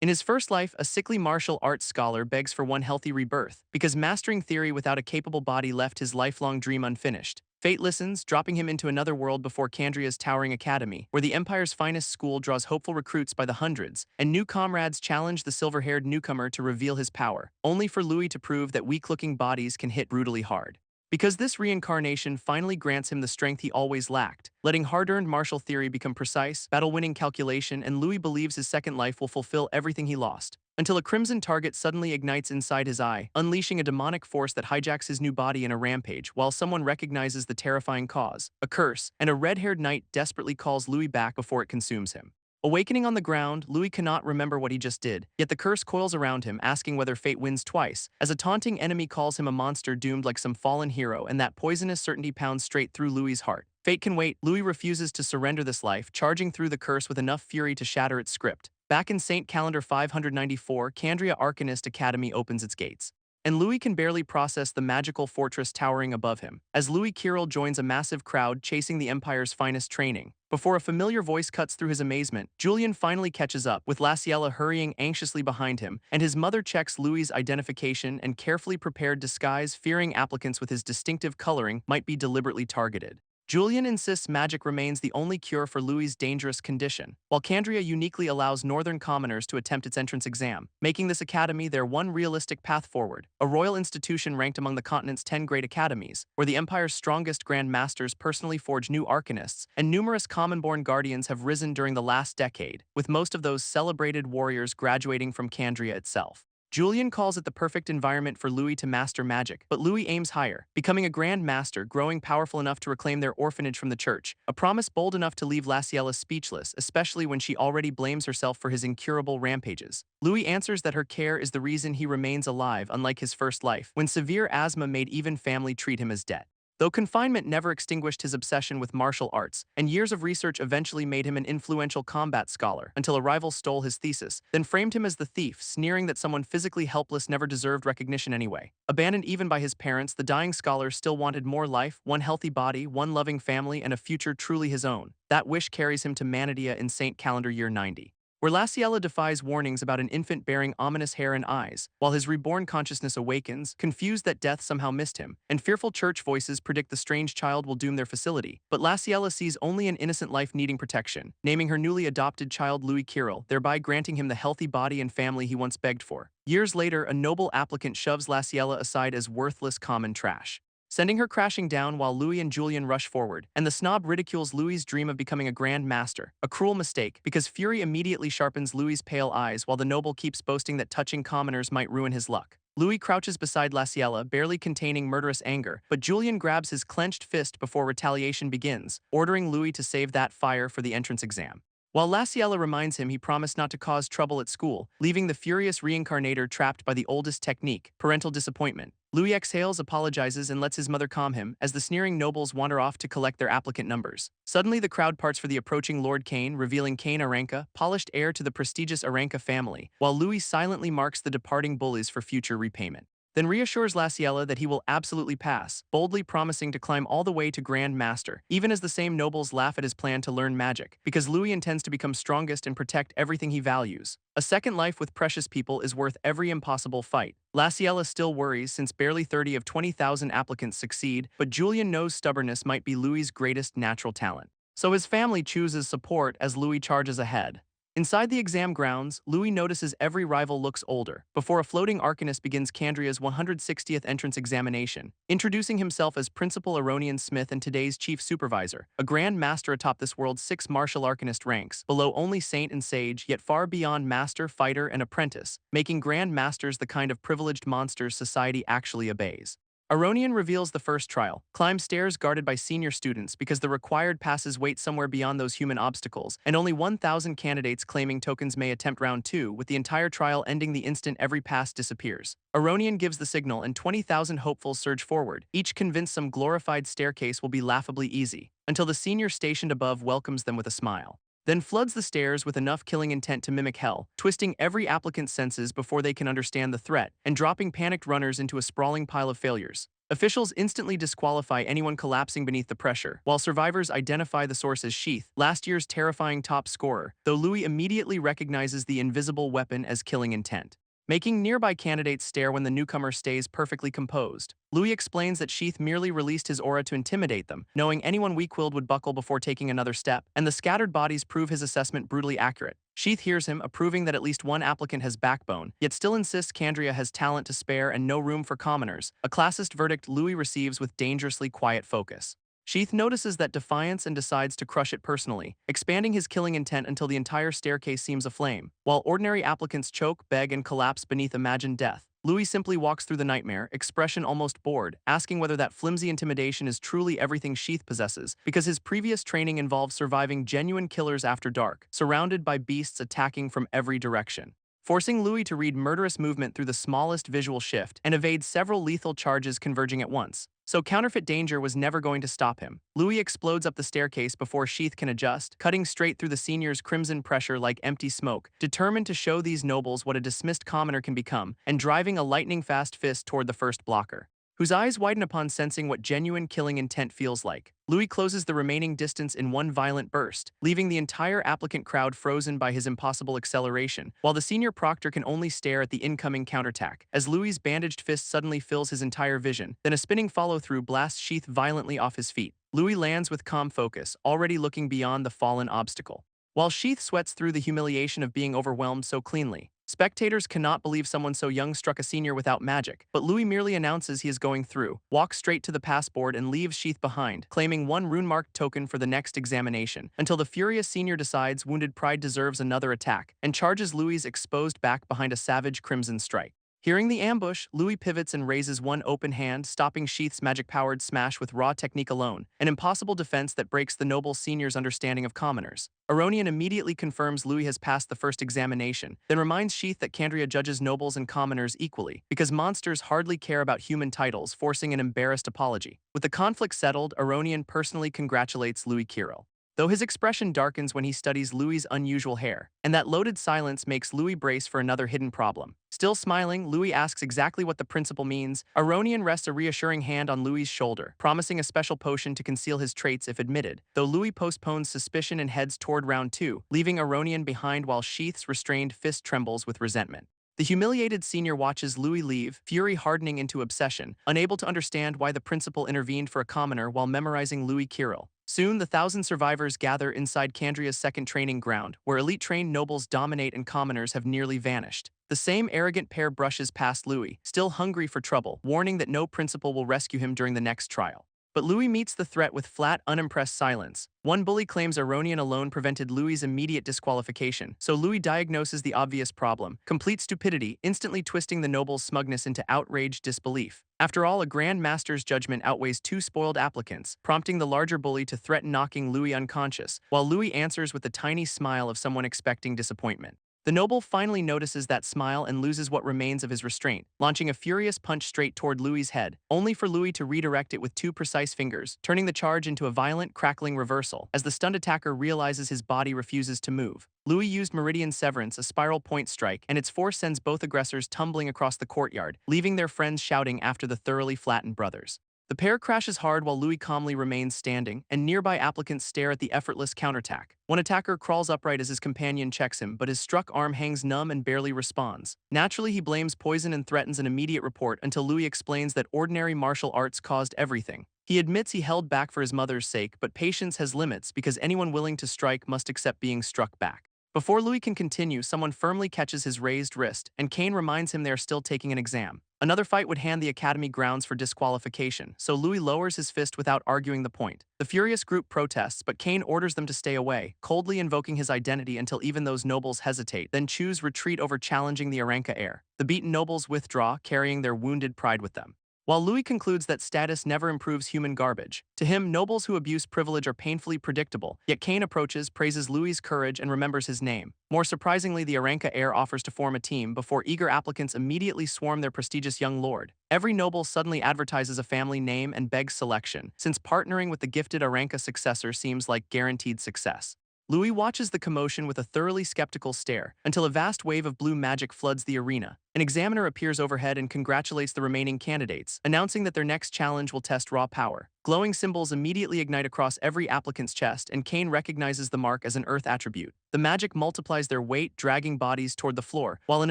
In his first life, a sickly martial arts scholar begs for one healthy rebirth, because mastering theory without a capable body left his lifelong dream unfinished. Fate listens, dropping him into another world before Candria's towering academy, where the Empire's finest school draws hopeful recruits by the hundreds, and new comrades challenge the silver-haired newcomer to reveal his power, only for Louis to prove that weak-looking bodies can hit brutally hard. Because this reincarnation finally grants him the strength he always lacked, letting hard-earned martial theory become precise, battle-winning calculation, and Louis believes his second life will fulfill everything he lost. Until a crimson target suddenly ignites inside his eye, unleashing a demonic force that hijacks his new body in a rampage, while someone recognizes the terrifying cause, a curse, and a red-haired knight desperately calls Louis back before it consumes him. Awakening on the ground, Louis cannot remember what he just did, yet the curse coils around him, asking whether fate wins twice, as a taunting enemy calls him a monster doomed like some fallen hero, and that poisonous certainty pounds straight through Louis's heart. Fate can wait. Louis refuses to surrender this life, charging through the curse with enough fury to shatter its script. Back in Saint Calendar 594, Candria Arcanist Academy opens its gates, and Louis can barely process the magical fortress towering above him, as Louis Kirill joins a massive crowd chasing the Empire's finest training. Before a familiar voice cuts through his amazement, Julian finally catches up, with Laciella hurrying anxiously behind him, and his mother checks Louis's identification and carefully prepared disguise, fearing applicants with his distinctive coloring might be deliberately targeted. Julian insists magic remains the only cure for Louis's dangerous condition, while Candria uniquely allows northern commoners to attempt its entrance exam, making this academy their one realistic path forward, a royal institution ranked among the continent's 10 great academies, where the Empire's strongest Grand Masters personally forge new arcanists, and numerous common-born guardians have risen during the last decade, with most of those celebrated warriors graduating from Candria itself. Julian calls it the perfect environment for Louis to master magic, but Louis aims higher, becoming a Grand Master, growing powerful enough to reclaim their orphanage from the church, a promise bold enough to leave Laciella speechless, especially when she already blames herself for his incurable rampages. Louis answers that her care is the reason he remains alive, unlike his first life, when severe asthma made even family treat him as dead. Though confinement never extinguished his obsession with martial arts, and years of research eventually made him an influential combat scholar, until a rival stole his thesis, then framed him as the thief, sneering that someone physically helpless never deserved recognition anyway. Abandoned even by his parents, the dying scholar still wanted more life, one healthy body, one loving family, and a future truly his own. That wish carries him to Manadia in Saint Calendar Year 90, where Laciella defies warnings about an infant bearing ominous hair and eyes, while his reborn consciousness awakens, confused that death somehow missed him, and fearful church voices predict the strange child will doom their facility. But Laciella sees only an innocent life needing protection, naming her newly adopted child Louis Kirill, thereby granting him the healthy body and family he once begged for. Years later, a noble applicant shoves Laciella aside as worthless common trash, sending her crashing down while Louis and Julian rush forward, and the snob ridicules Louis's dream of becoming a Grand Master, a cruel mistake, because fury immediately sharpens Louis's pale eyes while the noble keeps boasting that touching commoners might ruin his luck. Louis crouches beside Laciella, barely containing murderous anger, but Julian grabs his clenched fist before retaliation begins, ordering Louis to save that fire for the entrance exam. While Laciella reminds him he promised not to cause trouble at school, leaving the furious reincarnator trapped by the oldest technique, parental disappointment. Louis exhales, apologizes, and lets his mother calm him, as the sneering nobles wander off to collect their applicant numbers. Suddenly, the crowd parts for the approaching Lord Kane, revealing Kane Aranka, polished heir to the prestigious Aranka family, while Louis silently marks the departing bullies for future repayment. Then reassures Laciella that he will absolutely pass, boldly promising to climb all the way to Grand Master, even as the same nobles laugh at his plan to learn magic, because Louis intends to become strongest and protect everything he values. A second life with precious people is worth every impossible fight. Laciella still worries, since barely 30 of 20,000 applicants succeed, but Julian knows stubbornness might be Louis's greatest natural talent. So his family chooses support as Louis charges ahead. Inside the exam grounds, Louis notices every rival looks older, before a floating arcanist begins Candria's 160th entrance examination, introducing himself as Principal Aronian Smith and today's Chief Supervisor, a Grand Master atop this world's 6 martial arcanist ranks, below only Saint and Sage, yet far beyond Master, Fighter, and Apprentice, making Grand Masters the kind of privileged monsters society actually obeys. Aronian reveals the first trial, climb stairs guarded by senior students because the required passes wait somewhere beyond those human obstacles, and only 1,000 candidates claiming tokens may attempt round 2, with the entire trial ending the instant every pass disappears. Aronian gives the signal and 20,000 hopefuls surge forward, each convinced some glorified staircase will be laughably easy, until the senior stationed above welcomes them with a smile. Then floods the stairs with enough killing intent to mimic hell, twisting every applicant's senses before they can understand the threat, and dropping panicked runners into a sprawling pile of failures. Officials instantly disqualify anyone collapsing beneath the pressure, while survivors identify the source as Sheath, last year's terrifying top scorer, though Louis immediately recognizes the invisible weapon as killing intent. Making nearby candidates stare when the newcomer stays perfectly composed. Louis explains that Sheath merely released his aura to intimidate them, knowing anyone weak-willed would buckle before taking another step, and the scattered bodies prove his assessment brutally accurate. Sheath hears him, approving that at least one applicant has backbone, yet still insists Candria has talent to spare and no room for commoners, a classist verdict Louis receives with dangerously quiet focus. Sheath notices that defiance and decides to crush it personally, expanding his killing intent until the entire staircase seems aflame. While ordinary applicants choke, beg, and collapse beneath imagined death, Louis simply walks through the nightmare, expression almost bored, asking whether that flimsy intimidation is truly everything Sheath possesses, because his previous training involved surviving genuine killers after dark, surrounded by beasts attacking from every direction. Forcing Louis to read murderous movement through the smallest visual shift and evade several lethal charges converging at once. So counterfeit danger was never going to stop him. Louis explodes up the staircase before Sheath can adjust, cutting straight through the senior's crimson pressure like empty smoke, determined to show these nobles what a dismissed commoner can become, and driving a lightning-fast fist toward the first blocker, whose eyes widen upon sensing what genuine killing intent feels like. Louis closes the remaining distance in one violent burst, leaving the entire applicant crowd frozen by his impossible acceleration, while the senior proctor can only stare at the incoming counterattack, as Louis's bandaged fist suddenly fills his entire vision, then a spinning follow-through blasts Sheath violently off his feet. Louis lands with calm focus, already looking beyond the fallen obstacle. While Sheath sweats through the humiliation of being overwhelmed so cleanly, spectators cannot believe someone so young struck a senior without magic, but Louis merely announces he is going through, walks straight to the passboard and leaves Sheath behind, claiming one rune-marked token for the next examination, until the furious senior decides wounded pride deserves another attack, and charges Louis's exposed back behind a savage crimson strike. Hearing the ambush, Louis pivots and raises one open hand, stopping Sheath's magic-powered smash with raw technique alone, an impossible defense that breaks the noble senior's understanding of commoners. Aronian immediately confirms Louis has passed the first examination, then reminds Sheath that Candria judges nobles and commoners equally, because monsters hardly care about human titles, forcing an embarrassed apology. With the conflict settled, Aronian personally congratulates Louis Kirill, though his expression darkens when he studies Louis's unusual hair, and that loaded silence makes Louis brace for another hidden problem. Still smiling, Louis asks exactly what the principle means. Aronian rests a reassuring hand on Louis's shoulder, promising a special potion to conceal his traits if admitted, though Louis postpones suspicion and heads toward round 2, leaving Aronian behind while Sheath's restrained fist trembles with resentment. The humiliated senior watches Louis leave, fury hardening into obsession, unable to understand why the principal intervened for a commoner while memorizing Louis Kirill. Soon, the 1,000 survivors gather inside Candria's second training ground, where elite-trained nobles dominate and commoners have nearly vanished. The same arrogant pair brushes past Louis, still hungry for trouble, warning that no principal will rescue him during the next trial. But Louis meets the threat with flat, unimpressed silence. One bully claims Aronian alone prevented Louis's immediate disqualification, so Louis diagnoses the obvious problem: complete stupidity, instantly twisting the noble's smugness into outraged disbelief. After all, a Grand Master's judgment outweighs 2 spoiled applicants, prompting the larger bully to threaten knocking Louis unconscious, while Louis answers with the tiny smile of someone expecting disappointment. The noble finally notices that smile and loses what remains of his restraint, launching a furious punch straight toward Louis's head, only for Louis to redirect it with 2 precise fingers, turning the charge into a violent, crackling reversal. As the stunned attacker realizes his body refuses to move, Louis used Meridian Severance, a spiral point strike, and its force sends both aggressors tumbling across the courtyard, leaving their friends shouting after the thoroughly flattened brothers. The pair crashes hard while Louis calmly remains standing, and nearby applicants stare at the effortless counterattack. One attacker crawls upright as his companion checks him, but his struck arm hangs numb and barely responds. Naturally, he blames poison and threatens an immediate report until Louis explains that ordinary martial arts caused everything. He admits he held back for his mother's sake, but patience has limits because anyone willing to strike must accept being struck back. Before Louis can continue, someone firmly catches his raised wrist, and Kane reminds him they are still taking an exam. Another fight would hand the academy grounds for disqualification, so Louis lowers his fist without arguing the point. The furious group protests, but Kane orders them to stay away, coldly invoking his identity until even those nobles hesitate, then choose retreat over challenging the Aranka heir. The beaten nobles withdraw, carrying their wounded pride with them. While Louis concludes that status never improves human garbage, to him, nobles who abuse privilege are painfully predictable, yet Kane approaches, praises Louis's courage, and remembers his name. More surprisingly, the Aranka heir offers to form a team before eager applicants immediately swarm their prestigious young lord. Every noble suddenly advertises a family name and begs selection, since partnering with the gifted Aranka successor seems like guaranteed success. Louis watches the commotion with a thoroughly skeptical stare until a vast wave of blue magic floods the arena. An examiner appears overhead and congratulates the remaining candidates, announcing that their next challenge will test raw power. Glowing symbols immediately ignite across every applicant's chest, and Kane recognizes the mark as an earth attribute. The magic multiplies their weight, dragging bodies toward the floor, while an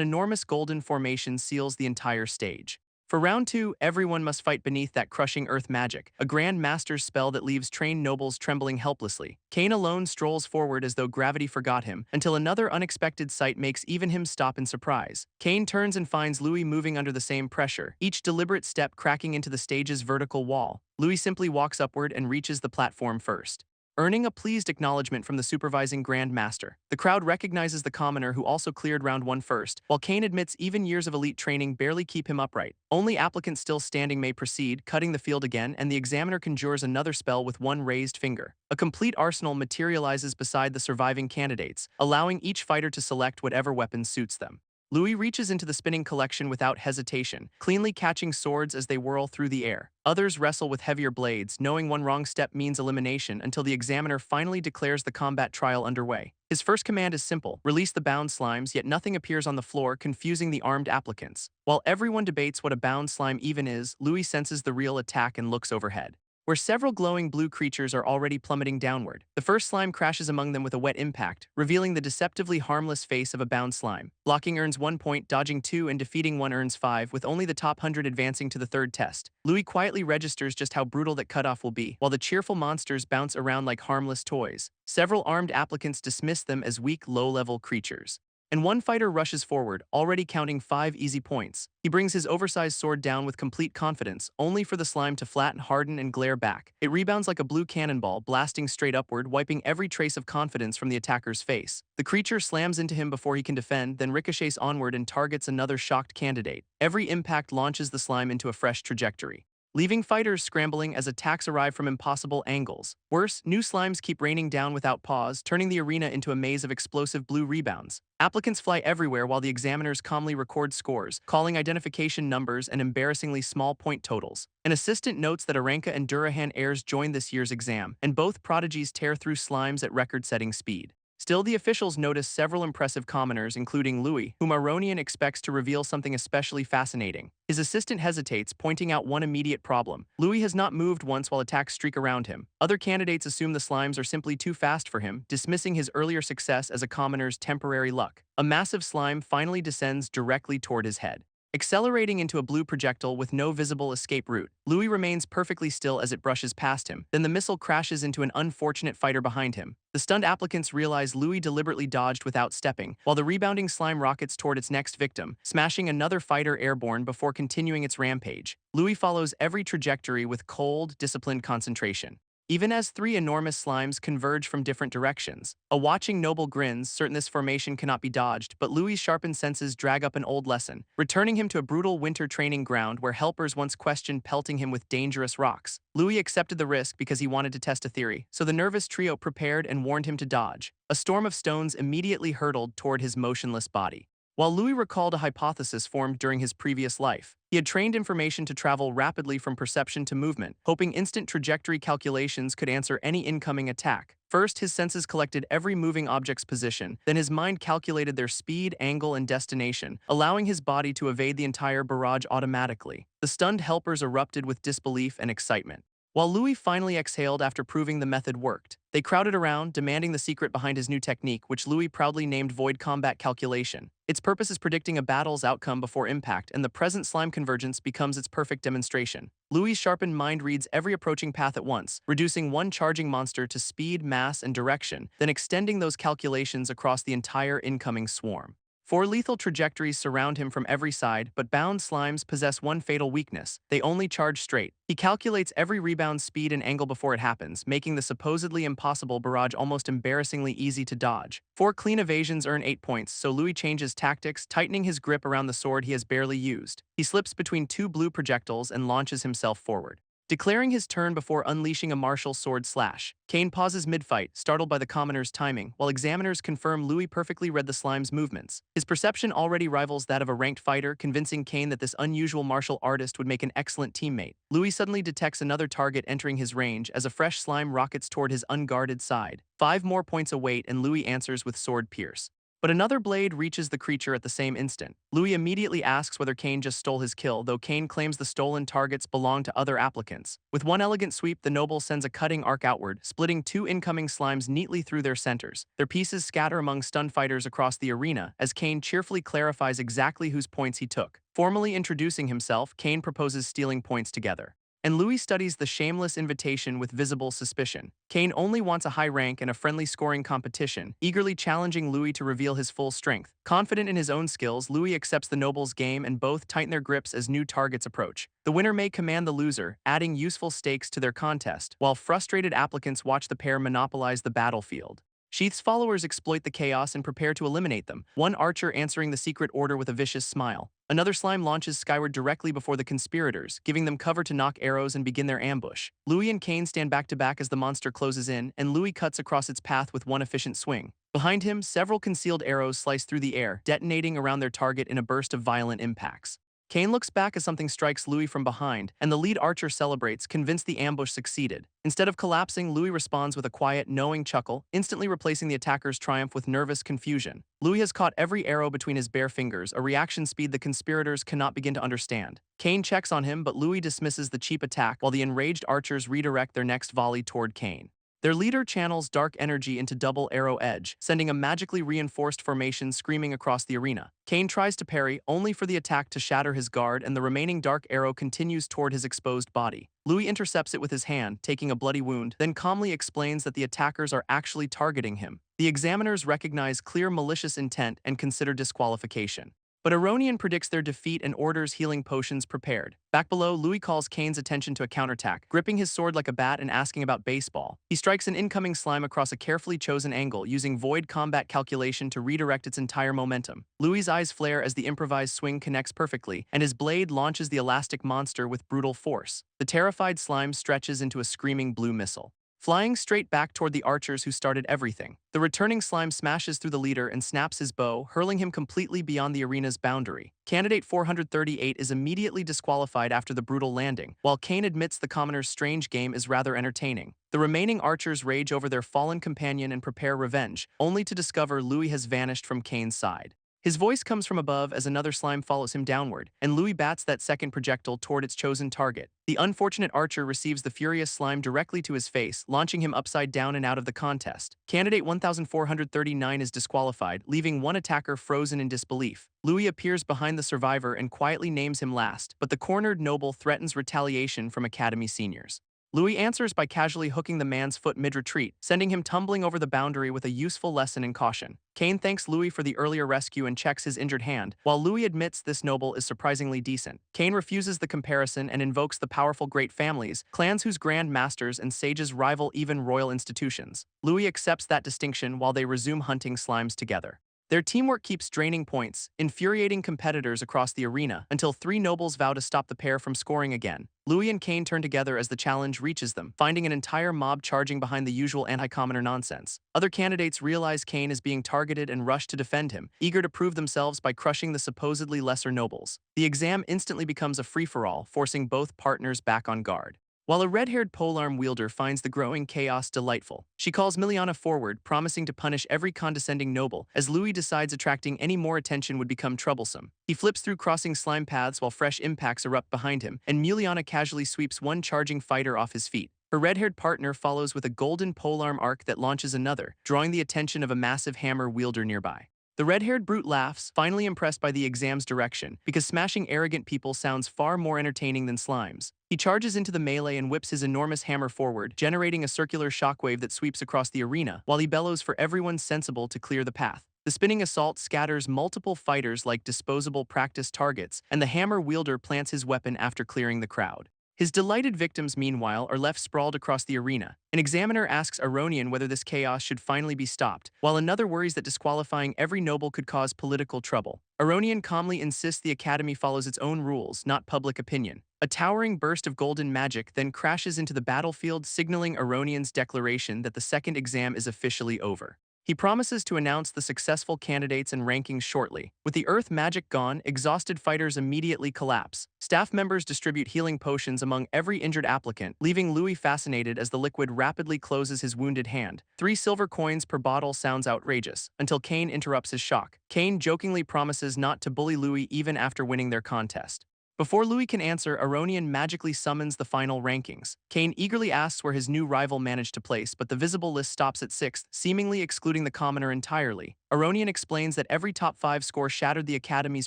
enormous golden formation seals the entire stage. For round 2, everyone must fight beneath that crushing earth magic, a grand master's spell that leaves trained nobles trembling helplessly. Kane alone strolls forward as though gravity forgot him, until another unexpected sight makes even him stop in surprise. Kane turns and finds Louis moving under the same pressure, each deliberate step cracking into the stage's vertical wall. Louis simply walks upward and reaches the platform first, earning a pleased acknowledgement from the supervising Grand Master. The crowd recognizes the commoner who also cleared round 1 first, while Kane admits even years of elite training barely keep him upright. Only applicants still standing may proceed, cutting the field again, and the examiner conjures another spell with one raised finger. A complete arsenal materializes beside the surviving candidates, allowing each fighter to select whatever weapon suits them. Louis reaches into the spinning collection without hesitation, cleanly catching swords as they whirl through the air. Others wrestle with heavier blades, knowing one wrong step means elimination, until the examiner finally declares the combat trial underway. His first command is simple: release the bound slimes, yet nothing appears on the floor, confusing the armed applicants. While everyone debates what a bound slime even is, Louis senses the real attack and looks overhead, where several glowing blue creatures are already plummeting downward. The first slime crashes among them with a wet impact, revealing the deceptively harmless face of a bound slime. Blocking earns 1 point, dodging 2, and defeating 1 earns 5, with only the top 100 advancing to the third test. Louis quietly registers just how brutal that cutoff will be, while the cheerful monsters bounce around like harmless toys. Several armed applicants dismiss them as weak, low-level creatures, and one fighter rushes forward, already counting 5 easy points. He brings his oversized sword down with complete confidence, only for the slime to flatten, harden, and glare back. It rebounds like a blue cannonball, blasting straight upward, wiping every trace of confidence from the attacker's face. The creature slams into him before he can defend, then ricochets onward and targets another shocked candidate. Every impact launches the slime into a fresh trajectory, leaving fighters scrambling as attacks arrive from impossible angles. Worse, new slimes keep raining down without pause, turning the arena into a maze of explosive blue rebounds. Applicants fly everywhere while the examiners calmly record scores, calling identification numbers and embarrassingly small point totals. An assistant notes that Aranka and Durahan heirs joined this year's exam, and both prodigies tear through slimes at record-setting speed. Still, the officials notice several impressive commoners, including Louis, whom Aronian expects to reveal something especially fascinating. His assistant hesitates, pointing out one immediate problem: Louis has not moved once while attacks streak around him. Other candidates assume the slimes are simply too fast for him, dismissing his earlier success as a commoner's temporary luck. A massive slime finally descends directly toward his head, accelerating into a blue projectile with no visible escape route. Louis remains perfectly still as it brushes past him. Then the missile crashes into an unfortunate fighter behind him. The stunned applicants realize Louis deliberately dodged without stepping, while the rebounding slime rockets toward its next victim, smashing another fighter airborne before continuing its rampage. Louis follows every trajectory with cold, disciplined concentration, even as 3 enormous slimes converge from different directions. A watching noble grins, certain this formation cannot be dodged, but Louis' sharpened senses drag up an old lesson, returning him to a brutal winter training ground where helpers once questioned pelting him with dangerous rocks. Louis accepted the risk because he wanted to test a theory, so the nervous trio prepared and warned him to dodge. A storm of stones immediately hurtled toward his motionless body. While Louis recalled a hypothesis formed during his previous life, he had trained information to travel rapidly from perception to movement, hoping instant trajectory calculations could answer any incoming attack. First, his senses collected every moving object's position, then his mind calculated their speed, angle, and destination, allowing his body to evade the entire barrage automatically. The stunned helpers erupted with disbelief and excitement. While Louis finally exhaled after proving the method worked, they crowded around, demanding the secret behind his new technique, which Louis proudly named Void Combat Calculation. Its purpose is predicting a battle's outcome before impact, and the present slime convergence becomes its perfect demonstration. Louis' sharpened mind reads every approaching path at once, reducing one charging monster to speed, mass, and direction, then extending those calculations across the entire incoming swarm. 4 lethal trajectories surround him from every side, but bound slimes possess one fatal weakness: they only charge straight. He calculates every rebound speed and angle before it happens, making the supposedly impossible barrage almost embarrassingly easy to dodge. 4 clean evasions earn 8 points, so Louis changes tactics, tightening his grip around the sword he has barely used. He slips between 2 blue projectiles and launches himself forward, declaring his turn before unleashing a martial sword slash. Kane pauses mid-fight, startled by the commoner's timing, while examiners confirm Louis perfectly read the slime's movements. His perception already rivals that of a ranked fighter, convincing Kane that this unusual martial artist would make an excellent teammate. Louis suddenly detects another target entering his range as a fresh slime rockets toward his unguarded side. 5 more points await and Louis answers with sword pierce. But another blade reaches the creature at the same instant. Louis immediately asks whether Kane just stole his kill, though Kane claims the stolen targets belong to other applicants. With one elegant sweep, the noble sends a cutting arc outward, splitting 2 incoming slimes neatly through their centers. Their pieces scatter among stunned fighters across the arena, as Kane cheerfully clarifies exactly whose points he took. Formally introducing himself, Kane proposes stealing points together. And Louis studies the shameless invitation with visible suspicion. Kane only wants a high rank and a friendly scoring competition, eagerly challenging Louis to reveal his full strength. Confident in his own skills, Louis accepts the noble's game and both tighten their grips as new targets approach. The winner may command the loser, adding useful stakes to their contest, while frustrated applicants watch the pair monopolize the battlefield. Sheath's followers exploit the chaos and prepare to eliminate them, one archer answering the secret order with a vicious smile. Another slime launches skyward directly before the conspirators, giving them cover to knock arrows and begin their ambush. Louis and Kane stand back to back as the monster closes in, and Louis cuts across its path with one efficient swing. Behind him, several concealed arrows slice through the air, detonating around their target in a burst of violent impacts. Kane looks back as something strikes Louis from behind, and the lead archer celebrates, convinced the ambush succeeded. Instead of collapsing, Louis responds with a quiet, knowing chuckle, instantly replacing the attacker's triumph with nervous confusion. Louis has caught every arrow between his bare fingers, a reaction speed the conspirators cannot begin to understand. Kane checks on him, but Louis dismisses the cheap attack while the enraged archers redirect their next volley toward Kane. Their leader channels dark energy into double arrow edge, sending a magically reinforced formation screaming across the arena. Kane tries to parry, only for the attack to shatter his guard, and the remaining dark arrow continues toward his exposed body. Louis intercepts it with his hand, taking a bloody wound, then calmly explains that the attackers are actually targeting him. The examiners recognize clear malicious intent and consider disqualification. But Aronian predicts their defeat and orders healing potions prepared. Back below, Louis calls Kane's attention to a counterattack, gripping his sword like a bat and asking about baseball. He strikes an incoming slime across a carefully chosen angle, using void combat calculation to redirect its entire momentum. Louis' eyes flare as the improvised swing connects perfectly, and his blade launches the elastic monster with brutal force. The terrified slime stretches into a screaming blue missile, flying straight back toward the archers who started everything. The returning slime smashes through the leader and snaps his bow, hurling him completely beyond the arena's boundary. Candidate 438 is immediately disqualified after the brutal landing, while Kane admits the commoner's strange game is rather entertaining. The remaining archers rage over their fallen companion and prepare revenge, only to discover Louis has vanished from Kane's side. His voice comes from above as another slime follows him downward, and Louis bats that second projectile toward its chosen target. The unfortunate archer receives the furious slime directly to his face, launching him upside down and out of the contest. Candidate 1439 is disqualified, leaving one attacker frozen in disbelief. Louis appears behind the survivor and quietly names him last, but the cornered noble threatens retaliation from Academy seniors. Louis answers by casually hooking the man's foot mid-retreat, sending him tumbling over the boundary with a useful lesson in caution. Kane thanks Louis for the earlier rescue and checks his injured hand, while Louis admits this noble is surprisingly decent. Kane refuses the comparison and invokes the powerful great families, clans whose grand masters and sages rival even royal institutions. Louis accepts that distinction while they resume hunting slimes together. Their teamwork keeps draining points, infuriating competitors across the arena, until 3 nobles vow to stop the pair from scoring again. Louis and Kane turn together as the challenge reaches them, finding an entire mob charging behind the usual anti-commoner nonsense. Other candidates realize Kane is being targeted and rush to defend him, eager to prove themselves by crushing the supposedly lesser nobles. The exam instantly becomes a free-for-all, forcing both partners back on guard. While a red-haired polearm wielder finds the growing chaos delightful, she calls Miliana forward, promising to punish every condescending noble, as Louis decides attracting any more attention would become troublesome. He flips through crossing slime paths while fresh impacts erupt behind him, and Miliana casually sweeps one charging fighter off his feet. Her red-haired partner follows with a golden polearm arc that launches another, drawing the attention of a massive hammer wielder nearby. The red-haired brute laughs, finally impressed by the exam's direction, because smashing arrogant people sounds far more entertaining than slimes. He charges into the melee and whips his enormous hammer forward, generating a circular shockwave that sweeps across the arena, while he bellows for everyone sensible to clear the path. The spinning assault scatters multiple fighters like disposable practice targets, and the hammer wielder plants his weapon after clearing the crowd. His delighted victims, meanwhile, are left sprawled across the arena. An examiner asks Aronian whether this chaos should finally be stopped, while another worries that disqualifying every noble could cause political trouble. Aronian calmly insists the academy follows its own rules, not public opinion. A towering burst of golden magic then crashes into the battlefield, signaling Aronian's declaration that the second exam is officially over. He promises to announce the successful candidates and rankings shortly. With the earth magic gone, exhausted fighters immediately collapse. Staff members distribute healing potions among every injured applicant, leaving Louis fascinated as the liquid rapidly closes his wounded hand. 3 silver coins per bottle sounds outrageous, until Kane interrupts his shock. Kane jokingly promises not to bully Louis even after winning their contest. Before Louis can answer, Aronian magically summons the final rankings. Kane eagerly asks where his new rival managed to place, but the visible list stops at 6th, seemingly excluding the commoner entirely. Aronian explains that every top 5 score shattered the Academy's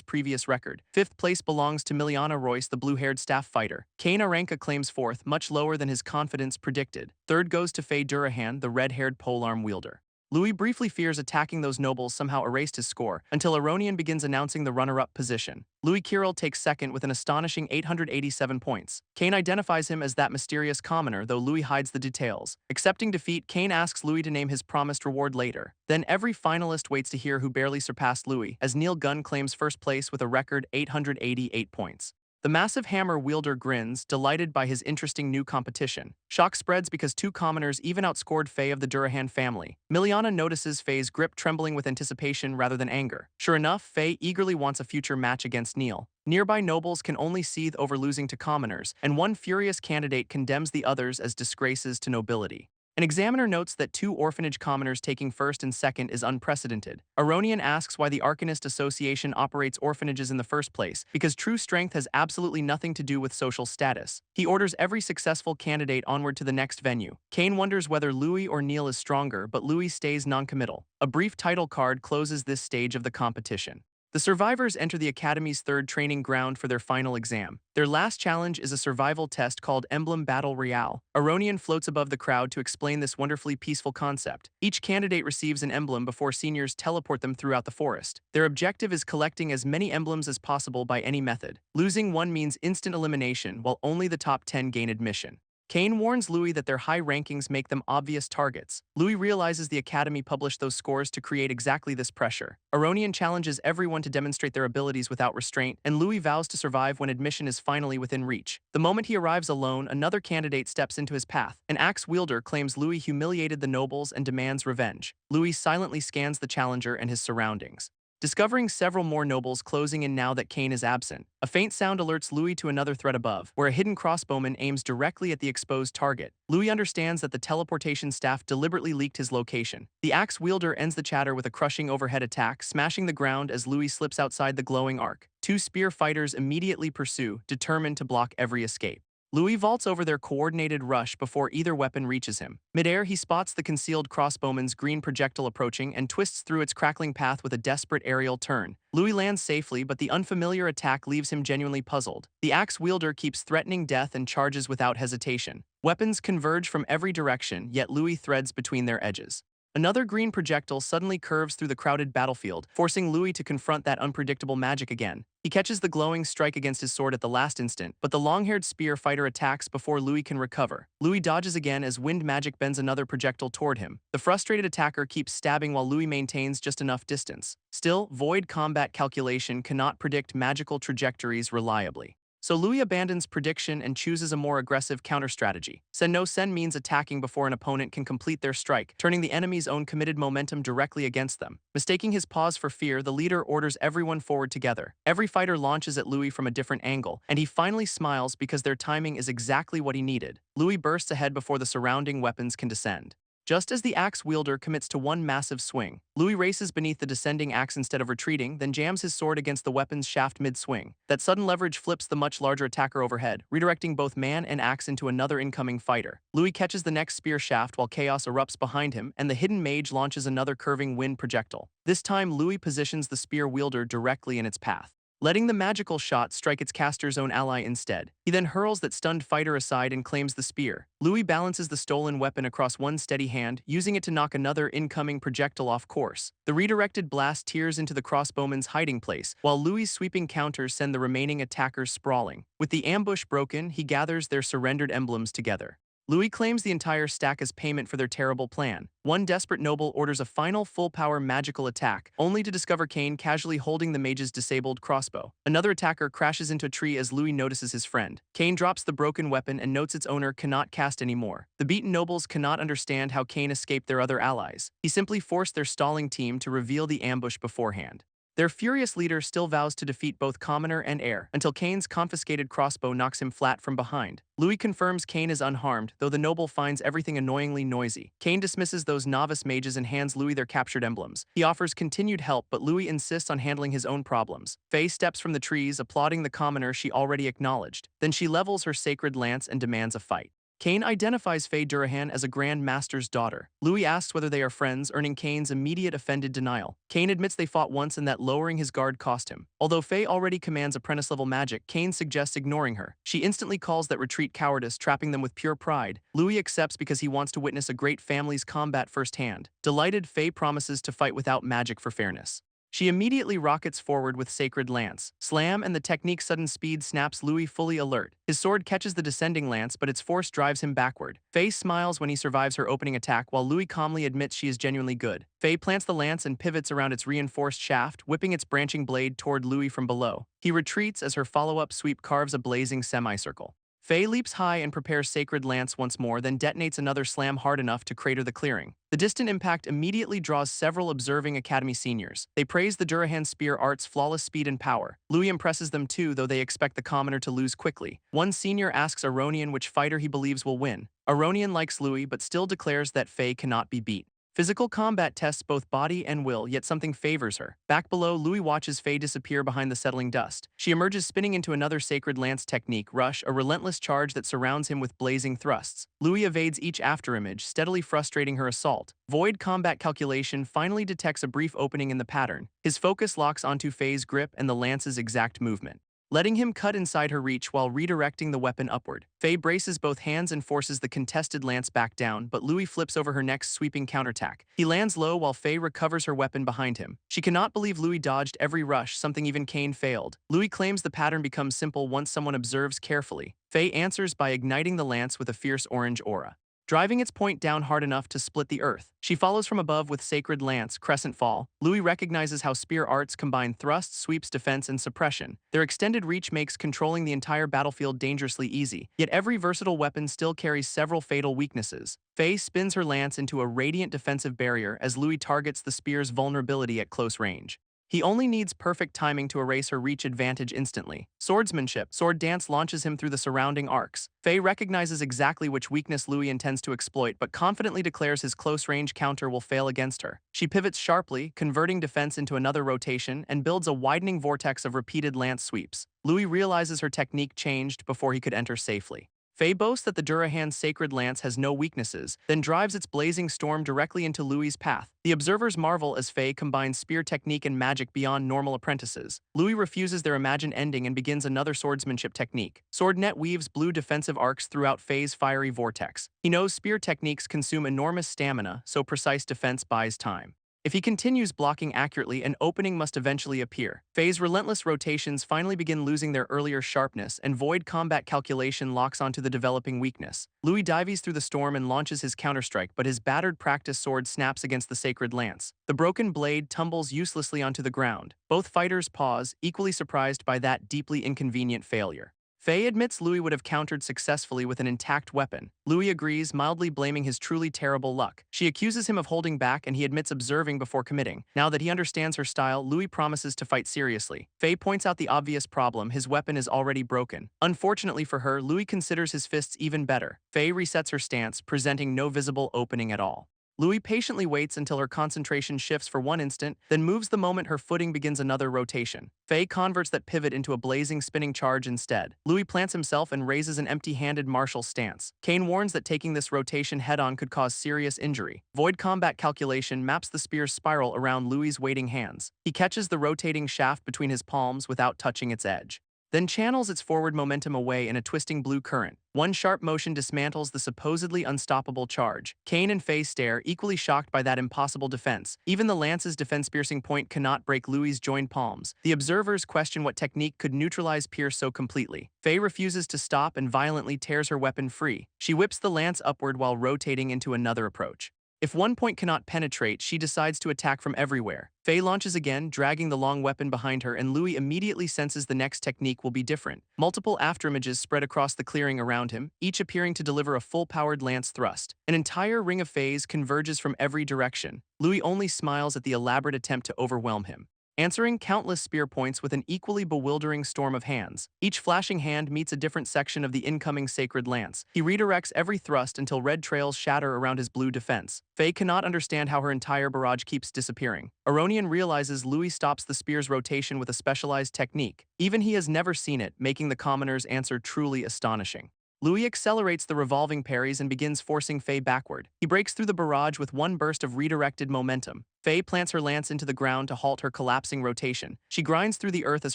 previous record. 5th place belongs to Miliana Royce, the blue-haired staff fighter. Kane Aranka claims 4th, much lower than his confidence predicted. 3rd goes to Faye Durahan, the red-haired polearm wielder. Louis briefly fears attacking those nobles somehow erased his score, until Aronian begins announcing the runner-up position. Louis Kirill takes 2nd with an astonishing 887 points. Kane identifies him as that mysterious commoner, though Louis hides the details. Accepting defeat, Kane asks Louis to name his promised reward later. Then every finalist waits to hear who barely surpassed Louis, as Neil Gunn claims first place with a record 888 points. The massive hammer wielder grins, delighted by his interesting new competition. Shock spreads because 2 commoners even outscored Faye of the Durahan family. Miliana notices Faye's grip trembling with anticipation rather than anger. Sure enough, Faye eagerly wants a future match against Neil. Nearby nobles can only seethe over losing to commoners, and one furious candidate condemns the others as disgraces to nobility. An examiner notes that 2 orphanage commoners taking 1st and 2nd is unprecedented. Aronian asks why the Arcanist Association operates orphanages in the first place, because true strength has absolutely nothing to do with social status. He orders every successful candidate onward to the next venue. Kane wonders whether Louis or Neil is stronger, but Louis stays noncommittal. A brief title card closes this stage of the competition. The survivors enter the Academy's 3rd training ground for their final exam. Their last challenge is a survival test called Emblem Battle Royale. Aronian floats above the crowd to explain this wonderfully peaceful concept. Each candidate receives an emblem before seniors teleport them throughout the forest. Their objective is collecting as many emblems as possible by any method. Losing one means instant elimination, while only the top 10 gain admission. Kane warns Louis that their high rankings make them obvious targets. Louis realizes the Academy published those scores to create exactly this pressure. Aronian challenges everyone to demonstrate their abilities without restraint, and Louis vows to survive when admission is finally within reach. The moment he arrives alone, another candidate steps into his path. An axe wielder claims Louis humiliated the nobles and demands revenge. Louis silently scans the challenger and his surroundings, discovering several more nobles closing in now that Kane is absent. A faint sound alerts Louis to another threat above, where a hidden crossbowman aims directly at the exposed target. Louis understands that the teleportation staff deliberately leaked his location. The axe wielder ends the chatter with a crushing overhead attack, smashing the ground as Louis slips outside the glowing arc. 2 spear fighters immediately pursue, determined to block every escape. Louis vaults over their coordinated rush before either weapon reaches him. Midair, he spots the concealed crossbowman's green projectile approaching and twists through its crackling path with a desperate aerial turn. Louis lands safely, but the unfamiliar attack leaves him genuinely puzzled. The axe wielder keeps threatening death and charges without hesitation. Weapons converge from every direction, yet Louis threads between their edges. Another green projectile suddenly curves through the crowded battlefield, forcing Louis to confront that unpredictable magic again. He catches the glowing strike against his sword at the last instant, but the long-haired spear fighter attacks before Louis can recover. Louis dodges again as wind magic bends another projectile toward him. The frustrated attacker keeps stabbing while Louis maintains just enough distance. Still, void combat calculation cannot predict magical trajectories reliably. So Louis abandons prediction and chooses a more aggressive counter-strategy. Sen no Sen means attacking before an opponent can complete their strike, turning the enemy's own committed momentum directly against them. Mistaking his pause for fear, the leader orders everyone forward together. Every fighter launches at Louis from a different angle, and he finally smiles because their timing is exactly what he needed. Louis bursts ahead before the surrounding weapons can descend. Just as the axe wielder commits to one massive swing, Louis races beneath the descending axe instead of retreating, then jams his sword against the weapon's shaft mid-swing. That sudden leverage flips the much larger attacker overhead, redirecting both man and axe into another incoming fighter. Louis catches the next spear shaft while chaos erupts behind him, and the hidden mage launches another curving wind projectile. This time, Louis positions the spear wielder directly in its path. letting the magical shot strike its caster's own ally instead. He then hurls that stunned fighter aside and claims the spear. Louis balances the stolen weapon across one steady hand, using it to knock another incoming projectile off course. The redirected blast tears into the crossbowman's hiding place, while Louis' sweeping counters send the remaining attackers sprawling. With the ambush broken, he gathers their surrendered emblems together. Louis claims the entire stack as payment for their terrible plan. One desperate noble orders a final full-power magical attack, only to discover Kane casually holding the mage's disabled crossbow. Another attacker crashes into a tree as Louis notices his friend. Kane drops the broken weapon and notes its owner cannot cast anymore. The beaten nobles cannot understand how Kane escaped their other allies. He simply forced their stalling team to reveal the ambush beforehand. Their furious leader still vows to defeat both commoner and heir, until Kane's confiscated crossbow knocks him flat from behind. Louis confirms Kane is unharmed, though the noble finds everything annoyingly noisy. Kane dismisses those novice mages and hands Louis their captured emblems. He offers continued help, but Louis insists on handling his own problems. Faye steps from the trees, applauding the commoner she already acknowledged. Then she levels her sacred lance and demands a fight. Kane identifies Faye Durahan as a Grand Master's daughter. Louis asks whether they are friends, earning Kane's immediate offended denial. Kane admits they fought once and that lowering his guard cost him. Although Faye already commands apprentice-level magic, Kane suggests ignoring her. She instantly calls that retreat cowardice, trapping them with pure pride. Louis accepts because he wants to witness a great family's combat firsthand. Delighted, Faye promises to fight without magic for fairness. She immediately rockets forward with Sacred Lance. Slam, and the technique's sudden speed snaps Louis fully alert. His sword catches the descending lance, but its force drives him backward. Faye smiles when he survives her opening attack, while Louis calmly admits she is genuinely good. Faye plants the lance and pivots around its reinforced shaft, whipping its branching blade toward Louis from below. He retreats as her follow-up sweep carves a blazing semicircle. Faye leaps high and prepares Sacred Lance once more, then detonates another slam hard enough to crater the clearing. The distant impact immediately draws several observing Academy seniors. They praise the Durahan spear art's flawless speed and power. Louis impresses them too, though they expect the commoner to lose quickly. One senior asks Aronian which fighter he believes will win. Aronian likes Louis, but still declares that Faye cannot be beat. Physical combat tests both body and will, yet something favors her. Back below, Louis watches Faye disappear behind the settling dust. She emerges spinning into another Sacred Lance technique, Rush, a relentless charge that surrounds him with blazing thrusts. Louis evades each afterimage, steadily frustrating her assault. Void Combat Calculation finally detects a brief opening in the pattern. His focus locks onto Faye's grip and the lance's exact movement, letting him cut inside her reach while redirecting the weapon upward. Faye braces both hands and forces the contested lance back down, but Louis flips over her next sweeping counterattack. He lands low while Faye recovers her weapon behind him. She cannot believe Louis dodged every rush, something even Kane failed. Louis claims the pattern becomes simple once someone observes carefully. Faye answers by igniting the lance with a fierce orange aura, driving its point down hard enough to split the earth. She follows from above with Sacred Lance, Crescent Fall. Louis recognizes how spear arts combine thrust, sweeps, defense, and suppression. Their extended reach makes controlling the entire battlefield dangerously easy, yet every versatile weapon still carries several fatal weaknesses. Faye spins her lance into a radiant defensive barrier as Louis targets the spear's vulnerability at close range. He only needs perfect timing to erase her reach advantage instantly. Swordsmanship, Sword Dance launches him through the surrounding arcs. Faye recognizes exactly which weakness Louis intends to exploit, but confidently declares his close-range counter will fail against her. She pivots sharply, converting defense into another rotation, and builds a widening vortex of repeated lance sweeps. Louis realizes her technique changed before he could enter safely. Faye boasts that the Durahan's Sacred Lance has no weaknesses, then drives its blazing storm directly into Louis' path. The observers marvel as Faye combines spear technique and magic beyond normal apprentices. Louis refuses their imagined ending and begins another swordsmanship technique. Swordnet weaves blue defensive arcs throughout Faye's fiery vortex. He knows spear techniques consume enormous stamina, so precise defense buys time. If he continues blocking accurately, an opening must eventually appear. Faye's relentless rotations finally begin losing their earlier sharpness, and Void Combat Calculation locks onto the developing weakness. Louis dives through the storm and launches his counterstrike, but his battered practice sword snaps against the Sacred Lance. The broken blade tumbles uselessly onto the ground. Both fighters pause, equally surprised by that deeply inconvenient failure. Faye admits Louis would have countered successfully with an intact weapon. Louis agrees, mildly blaming his truly terrible luck. She accuses him of holding back, and he admits observing before committing. Now that he understands her style, Louis promises to fight seriously. Faye points out the obvious problem: his weapon is already broken. Unfortunately for her, Louis considers his fists even better. Faye resets her stance, presenting no visible opening at all. Louis patiently waits until her concentration shifts for one instant, then moves the moment her footing begins another rotation. Faye converts that pivot into a blazing spinning charge instead. Louis plants himself and raises an empty-handed martial stance. Kane warns that taking this rotation head-on could cause serious injury. Void combat calculation maps the spear's spiral around Louis's waiting hands. He catches the rotating shaft between his palms without touching its edge, then channels its forward momentum away in a twisting blue current. One sharp motion dismantles the supposedly unstoppable charge. Kane and Faye stare, equally shocked by that impossible defense. Even the lance's defense-piercing point cannot break Louis's joined palms. The observers question what technique could neutralize Pierce so completely. Faye refuses to stop and violently tears her weapon free. She whips the lance upward while rotating into another approach. If one point cannot penetrate, she decides to attack from everywhere. Faye launches again, dragging the long weapon behind her, and Louis immediately senses the next technique will be different. Multiple afterimages spread across the clearing around him, each appearing to deliver a full-powered lance thrust. An entire ring of Fays converges from every direction. Louis only smiles at the elaborate attempt to overwhelm him, answering countless spear points with an equally bewildering storm of hands. Each flashing hand meets a different section of the incoming sacred lance. He redirects every thrust until red trails shatter around his blue defense. Faye cannot understand how her entire barrage keeps disappearing. Aronian realizes Louis stops the spear's rotation with a specialized technique. Even he has never seen it, making the commoner's answer truly astonishing. Louis accelerates the revolving parries and begins forcing Faye backward. He breaks through the barrage with one burst of redirected momentum. Faye plants her lance into the ground to halt her collapsing rotation. She grinds through the earth as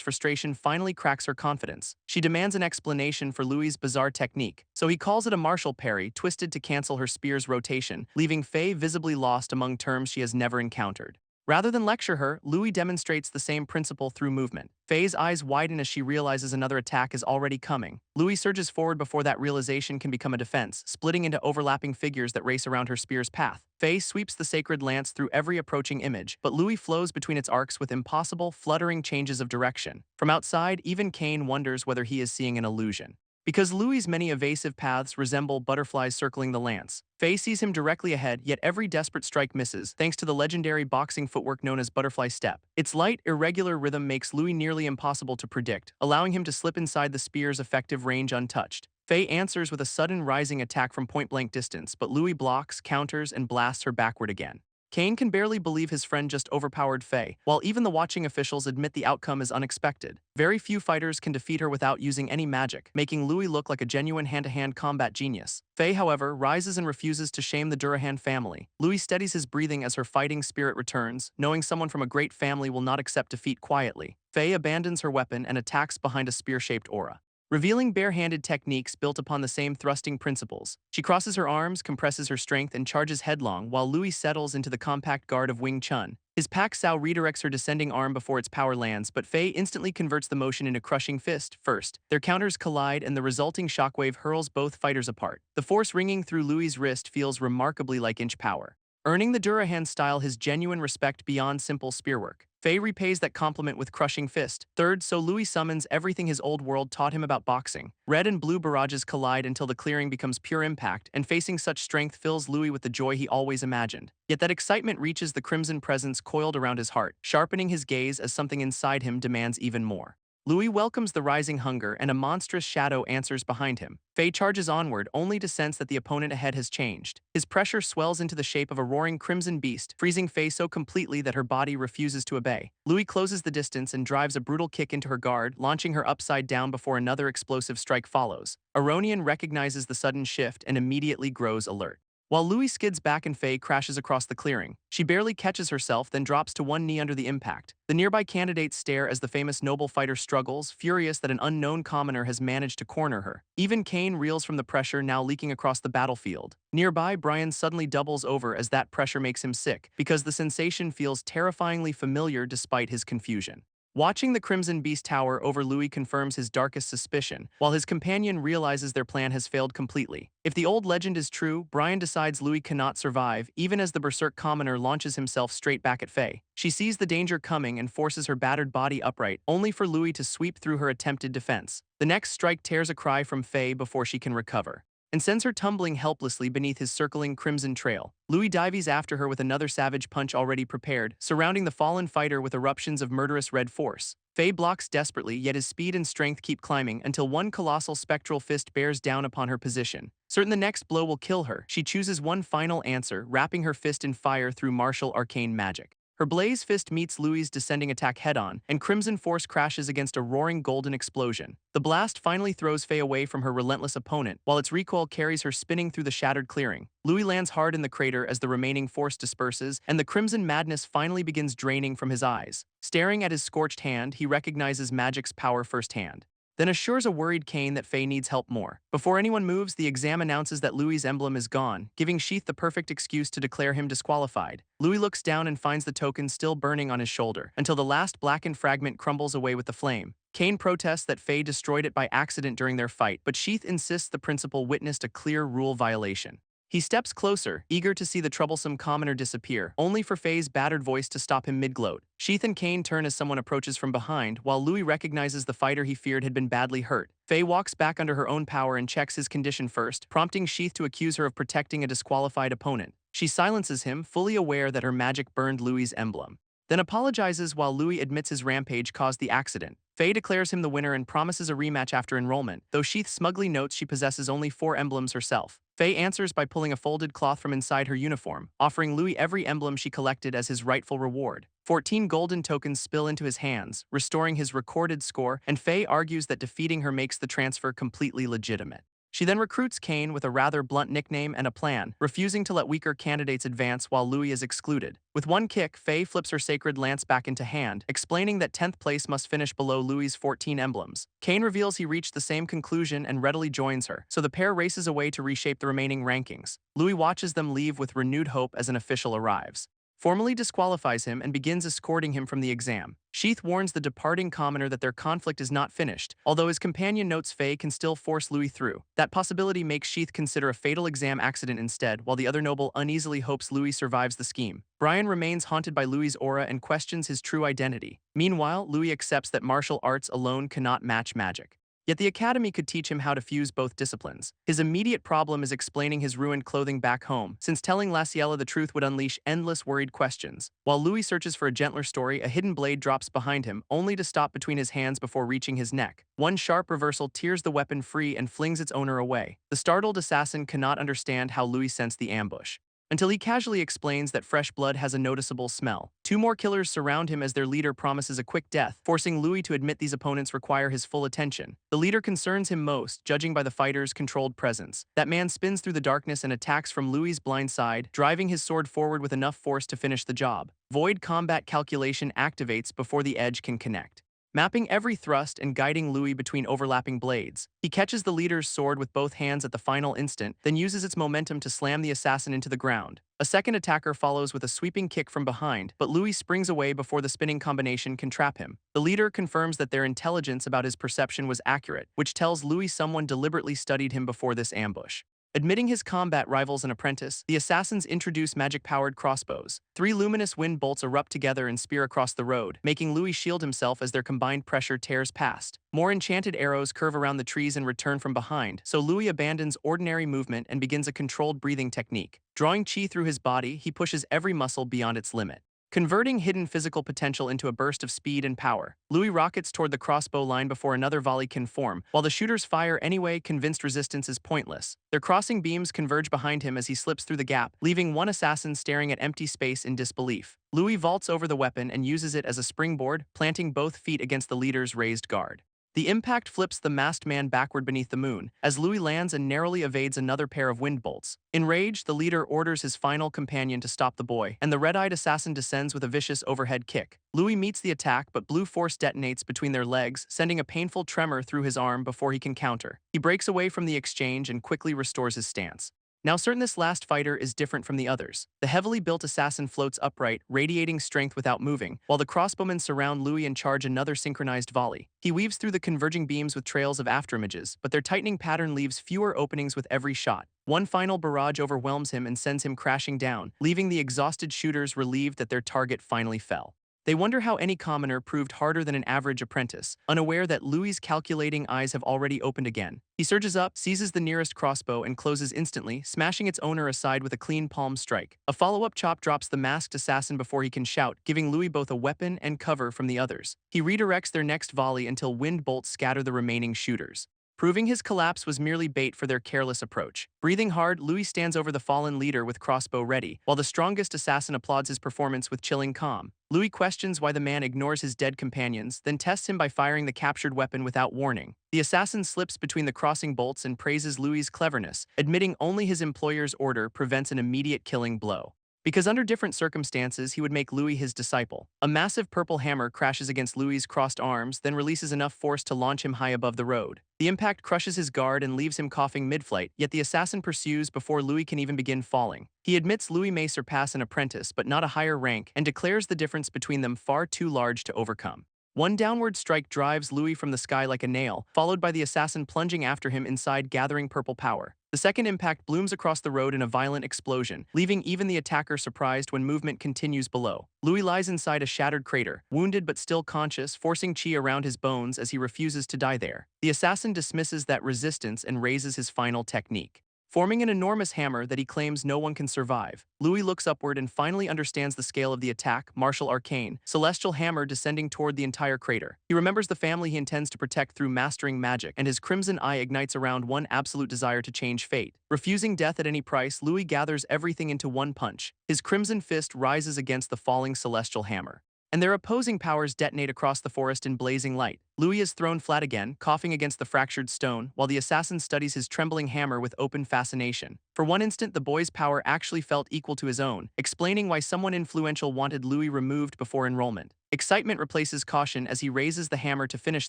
frustration finally cracks her confidence. She demands an explanation for Louis' bizarre technique, so he calls it a martial parry, twisted to cancel her spear's rotation, leaving Faye visibly lost among terms she has never encountered. Rather than lecture her, Louis demonstrates the same principle through movement. Faye's eyes widen as she realizes another attack is already coming. Louis surges forward before that realization can become a defense, splitting into overlapping figures that race around her spear's path. Faye sweeps the sacred lance through every approaching image, but Louis flows between its arcs with impossible, fluttering changes of direction. From outside, even Kane wonders whether he is seeing an illusion, because Louis's many evasive paths resemble butterflies circling the lance. Faye sees him directly ahead, yet every desperate strike misses, thanks to the legendary boxing footwork known as butterfly step. Its light, irregular rhythm makes Louis nearly impossible to predict, allowing him to slip inside the spear's effective range untouched. Faye answers with a sudden rising attack from point-blank distance, but Louis blocks, counters, and blasts her backward again. Kane can barely believe his friend just overpowered Faye, while even the watching officials admit the outcome is unexpected. Very few fighters can defeat her without using any magic, making Louis look like a genuine hand-to-hand combat genius. Faye, however, rises and refuses to shame the Durahan family. Louis steadies his breathing as her fighting spirit returns, knowing someone from a great family will not accept defeat quietly. Faye abandons her weapon and attacks behind a spear-shaped aura, revealing bare-handed techniques built upon the same thrusting principles. She crosses her arms, compresses her strength, and charges headlong while Louis settles into the compact guard of Wing Chun. His Pak Sao redirects her descending arm before its power lands, but Faye instantly converts the motion into crushing fist first. Their counters collide, and the resulting shockwave hurls both fighters apart. The force ringing through Louis' wrist feels remarkably like inch power, earning the Durahan style his genuine respect beyond simple spearwork. Faye repays that compliment with crushing fist. Third, so Louis summons everything his old world taught him about boxing. Red and blue barrages collide until the clearing becomes pure impact, and facing such strength fills Louis with the joy he always imagined. Yet that excitement reaches the crimson presence coiled around his heart, sharpening his gaze as something inside him demands even more. Louis welcomes the rising hunger, and a monstrous shadow answers behind him. Faye charges onward, only to sense that the opponent ahead has changed. His pressure swells into the shape of a roaring crimson beast, freezing Faye so completely that her body refuses to obey. Louis closes the distance and drives a brutal kick into her guard, launching her upside down before another explosive strike follows. Aronian recognizes the sudden shift and immediately grows alert. While Louis skids back and Faye crashes across the clearing, she barely catches herself, then drops to one knee under the impact. The nearby candidates stare as the famous noble fighter struggles, furious that an unknown commoner has managed to corner her. Even Kane reels from the pressure now leaking across the battlefield. Nearby, Brian suddenly doubles over as that pressure makes him sick, because the sensation feels terrifyingly familiar despite his confusion. Watching the Crimson Beast tower over Louis confirms his darkest suspicion, while his companion realizes their plan has failed completely. If the old legend is true, Brian decides Louis cannot survive, even as the Berserk commoner launches himself straight back at Faye. She sees the danger coming and forces her battered body upright, only for Louis to sweep through her attempted defense. The next strike tears a cry from Faye before she can recover, and sends her tumbling helplessly beneath his circling crimson trail. Louis dives after her with another savage punch already prepared, surrounding the fallen fighter with eruptions of murderous red force. Faye blocks desperately, yet his speed and strength keep climbing until one colossal spectral fist bears down upon her position. Certain the next blow will kill her, she chooses one final answer, wrapping her fist in fire through martial arcane magic. Her blaze fist meets Louis's descending attack head-on, and Crimson Force crashes against a roaring golden explosion. The blast finally throws Faye away from her relentless opponent, while its recoil carries her spinning through the shattered clearing. Louis lands hard in the crater as the remaining force disperses, and the crimson madness finally begins draining from his eyes. Staring at his scorched hand, he recognizes magic's power firsthand. Then assures a worried Kane that Faye needs help more. Before anyone moves, the exam announces that Louis's emblem is gone, giving Sheath the perfect excuse to declare him disqualified. Louis looks down and finds the token still burning on his shoulder, until the last blackened fragment crumbles away with the flame. Kane protests that Faye destroyed it by accident during their fight, but Sheath insists the principal witnessed a clear rule violation. He steps closer, eager to see the troublesome commoner disappear, only for Faye's battered voice to stop him mid-gloat. Sheath and Kane turn as someone approaches from behind, while Louis recognizes the fighter he feared had been badly hurt. Faye walks back under her own power and checks his condition first, prompting Sheath to accuse her of protecting a disqualified opponent. She silences him, fully aware that her magic burned Louis's emblem. Then apologizes while Louis admits his rampage caused the accident. Faye declares him the winner and promises a rematch after enrollment, though Sheath smugly notes she possesses only 4 emblems herself. Faye answers by pulling a folded cloth from inside her uniform, offering Louis every emblem she collected as his rightful reward. 14 golden tokens spill into his hands, restoring his recorded score, and Faye argues that defeating her makes the transfer completely legitimate. She then recruits Kane with a rather blunt nickname and a plan, refusing to let weaker candidates advance while Louis is excluded. With one kick, Faye flips her sacred lance back into hand, explaining that 10th place must finish below Louis's 14 emblems. Kane reveals he reached the same conclusion and readily joins her, so the pair races away to reshape the remaining rankings. Louis watches them leave with renewed hope as an official arrives, formally disqualifies him and begins escorting him from the exam. Sheath warns the departing commoner that their conflict is not finished, although his companion notes Faye can still force Louis through. That possibility makes Sheath consider a fatal exam accident instead, while the other noble uneasily hopes Louis survives the scheme. Brian remains haunted by Louis's aura and questions his true identity. Meanwhile, Louis accepts that martial arts alone cannot match magic. Yet the academy could teach him how to fuse both disciplines. His immediate problem is explaining his ruined clothing back home, since telling Laciella the truth would unleash endless worried questions. While Louis searches for a gentler story, a hidden blade drops behind him, only to stop between his hands before reaching his neck. One sharp reversal tears the weapon free and flings its owner away. The startled assassin cannot understand how Louis sensed the ambush, until he casually explains that fresh blood has a noticeable smell. 2 more killers surround him as their leader promises a quick death, forcing Louis to admit these opponents require his full attention. The leader concerns him most, judging by the fighter's controlled presence. That man spins through the darkness and attacks from Louis's blind side, driving his sword forward with enough force to finish the job. Void combat calculation activates before the edge can connect, mapping every thrust and guiding Louis between overlapping blades. He catches the leader's sword with both hands at the final instant, then uses its momentum to slam the assassin into the ground. A second attacker follows with a sweeping kick from behind, but Louis springs away before the spinning combination can trap him. The leader confirms that their intelligence about his perception was accurate, which tells Louis someone deliberately studied him before this ambush. Admitting his combat rivals an apprentice, the assassins introduce magic-powered crossbows. 3 luminous wind bolts erupt together and spear across the road, making Louis shield himself as their combined pressure tears past. More enchanted arrows curve around the trees and return from behind, so Louis abandons ordinary movement and begins a controlled breathing technique. Drawing chi through his body, he pushes every muscle beyond its limit, converting hidden physical potential into a burst of speed and power. Louis rockets toward the crossbow line before another volley can form, while the shooters fire anyway, convinced resistance is pointless. Their crossing beams converge behind him as he slips through the gap, leaving one assassin staring at empty space in disbelief. Louis vaults over the weapon and uses it as a springboard, planting both feet against the leader's raised guard. The impact flips the masked man backward beneath the moon, as Louis lands and narrowly evades another pair of wind bolts. Enraged, the leader orders his final companion to stop the boy, and the red-eyed assassin descends with a vicious overhead kick. Louis meets the attack, but blue force detonates between their legs, sending a painful tremor through his arm before he can counter. He breaks away from the exchange and quickly restores his stance. Now certain this last fighter is different from the others. The heavily built assassin floats upright, radiating strength without moving, while the crossbowmen surround Louis and charge another synchronized volley. He weaves through the converging beams with trails of afterimages, but their tightening pattern leaves fewer openings with every shot. One final barrage overwhelms him and sends him crashing down, leaving the exhausted shooters relieved that their target finally fell. They wonder how any commoner proved harder than an average apprentice, unaware that Louis's calculating eyes have already opened again. He surges up, seizes the nearest crossbow, and closes instantly, smashing its owner aside with a clean palm strike. A follow-up chop drops the masked assassin before he can shout, giving Louis both a weapon and cover from the others. He redirects their next volley until wind bolts scatter the remaining shooters, proving his collapse was merely bait for their careless approach. Breathing hard, Louis stands over the fallen leader with crossbow ready, while the strongest assassin applauds his performance with chilling calm. Louis questions why the man ignores his dead companions, then tests him by firing the captured weapon without warning. The assassin slips between the crossing bolts and praises Louis's cleverness, admitting only his employer's order prevents an immediate killing blow, because under different circumstances he would make Louis his disciple. A massive purple hammer crashes against Louis's crossed arms, then releases enough force to launch him high above the road. The impact crushes his guard and leaves him coughing mid-flight, yet the assassin pursues before Louis can even begin falling. He admits Louis may surpass an apprentice but not a higher rank, and declares the difference between them far too large to overcome. One downward strike drives Louis from the sky like a nail, followed by the assassin plunging after him inside, gathering purple power. The second impact blooms across the road in a violent explosion, leaving even the attacker surprised when movement continues below. Louis lies inside a shattered crater, wounded but still conscious, forcing chi around his bones as he refuses to die there. The assassin dismisses that resistance and raises his final technique, forming an enormous hammer that he claims no one can survive. Louis looks upward and finally understands the scale of the attack: martial arcane, celestial hammer descending toward the entire crater. He remembers the family he intends to protect through mastering magic, and his crimson eye ignites around one absolute desire to change fate. Refusing death at any price, Louis gathers everything into one punch. His crimson fist rises against the falling celestial hammer, and their opposing powers detonate across the forest in blazing light. Louis is thrown flat again, coughing against the fractured stone, while the assassin studies his trembling hammer with open fascination. For one instant, the boy's power actually felt equal to his own, explaining why someone influential wanted Louis removed before enrollment. Excitement replaces caution as he raises the hammer to finish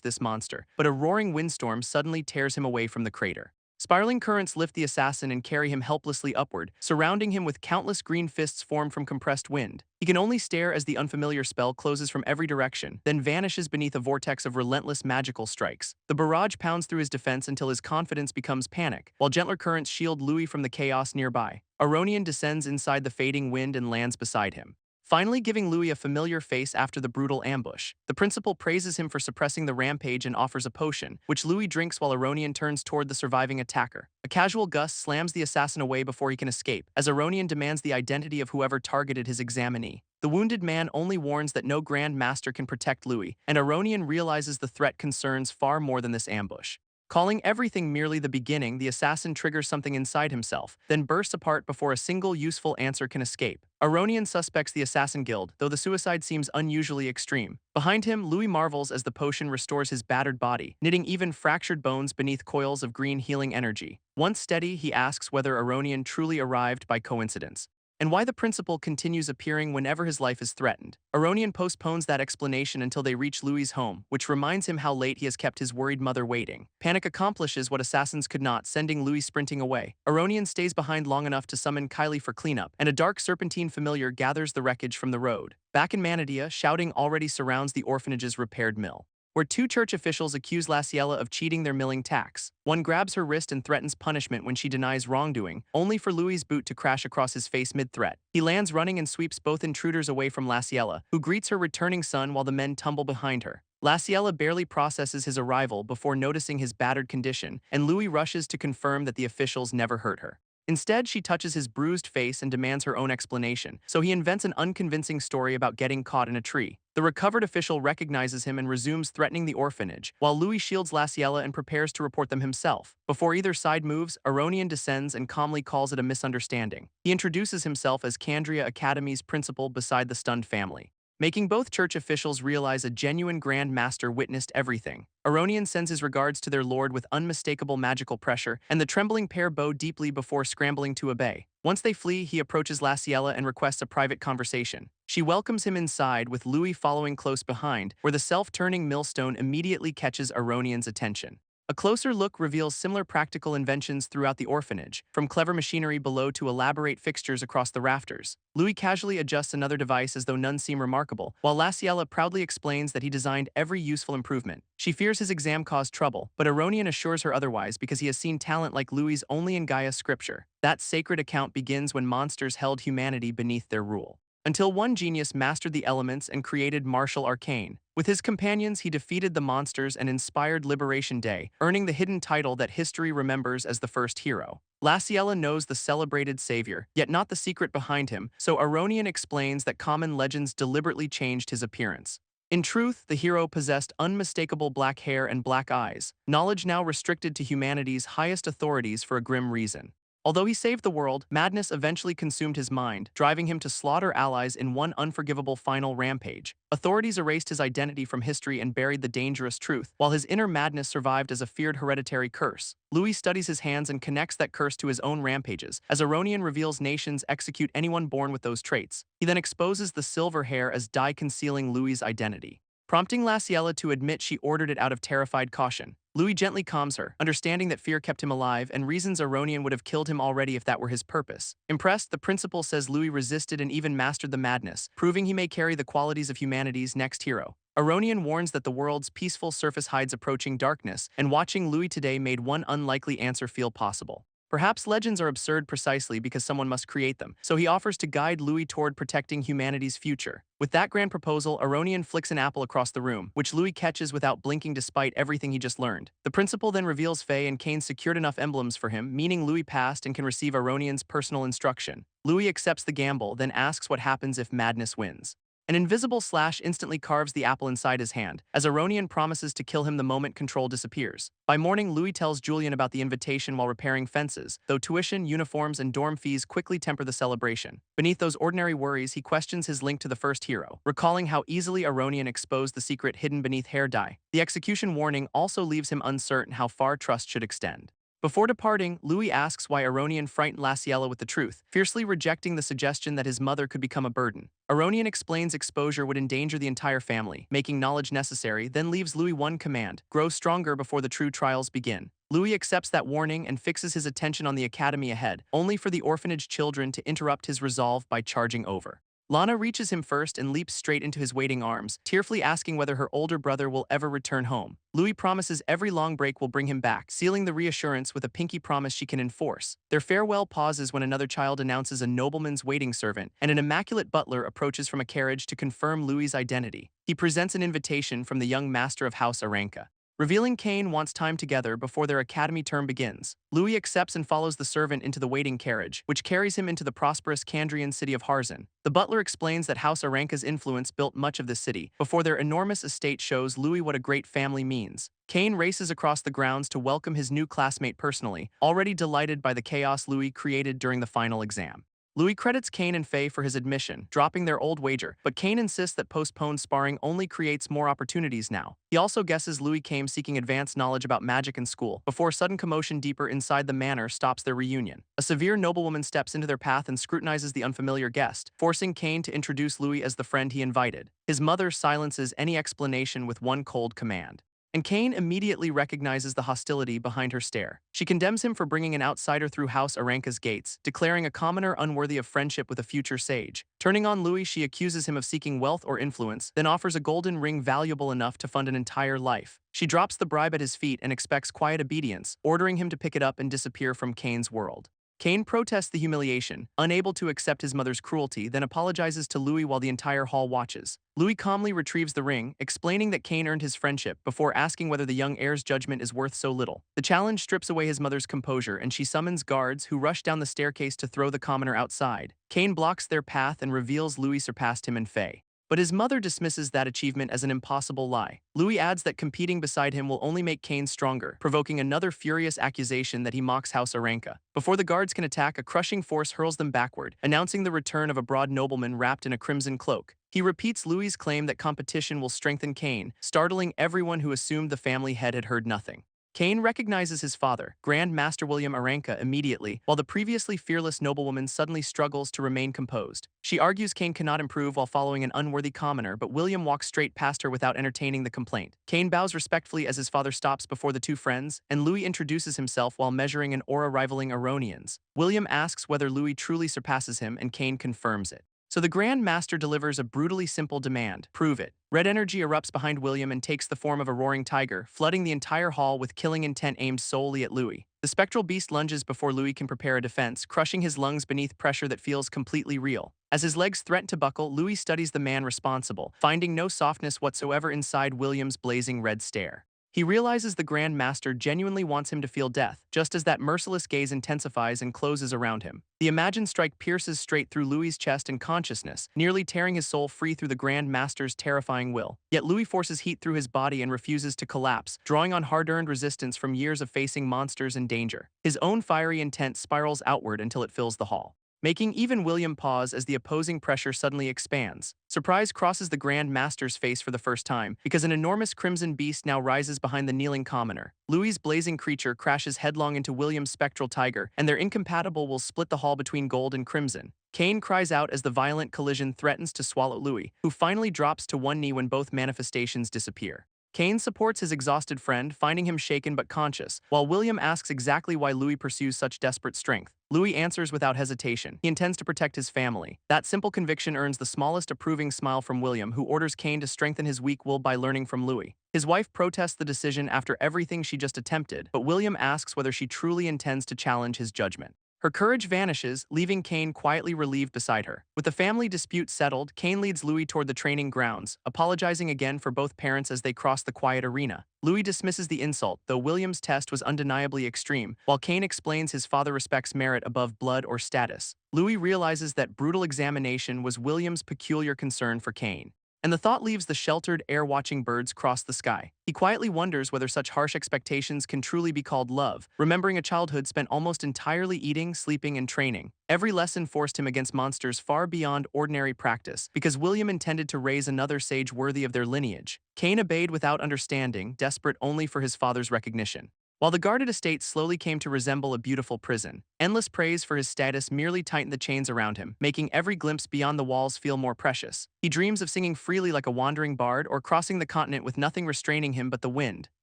this monster, but a roaring windstorm suddenly tears him away from the crater. Spiraling currents lift the assassin and carry him helplessly upward, surrounding him with countless green fists formed from compressed wind. He can only stare as the unfamiliar spell closes from every direction, then vanishes beneath a vortex of relentless magical strikes. The barrage pounds through his defense until his confidence becomes panic, while gentler currents shield Louis from the chaos nearby. Aronian descends inside the fading wind and lands beside him, finally giving Louis a familiar face after the brutal ambush. The principal praises him for suppressing the rampage and offers a potion, which Louis drinks while Aronian turns toward the surviving attacker. A casual gust slams the assassin away before he can escape, as Aronian demands the identity of whoever targeted his examinee. The wounded man only warns that no Grand Master can protect Louis, and Aronian realizes the threat concerns far more than this ambush. Calling everything merely the beginning, the assassin triggers something inside himself, then bursts apart before a single useful answer can escape. Aronian suspects the Assassin Guild, though the suicide seems unusually extreme. Behind him, Louis marvels as the potion restores his battered body, knitting even fractured bones beneath coils of green healing energy. Once steady, he asks whether Aronian truly arrived by coincidence, and why the principal continues appearing whenever his life is threatened. Aronian postpones that explanation until they reach Louis' home, which reminds him how late he has kept his worried mother waiting. Panic accomplishes what assassins could not, sending Louis sprinting away. Aronian stays behind long enough to summon Kylie for cleanup, and a dark serpentine familiar gathers the wreckage from the road. Back in Manadia, shouting already surrounds the orphanage's repaired mill, where two church officials accuse Laciella of cheating their milling tax. One grabs her wrist and threatens punishment when she denies wrongdoing, only for Louis' boot to crash across his face mid-threat. He lands running and sweeps both intruders away from Laciella, who greets her returning son while the men tumble behind her. Laciella barely processes his arrival before noticing his battered condition, and Louis rushes to confirm that the officials never hurt her. Instead, she touches his bruised face and demands her own explanation, so he invents an unconvincing story about getting caught in a tree. The recovered official recognizes him and resumes threatening the orphanage, while Louis shields Laciella and prepares to report them himself. Before either side moves, Aronian descends and calmly calls it a misunderstanding. He introduces himself as Candria Academy's principal beside the stunned family, making both church officials realize a genuine Grand Master witnessed everything. Aronian sends his regards to their lord with unmistakable magical pressure, and the trembling pair bow deeply before scrambling to obey. Once they flee, he approaches Laciella and requests a private conversation. She welcomes him inside, with Louis following close behind, where the self-turning millstone immediately catches Aronian's attention. A closer look reveals similar practical inventions throughout the orphanage, from clever machinery below to elaborate fixtures across the rafters. Louis casually adjusts another device as though none seem remarkable, while Laciella proudly explains that he designed every useful improvement. She fears his exam caused trouble, but Aronian assures her otherwise because he has seen talent like Louis' only in Gaia's scripture. That sacred account begins when monsters held humanity beneath their rule. until one genius mastered the elements and created martial arcane. With his companions, he defeated the monsters and inspired Liberation Day, earning the hidden title that history remembers as the first hero. Laciella knows the celebrated savior, yet not the secret behind him, so Aronian explains that common legends deliberately changed his appearance. In truth, the hero possessed unmistakable black hair and black eyes, knowledge now restricted to humanity's highest authorities for a grim reason. Although he saved the world, madness eventually consumed his mind, driving him to slaughter allies in one unforgivable final rampage. Authorities erased his identity from history and buried the dangerous truth, while his inner madness survived as a feared hereditary curse. Louis studies his hands and connects that curse to his own rampages, as Aronian reveals nations execute anyone born with those traits. He then exposes the silver hair as dye concealing Louis's identity, prompting Laciella to admit she ordered it out of terrified caution. Louis gently calms her, understanding that fear kept him alive and reasons Aronian would have killed him already if that were his purpose. Impressed, the principal says Louis resisted and even mastered the madness, proving he may carry the qualities of humanity's next hero. Aronian warns that the world's peaceful surface hides approaching darkness, and watching Louis today made one unlikely answer feel possible. Perhaps legends are absurd precisely because someone must create them, so he offers to guide Louis toward protecting humanity's future. With that grand proposal, Aronian flicks an apple across the room, which Louis catches without blinking despite everything he just learned. The principal then reveals Faye and Kane secured enough emblems for him, meaning Louis passed and can receive Aronian's personal instruction. Louis accepts the gamble, then asks what happens if madness wins. An invisible slash instantly carves the apple inside his hand, as Aronian promises to kill him the moment control disappears. By morning, Louis tells Julian about the invitation while repairing fences, though tuition, uniforms, and dorm fees quickly temper the celebration. Beneath those ordinary worries, he questions his link to the first hero, recalling how easily Aronian exposed the secret hidden beneath hair dye. The execution warning also leaves him uncertain how far trust should extend. Before departing, Louis asks why Aronian frightened Laciella with the truth, fiercely rejecting the suggestion that his mother could become a burden. Aronian explains exposure would endanger the entire family, making knowledge necessary, then leaves Louis one command: grow stronger before the true trials begin. Louis accepts that warning and fixes his attention on the academy ahead, only for the orphanage children to interrupt his resolve by charging over. Lana reaches him first and leaps straight into his waiting arms, tearfully asking whether her older brother will ever return home. Louis promises every long break will bring him back, sealing the reassurance with a pinky promise she can enforce. Their farewell pauses when another child announces a nobleman's waiting servant, and an immaculate butler approaches from a carriage to confirm Louis's identity. He presents an invitation from the young master of House Aranka, revealing Kane wants time together before their academy term begins. Louis accepts and follows the servant into the waiting carriage, which carries him into the prosperous Kandrian city of Harzan. The butler explains that House Aranka's influence built much of this city, before their enormous estate shows Louis what a great family means. Kane races across the grounds to welcome his new classmate personally, already delighted by the chaos Louis created during the final exam. Louis credits Kane and Faye for his admission, dropping their old wager, but Kane insists that postponed sparring only creates more opportunities now. He also guesses Louis came seeking advanced knowledge about magic in school, before sudden commotion deeper inside the manor stops their reunion. A severe noblewoman steps into their path and scrutinizes the unfamiliar guest, forcing Kane to introduce Louis as the friend he invited. His mother silences any explanation with one cold command, and Kane immediately recognizes the hostility behind her stare. She condemns him for bringing an outsider through House Aranka's gates, declaring a commoner unworthy of friendship with a future sage. Turning on Louis, she accuses him of seeking wealth or influence, then offers a golden ring valuable enough to fund an entire life. She drops the bribe at his feet and expects quiet obedience, ordering him to pick it up and disappear from Kane's world. Kane protests the humiliation, unable to accept his mother's cruelty, then apologizes to Louis while the entire hall watches. Louis calmly retrieves the ring, explaining that Kane earned his friendship, before asking whether the young heir's judgment is worth so little. The challenge strips away his mother's composure, and she summons guards who rush down the staircase to throw the commoner outside. Kane blocks their path and reveals Louis surpassed him in Faye, but his mother dismisses that achievement as an impossible lie. Louis adds that competing beside him will only make Kane stronger, provoking another furious accusation that he mocks House Aranka. Before the guards can attack, a crushing force hurls them backward, announcing the return of a broad nobleman wrapped in a crimson cloak. He repeats Louis's claim that competition will strengthen Kane, startling everyone who assumed the family head had heard nothing. Kane recognizes his father, Grand Master William Aranka, immediately, while the previously fearless noblewoman suddenly struggles to remain composed. She argues Kane cannot improve while following an unworthy commoner, but William walks straight past her without entertaining the complaint. Kane bows respectfully as his father stops before the two friends, and Louis introduces himself while measuring an aura rivaling Aronian's. William asks whether Louis truly surpasses him, and Kane confirms it. So the Grand Master delivers a brutally simple demand: prove it. Red energy erupts behind William and takes the form of a roaring tiger, flooding the entire hall with killing intent aimed solely at Louis. The spectral beast lunges before Louis can prepare a defense, crushing his lungs beneath pressure that feels completely real. As his legs threaten to buckle, Louis studies the man responsible, finding no softness whatsoever inside William's blazing red stare. He realizes the Grand Master genuinely wants him to feel death, just as that merciless gaze intensifies and closes around him. The imagined strike pierces straight through Louis's chest and consciousness, nearly tearing his soul free through the Grand Master's terrifying will. Yet Louis forces heat through his body and refuses to collapse, drawing on hard-earned resistance from years of facing monsters and danger. His own fiery intent spirals outward until it fills the hall, making even William pause as the opposing pressure suddenly expands. Surprise crosses the Grand Master's face for the first time, because an enormous crimson beast now rises behind the kneeling commoner. Louis's blazing creature crashes headlong into William's spectral tiger, and their incompatible will split the hall between gold and crimson. Kane cries out as the violent collision threatens to swallow Louis, who finally drops to one knee when both manifestations disappear. Kane supports his exhausted friend, finding him shaken but conscious, while William asks exactly why Louis pursues such desperate strength. Louis answers without hesitation. He intends to protect his family. That simple conviction earns the smallest approving smile from William, who orders Kane to strengthen his weak will by learning from Louis. His wife protests the decision after everything she just attempted, but William asks whether she truly intends to challenge his judgment. Her courage vanishes, leaving Kane quietly relieved beside her. With the family dispute settled, Kane leads Louis toward the training grounds, apologizing again for both parents as they cross the quiet arena. Louis dismisses the insult, though William's test was undeniably extreme, while Kane explains his father respects merit above blood or status. Louis realizes that brutal examination was William's peculiar concern for Kane, and the thought leaves the sheltered, air-watching birds cross the sky. He quietly wonders whether such harsh expectations can truly be called love, remembering a childhood spent almost entirely eating, sleeping, and training. Every lesson forced him against monsters far beyond ordinary practice, because William intended to raise another sage worthy of their lineage. Kane obeyed without understanding, desperate only for his father's recognition. While the guarded estate slowly came to resemble a beautiful prison, endless praise for his status merely tightened the chains around him, making every glimpse beyond the walls feel more precious. He dreams of singing freely like a wandering bard or crossing the continent with nothing restraining him but the wind.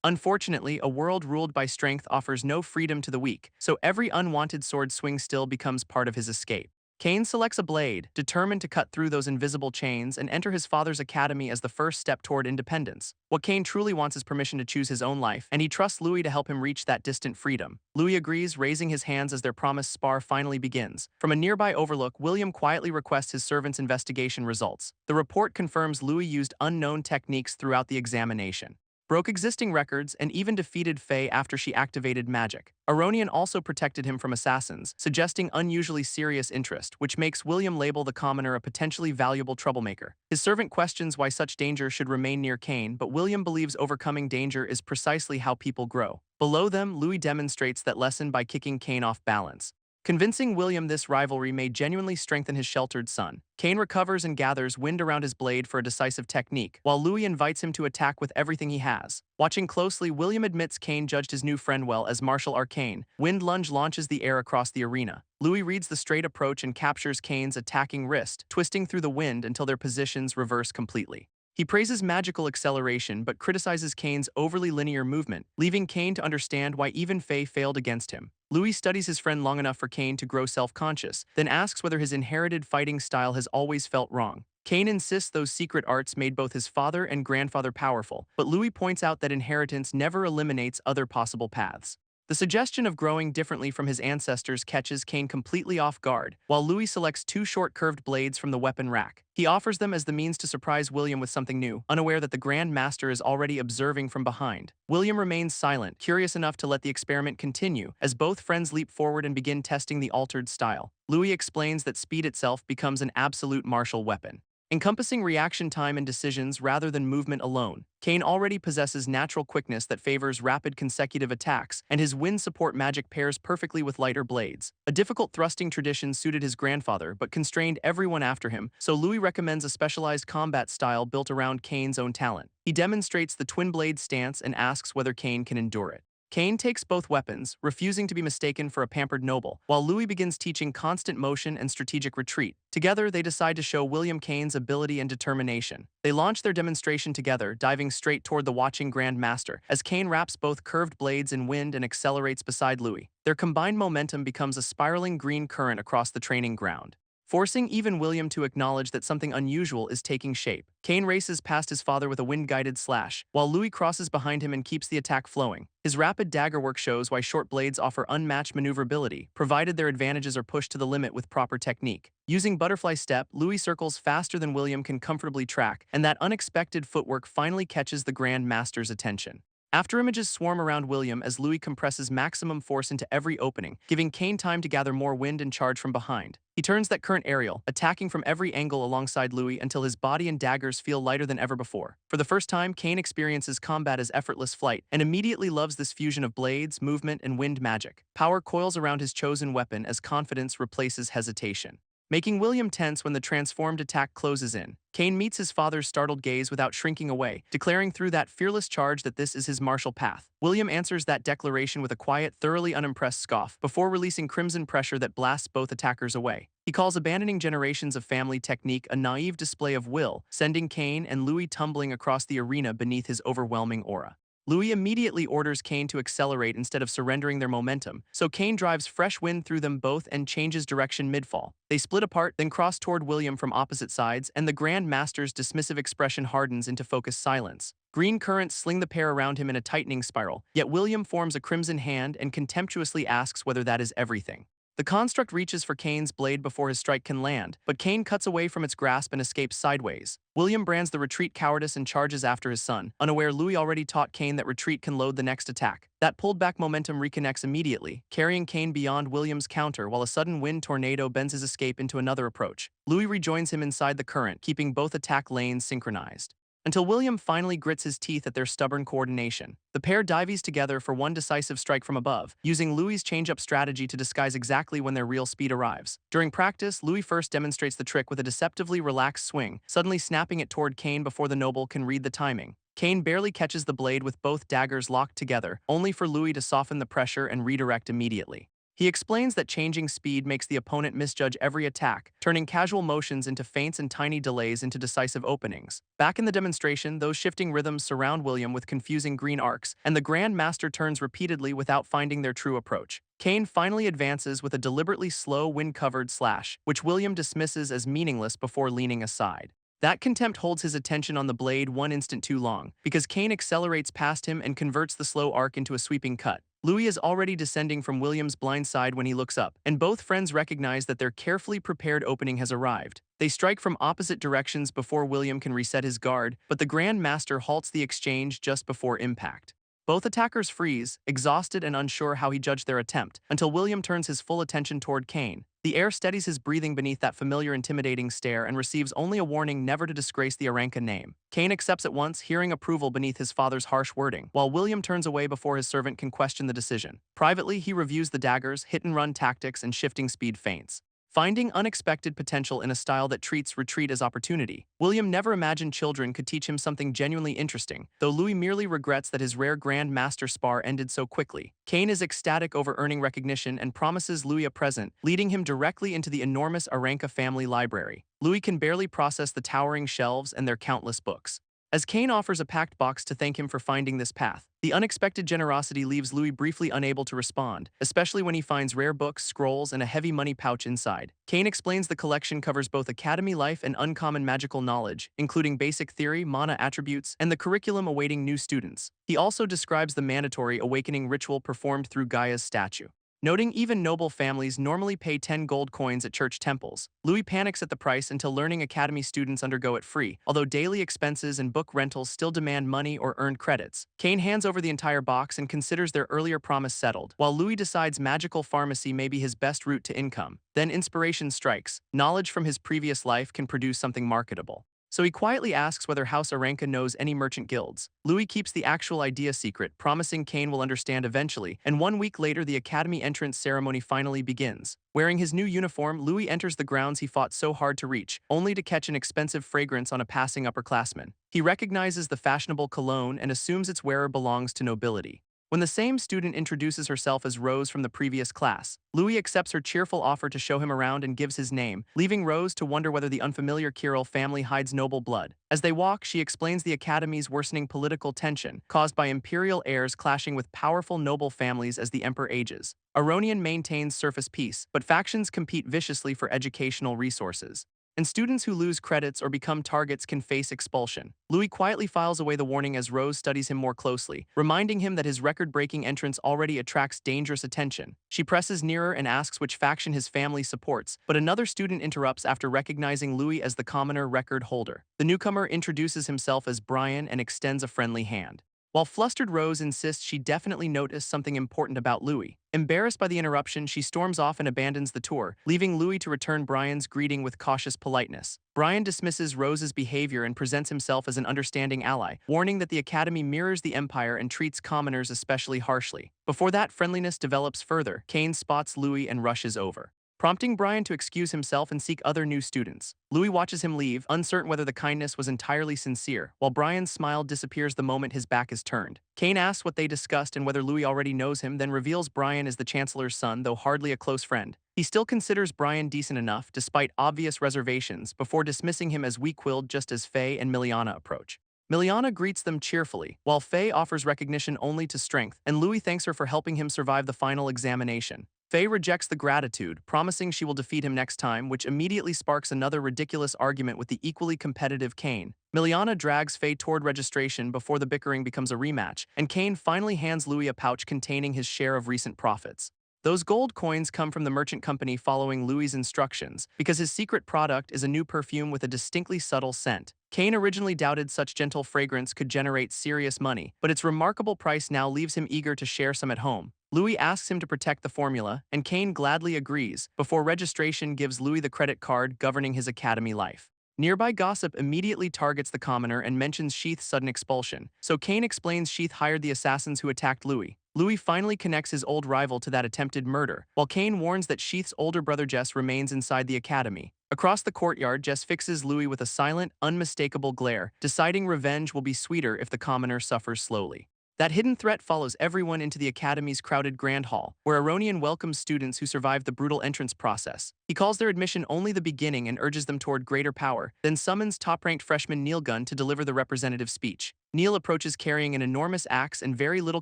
Unfortunately, a world ruled by strength offers no freedom to the weak, so every unwanted sword swing still becomes part of his escape. Kane selects a blade, determined to cut through those invisible chains and enter his father's academy as the first step toward independence. What Kane truly wants is permission to choose his own life, and he trusts Louis to help him reach that distant freedom. Louis agrees, raising his hands as their promised spar finally begins. From a nearby overlook, William quietly requests his servant's investigation results. The report confirms Louis used unknown techniques throughout the examination, broke existing records, and even defeated Faye after she activated magic. Aronian also protected him from assassins, suggesting unusually serious interest, which makes William label the commoner a potentially valuable troublemaker. His servant questions why such danger should remain near Kane, but William believes overcoming danger is precisely how people grow. Below them, Louis demonstrates that lesson by kicking Kane off balance, convincing William this rivalry may genuinely strengthen his sheltered son. Kane recovers and gathers wind around his blade for a decisive technique, while Louis invites him to attack with everything he has. Watching closely, William admits Kane judged his new friend well as martial arcane. Wind lunge launches the air across the arena. Louis reads the straight approach and captures Kane's attacking wrist, twisting through the wind until their positions reverse completely. He praises magical acceleration but criticizes Kane's overly linear movement, leaving Kane to understand why even Faye failed against him. Louis studies his friend long enough for Kane to grow self-conscious, then asks whether his inherited fighting style has always felt wrong. Kane insists those secret arts made both his father and grandfather powerful, but Louis points out that inheritance never eliminates other possible paths. The suggestion of growing differently from his ancestors catches Kane completely off guard, while Louis selects two short curved blades from the weapon rack. He offers them as the means to surprise William with something new, unaware that the Grand Master is already observing from behind. William remains silent, curious enough to let the experiment continue, as both friends leap forward and begin testing the altered style. Louis explains that speed itself becomes an absolute martial weapon, encompassing reaction time and decisions rather than movement alone. Kane already possesses natural quickness that favors rapid consecutive attacks, and his wind support magic pairs perfectly with lighter blades. A difficult thrusting tradition suited his grandfather but constrained everyone after him, so Louis recommends a specialized combat style built around Kane's own talent. He demonstrates the twin blade stance and asks whether Kane can endure it. Kane takes both weapons, refusing to be mistaken for a pampered noble, while Louis begins teaching constant motion and strategic retreat. Together, they decide to show William Kane's ability and determination. They launch their demonstration together, diving straight toward the watching Grand Master, as Kane wraps both curved blades in wind and accelerates beside Louis. Their combined momentum becomes a spiraling green current across the training ground. forcing even William to acknowledge that something unusual is taking shape. Kane races past his father with a wind-guided slash, while Louis crosses behind him and keeps the attack flowing. His rapid dagger work shows why short blades offer unmatched maneuverability, provided their advantages are pushed to the limit with proper technique. Using butterfly step, Louis circles faster than William can comfortably track, and that unexpected footwork finally catches the Grand Master's attention. After images swarm around William as Louis compresses maximum force into every opening, giving Kane time to gather more wind and charge from behind. He turns that current aerial, attacking from every angle alongside Louis until his body and daggers feel lighter than ever before. For the first time, Kane experiences combat as effortless flight, and immediately loves this fusion of blades, movement, and wind magic. Power coils around his chosen weapon as confidence replaces hesitation, making William tense when the transformed attack closes in. Kane meets his father's startled gaze without shrinking away, declaring through that fearless charge that this is his martial path. William answers that declaration with a quiet, thoroughly unimpressed scoff before releasing crimson pressure that blasts both attackers away. He calls abandoning generations of family technique a naive display of will, sending Kane and Louis tumbling across the arena beneath his overwhelming aura. Louis immediately orders Kane to accelerate instead of surrendering their momentum, so Kane drives fresh wind through them both and changes direction mid-fall. They split apart, then cross toward William from opposite sides, and the Grand Master's dismissive expression hardens into focused silence. Green currents sling the pair around him in a tightening spiral, yet William forms a crimson hand and contemptuously asks whether that is everything. The construct reaches for Kane's blade before his strike can land, but Kane cuts away from its grasp and escapes sideways. William brands the retreat cowardice and charges after his son, unaware Louis already taught Kane that retreat can load the next attack. That pulled back momentum reconnects immediately, carrying Kane beyond William's counter while a sudden wind tornado bends his escape into another approach. Louis rejoins him inside the current, keeping both attack lanes synchronized, until William finally grits his teeth at their stubborn coordination. The pair dives together for one decisive strike from above, using Louis' change-up strategy to disguise exactly when their real speed arrives. During practice, Louis first demonstrates the trick with a deceptively relaxed swing, suddenly snapping it toward Kane before the noble can read the timing. Kane barely catches the blade with both daggers locked together, only for Louis to soften the pressure and redirect immediately. He explains that changing speed makes the opponent misjudge every attack, turning casual motions into feints and tiny delays into decisive openings. Back in the demonstration, those shifting rhythms surround William with confusing green arcs, and the Grand Master turns repeatedly without finding their true approach. Kane finally advances with a deliberately slow wind-covered slash, which William dismisses as meaningless before leaning aside. That contempt holds his attention on the blade one instant too long, because Kane accelerates past him and converts the slow arc into a sweeping cut. Louis is already descending from William's blind side when he looks up, and both friends recognize that their carefully prepared opening has arrived. They strike from opposite directions before William can reset his guard, but the Grand Master halts the exchange just before impact. Both attackers freeze, exhausted and unsure how he judged their attempt, until William turns his full attention toward Kane. The air steadies his breathing beneath that familiar intimidating stare and receives only a warning never to disgrace the Aranka name. Kane accepts at once, hearing approval beneath his father's harsh wording, while William turns away before his servant can question the decision. Privately, he reviews the daggers, hit-and-run tactics, and shifting speed feints, finding unexpected potential in a style that treats retreat as opportunity. William never imagined children could teach him something genuinely interesting, though Louis merely regrets that his rare Grand Master spar ended so quickly. Kane is ecstatic over earning recognition and promises Louis a present, leading him directly into the enormous Aranka family library. Louis can barely process the towering shelves and their countless books, as Kane offers a packed box to thank him for finding this path. The unexpected generosity leaves Louis briefly unable to respond, especially when he finds rare books, scrolls, and a heavy money pouch inside. Kane explains the collection covers both academy life and uncommon magical knowledge, including basic theory, mana attributes, and the curriculum awaiting new students. He also describes the mandatory awakening ritual performed through Gaia's statue, noting even noble families normally pay 10 gold coins at church temples. Louis panics at the price until learning academy students undergo it free, although daily expenses and book rentals still demand money or earned credits. Kane hands over the entire box and considers their earlier promise settled, while Louis decides magical pharmacy may be his best route to income. Then inspiration strikes. Knowledge from his previous life can produce something marketable, so he quietly asks whether House Aranka knows any merchant guilds. Louis keeps the actual idea secret, promising Kane will understand eventually, and 1 week later the academy entrance ceremony finally begins. Wearing his new uniform, Louis enters the grounds he fought so hard to reach, only to catch an expensive fragrance on a passing upperclassman. He recognizes the fashionable cologne and assumes its wearer belongs to nobility. When the same student introduces herself as Rose from the previous class, Louis accepts her cheerful offer to show him around and gives his name, leaving Rose to wonder whether the unfamiliar Kirill family hides noble blood. As they walk, she explains the Academy's worsening political tension, caused by imperial heirs clashing with powerful noble families as the Emperor ages. Aronian maintains surface peace, but factions compete viciously for educational resources, and students who lose credits or become targets can face expulsion. Louis quietly files away the warning as Rose studies him more closely, reminding him that his record-breaking entrance already attracts dangerous attention. She presses nearer and asks which faction his family supports, but another student interrupts after recognizing Louis as the commoner record holder. The newcomer introduces himself as Brian and extends a friendly hand, while flustered Rose insists she definitely noticed something important about Louis. Embarrassed by the interruption, she storms off and abandons the tour, leaving Louis to return Brian's greeting with cautious politeness. Brian dismisses Rose's behavior and presents himself as an understanding ally, warning that the Academy mirrors the Empire and treats commoners especially harshly. Before that friendliness develops further, Kane spots Louis and rushes over, prompting Brian to excuse himself and seek other new students. Louis watches him leave, uncertain whether the kindness was entirely sincere, while Brian's smile disappears the moment his back is turned. Kane asks what they discussed and whether Louis already knows him, then reveals Brian is the Chancellor's son, though hardly a close friend. He still considers Brian decent enough, despite obvious reservations, before dismissing him as weak-willed just as Faye and Miliana approach. Miliana greets them cheerfully, while Faye offers recognition only to strength, and Louis thanks her for helping him survive the final examination. Faye rejects the gratitude, promising she will defeat him next time, which immediately sparks another ridiculous argument with the equally competitive Kane. Miliana drags Faye toward registration before the bickering becomes a rematch, and Kane finally hands Louis a pouch containing his share of recent profits. Those gold coins come from the merchant company following Louis' instructions, because his secret product is a new perfume with a distinctly subtle scent. Kane originally doubted such gentle fragrance could generate serious money, but its remarkable price now leaves him eager to share some at home. Louis asks him to protect the formula, and Kane gladly agrees, before registration gives Louis the credit card governing his academy life. Nearby gossip immediately targets the commoner and mentions Sheath's sudden expulsion, so Kane explains Sheath hired the assassins who attacked Louis. Louis finally connects his old rival to that attempted murder, while Kane warns that Sheath's older brother Jess remains inside the academy. Across the courtyard, Jess fixes Louis with a silent, unmistakable glare, deciding revenge will be sweeter if the commoner suffers slowly. That hidden threat follows everyone into the Academy's crowded Grand Hall, where Aronian welcomes students who survived the brutal entrance process. He calls their admission only the beginning and urges them toward greater power, then summons top-ranked freshman Neil Gunn to deliver the representative speech. Neil approaches carrying an enormous axe and very little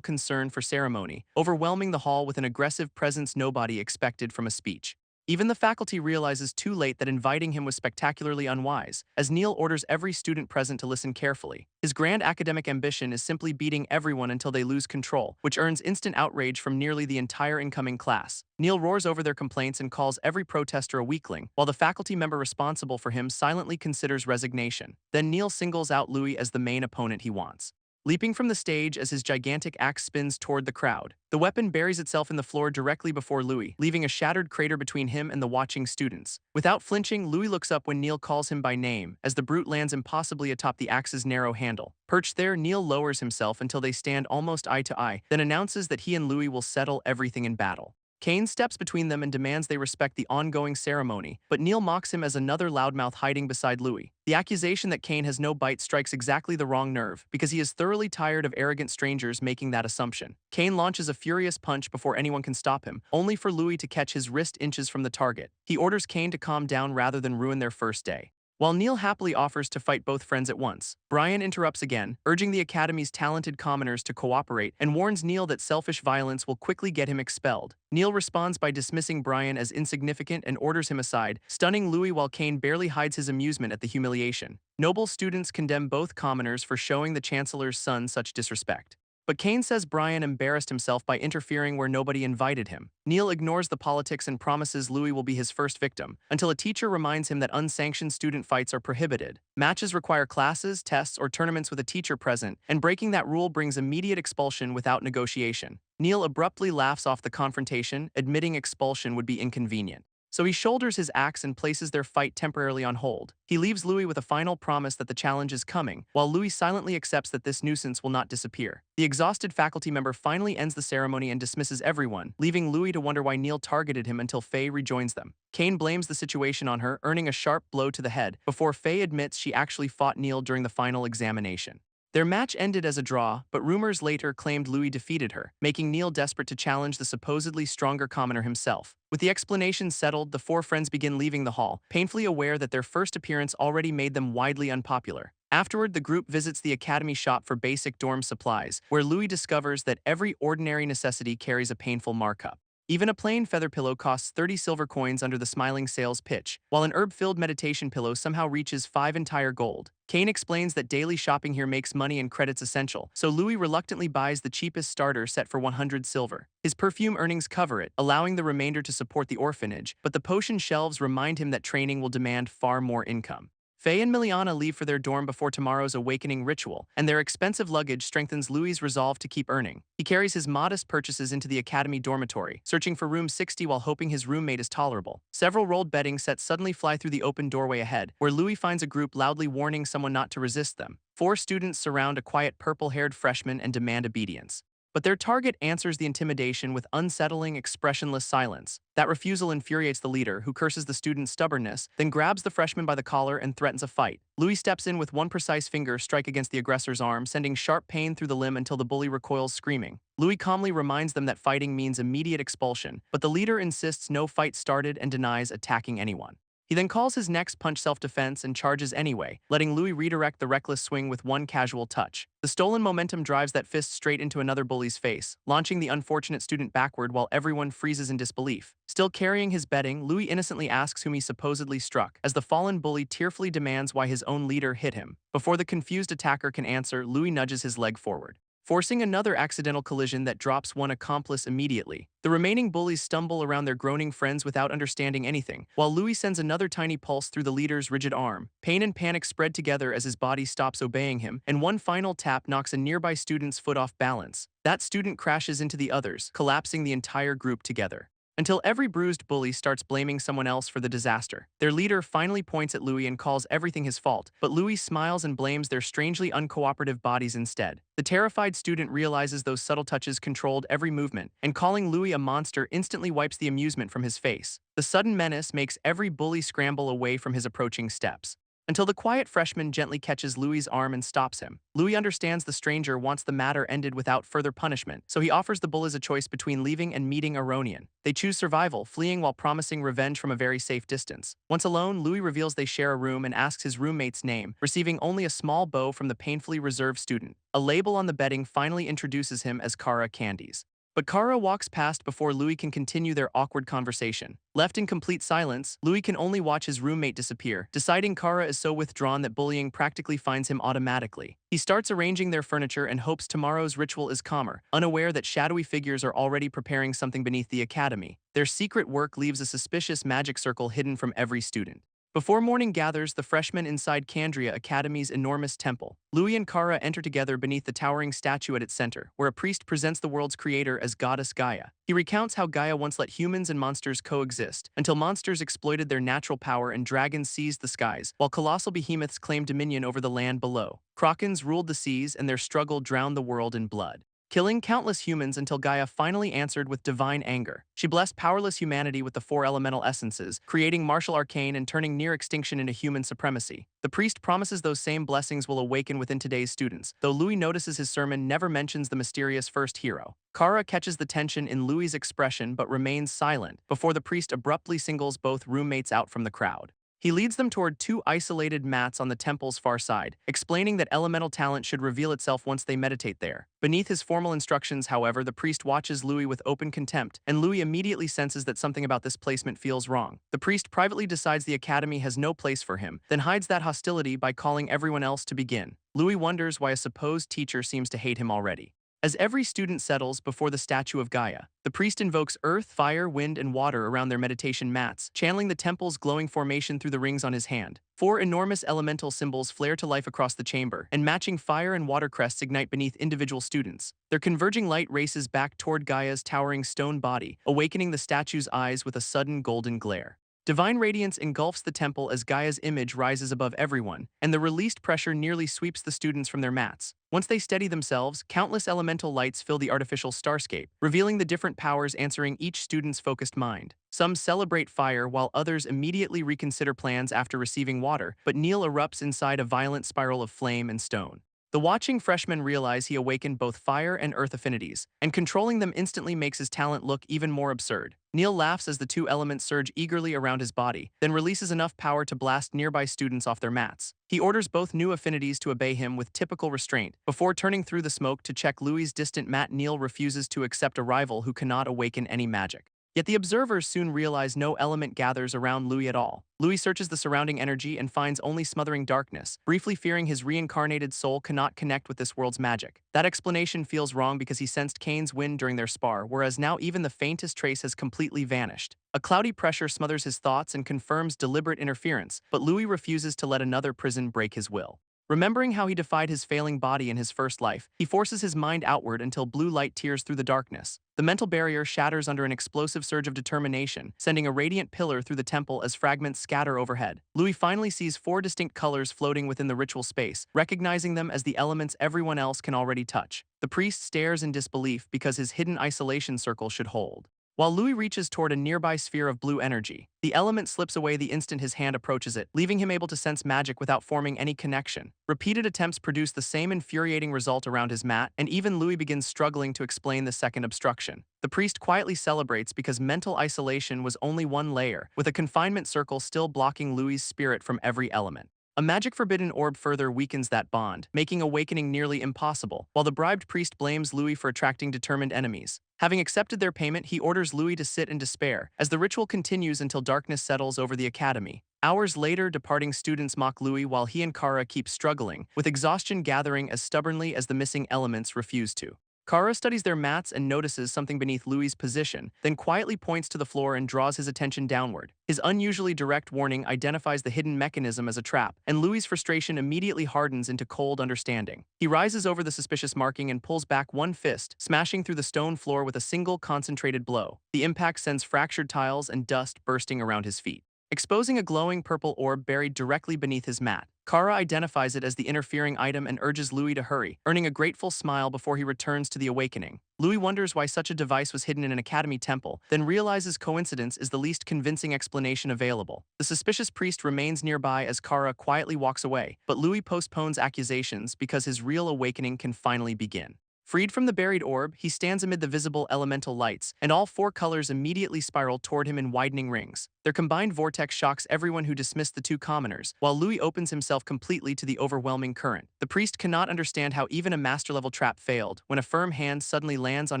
concern for ceremony, overwhelming the hall with an aggressive presence nobody expected from a speech. Even the faculty realizes too late that inviting him was spectacularly unwise, as Neil orders every student present to listen carefully. His grand academic ambition is simply beating everyone until they lose control, which earns instant outrage from nearly the entire incoming class. Neil roars over their complaints and calls every protester a weakling, while the faculty member responsible for him silently considers resignation. Then Neil singles out Louis as the main opponent he wants, leaping from the stage as his gigantic axe spins toward the crowd. The weapon buries itself in the floor directly before Louis, leaving a shattered crater between him and the watching students. Without flinching, Louis looks up when Neil calls him by name, as the brute lands impossibly atop the axe's narrow handle. Perched there, Neil lowers himself until they stand almost eye to eye, then announces that he and Louis will settle everything in battle. Kane steps between them and demands they respect the ongoing ceremony, but Neil mocks him as another loudmouth hiding beside Louis. The accusation that Kane has no bite strikes exactly the wrong nerve, because he is thoroughly tired of arrogant strangers making that assumption. Kane launches a furious punch before anyone can stop him, only for Louis to catch his wrist inches from the target. He orders Kane to calm down rather than ruin their first day. While Neil happily offers to fight both friends at once, Brian interrupts again, urging the Academy's talented commoners to cooperate and warns Neil that selfish violence will quickly get him expelled. Neil responds by dismissing Brian as insignificant and orders him aside, stunning Louis while Kane barely hides his amusement at the humiliation. Noble students condemn both commoners for showing the Chancellor's son such disrespect, but Kane says Brian embarrassed himself by interfering where nobody invited him. Neil ignores the politics and promises Louis will be his first victim, until a teacher reminds him that unsanctioned student fights are prohibited. Matches require classes, tests, or tournaments with a teacher present, and breaking that rule brings immediate expulsion without negotiation. Neil abruptly laughs off the confrontation, admitting expulsion would be inconvenient. So he shoulders his axe and places their fight temporarily on hold. He leaves Louis with a final promise that the challenge is coming, while Louis silently accepts that this nuisance will not disappear. The exhausted faculty member finally ends the ceremony and dismisses everyone, leaving Louis to wonder why Neil targeted him until Faye rejoins them. Kane blames the situation on her, earning a sharp blow to the head, before Faye admits she actually fought Neil during the final examination. Their match ended as a draw, but rumors later claimed Louis defeated her, making Neil desperate to challenge the supposedly stronger commoner himself. With the explanation settled, the four friends begin leaving the hall, painfully aware that their first appearance already made them widely unpopular. Afterward, the group visits the academy shop for basic dorm supplies, where Louis discovers that every ordinary necessity carries a painful markup. Even a plain feather pillow costs 30 silver coins under the smiling sales pitch, while an herb-filled meditation pillow somehow reaches 5 entire gold. Kane explains that daily shopping here makes money and credits essential, so Louis reluctantly buys the cheapest starter set for 100 silver. His perfume earnings cover it, allowing the remainder to support the orphanage, but the potion shelves remind him that training will demand far more income. Faye and Miliana leave for their dorm before tomorrow's awakening ritual, and their expensive luggage strengthens Louis' resolve to keep earning. He carries his modest purchases into the academy dormitory, searching for room 60 while hoping his roommate is tolerable. Several rolled bedding sets suddenly fly through the open doorway ahead, where Louis finds a group loudly warning someone not to resist them. 4 students surround a quiet purple-haired freshman and demand obedience. But their target answers the intimidation with unsettling, expressionless silence. That refusal infuriates the leader, who curses the student's stubbornness, then grabs the freshman by the collar and threatens a fight. Louis steps in with one precise finger strike against the aggressor's arm, sending sharp pain through the limb until the bully recoils screaming. Louis calmly reminds them that fighting means immediate expulsion, but the leader insists no fight started and denies attacking anyone. He then calls his next punch self-defense and charges anyway, letting Louis redirect the reckless swing with one casual touch. The stolen momentum drives that fist straight into another bully's face, launching the unfortunate student backward while everyone freezes in disbelief. Still carrying his bedding, Louis innocently asks whom he supposedly struck, as the fallen bully tearfully demands why his own leader hit him. Before the confused attacker can answer, Louis nudges his leg forward, forcing another accidental collision that drops one accomplice immediately. The remaining bullies stumble around their groaning friends without understanding anything, while Louis sends another tiny pulse through the leader's rigid arm. Pain and panic spread together as his body stops obeying him, and one final tap knocks a nearby student's foot off balance. That student crashes into the others, collapsing the entire group together. Until every bruised bully starts blaming someone else for the disaster. Their leader finally points at Louis and calls everything his fault, but Louis smiles and blames their strangely uncooperative bodies instead. The terrified student realizes those subtle touches controlled every movement, and calling Louis a monster instantly wipes the amusement from his face. The sudden menace makes every bully scramble away from his approaching steps, until the quiet freshman gently catches Louis' arm and stops him. Louis understands the stranger wants the matter ended without further punishment, so he offers the bullies a choice between leaving and meeting Aronian. They choose survival, fleeing while promising revenge from a very safe distance. Once alone, Louis reveals they share a room and asks his roommate's name, receiving only a small bow from the painfully reserved student. A label on the bedding finally introduces him as Kara Candies. But Kara walks past before Louis can continue their awkward conversation. Left in complete silence, Louis can only watch his roommate disappear, deciding Kara is so withdrawn that bullying practically finds him automatically. He starts arranging their furniture and hopes tomorrow's ritual is calmer, unaware that shadowy figures are already preparing something beneath the academy. Their secret work leaves a suspicious magic circle hidden from every student. Before morning gathers, the freshmen inside Candria Academy's enormous temple. Louis and Kara enter together beneath the towering statue at its center, where a priest presents the world's creator as goddess Gaia. He recounts how Gaia once let humans and monsters coexist, until monsters exploited their natural power and dragons seized the skies, while colossal behemoths claimed dominion over the land below. Krakens ruled the seas, and their struggle drowned the world in blood, killing countless humans until Gaia finally answered with divine anger. She blessed powerless humanity with the 4 elemental essences, creating martial arcane and turning near extinction into human supremacy. The priest promises those same blessings will awaken within today's students, though Louis notices his sermon never mentions the mysterious first hero. Kara catches the tension in Louis' expression but remains silent before the priest abruptly singles both roommates out from the crowd. He leads them toward 2 isolated mats on the temple's far side, explaining that elemental talent should reveal itself once they meditate there. Beneath his formal instructions, however, the priest watches Louis with open contempt, and Louis immediately senses that something about this placement feels wrong. The priest privately decides the academy has no place for him, then hides that hostility by calling everyone else to begin. Louis wonders why a supposed teacher seems to hate him already. As every student settles before the statue of Gaia, the priest invokes earth, fire, wind, and water around their meditation mats, channeling the temple's glowing formation through the rings on his hand. 4 enormous elemental symbols flare to life across the chamber, and matching fire and water crests ignite beneath individual students. Their converging light races back toward Gaia's towering stone body, awakening the statue's eyes with a sudden golden glare. Divine radiance engulfs the temple as Gaia's image rises above everyone, and the released pressure nearly sweeps the students from their mats. Once they steady themselves, countless elemental lights fill the artificial starscape, revealing the different powers answering each student's focused mind. Some celebrate fire while others immediately reconsider plans after receiving water, but Neil erupts inside a violent spiral of flame and stone. The watching freshmen realize he awakened both fire and earth affinities, and controlling them instantly makes his talent look even more absurd. Neil laughs as the two elements surge eagerly around his body, then releases enough power to blast nearby students off their mats. He orders both new affinities to obey him with typical restraint, before turning through the smoke to check Louis's distant mat. Neil refuses to accept a rival who cannot awaken any magic. Yet the observers soon realize no element gathers around Louis at all. Louis searches the surrounding energy and finds only smothering darkness, briefly fearing his reincarnated soul cannot connect with this world's magic. That explanation feels wrong because he sensed Kane's wind during their spar, whereas now even the faintest trace has completely vanished. A cloudy pressure smothers his thoughts and confirms deliberate interference, but Louis refuses to let another prison break his will. Remembering how he defied his failing body in his first life, he forces his mind outward until blue light tears through the darkness. The mental barrier shatters under an explosive surge of determination, sending a radiant pillar through the temple as fragments scatter overhead. Louis finally sees four distinct colors floating within the ritual space, recognizing them as the elements everyone else can already touch. The priest stares in disbelief because his hidden isolation circle should hold. While Louis reaches toward a nearby sphere of blue energy, the element slips away the instant his hand approaches it, leaving him able to sense magic without forming any connection. Repeated attempts produce the same infuriating result around his mat, and even Louis begins struggling to explain the second obstruction. The priest quietly celebrates because mental isolation was only one layer, with a confinement circle still blocking Louis's spirit from every element. A magic forbidden orb further weakens that bond, making awakening nearly impossible, while the bribed priest blames Louis for attracting determined enemies. Having accepted their payment, he orders Louis to sit in despair, as the ritual continues until darkness settles over the academy. Hours later, departing students mock Louis while he and Kara keep struggling, with exhaustion gathering as stubbornly as the missing elements refuse to. Kara studies their mats and notices something beneath Louis's position, then quietly points to the floor and draws his attention downward. His unusually direct warning identifies the hidden mechanism as a trap, and Louis's frustration immediately hardens into cold understanding. He rises over the suspicious marking and pulls back one fist, smashing through the stone floor with a single concentrated blow. The impact sends fractured tiles and dust bursting around his feet, exposing a glowing purple orb buried directly beneath his mat. Kara identifies it as the interfering item and urges Louis to hurry, earning a grateful smile before he returns to the awakening. Louis wonders why such a device was hidden in an academy temple, then realizes coincidence is the least convincing explanation available. The suspicious priest remains nearby as Kara quietly walks away, but Louis postpones accusations because his real awakening can finally begin. Freed from the buried orb, he stands amid the visible elemental lights, and all four colors immediately spiral toward him in widening rings. Their combined vortex shocks everyone who dismissed the two commoners, while Louis opens himself completely to the overwhelming current. The priest cannot understand how even a master-level trap failed, when a firm hand suddenly lands on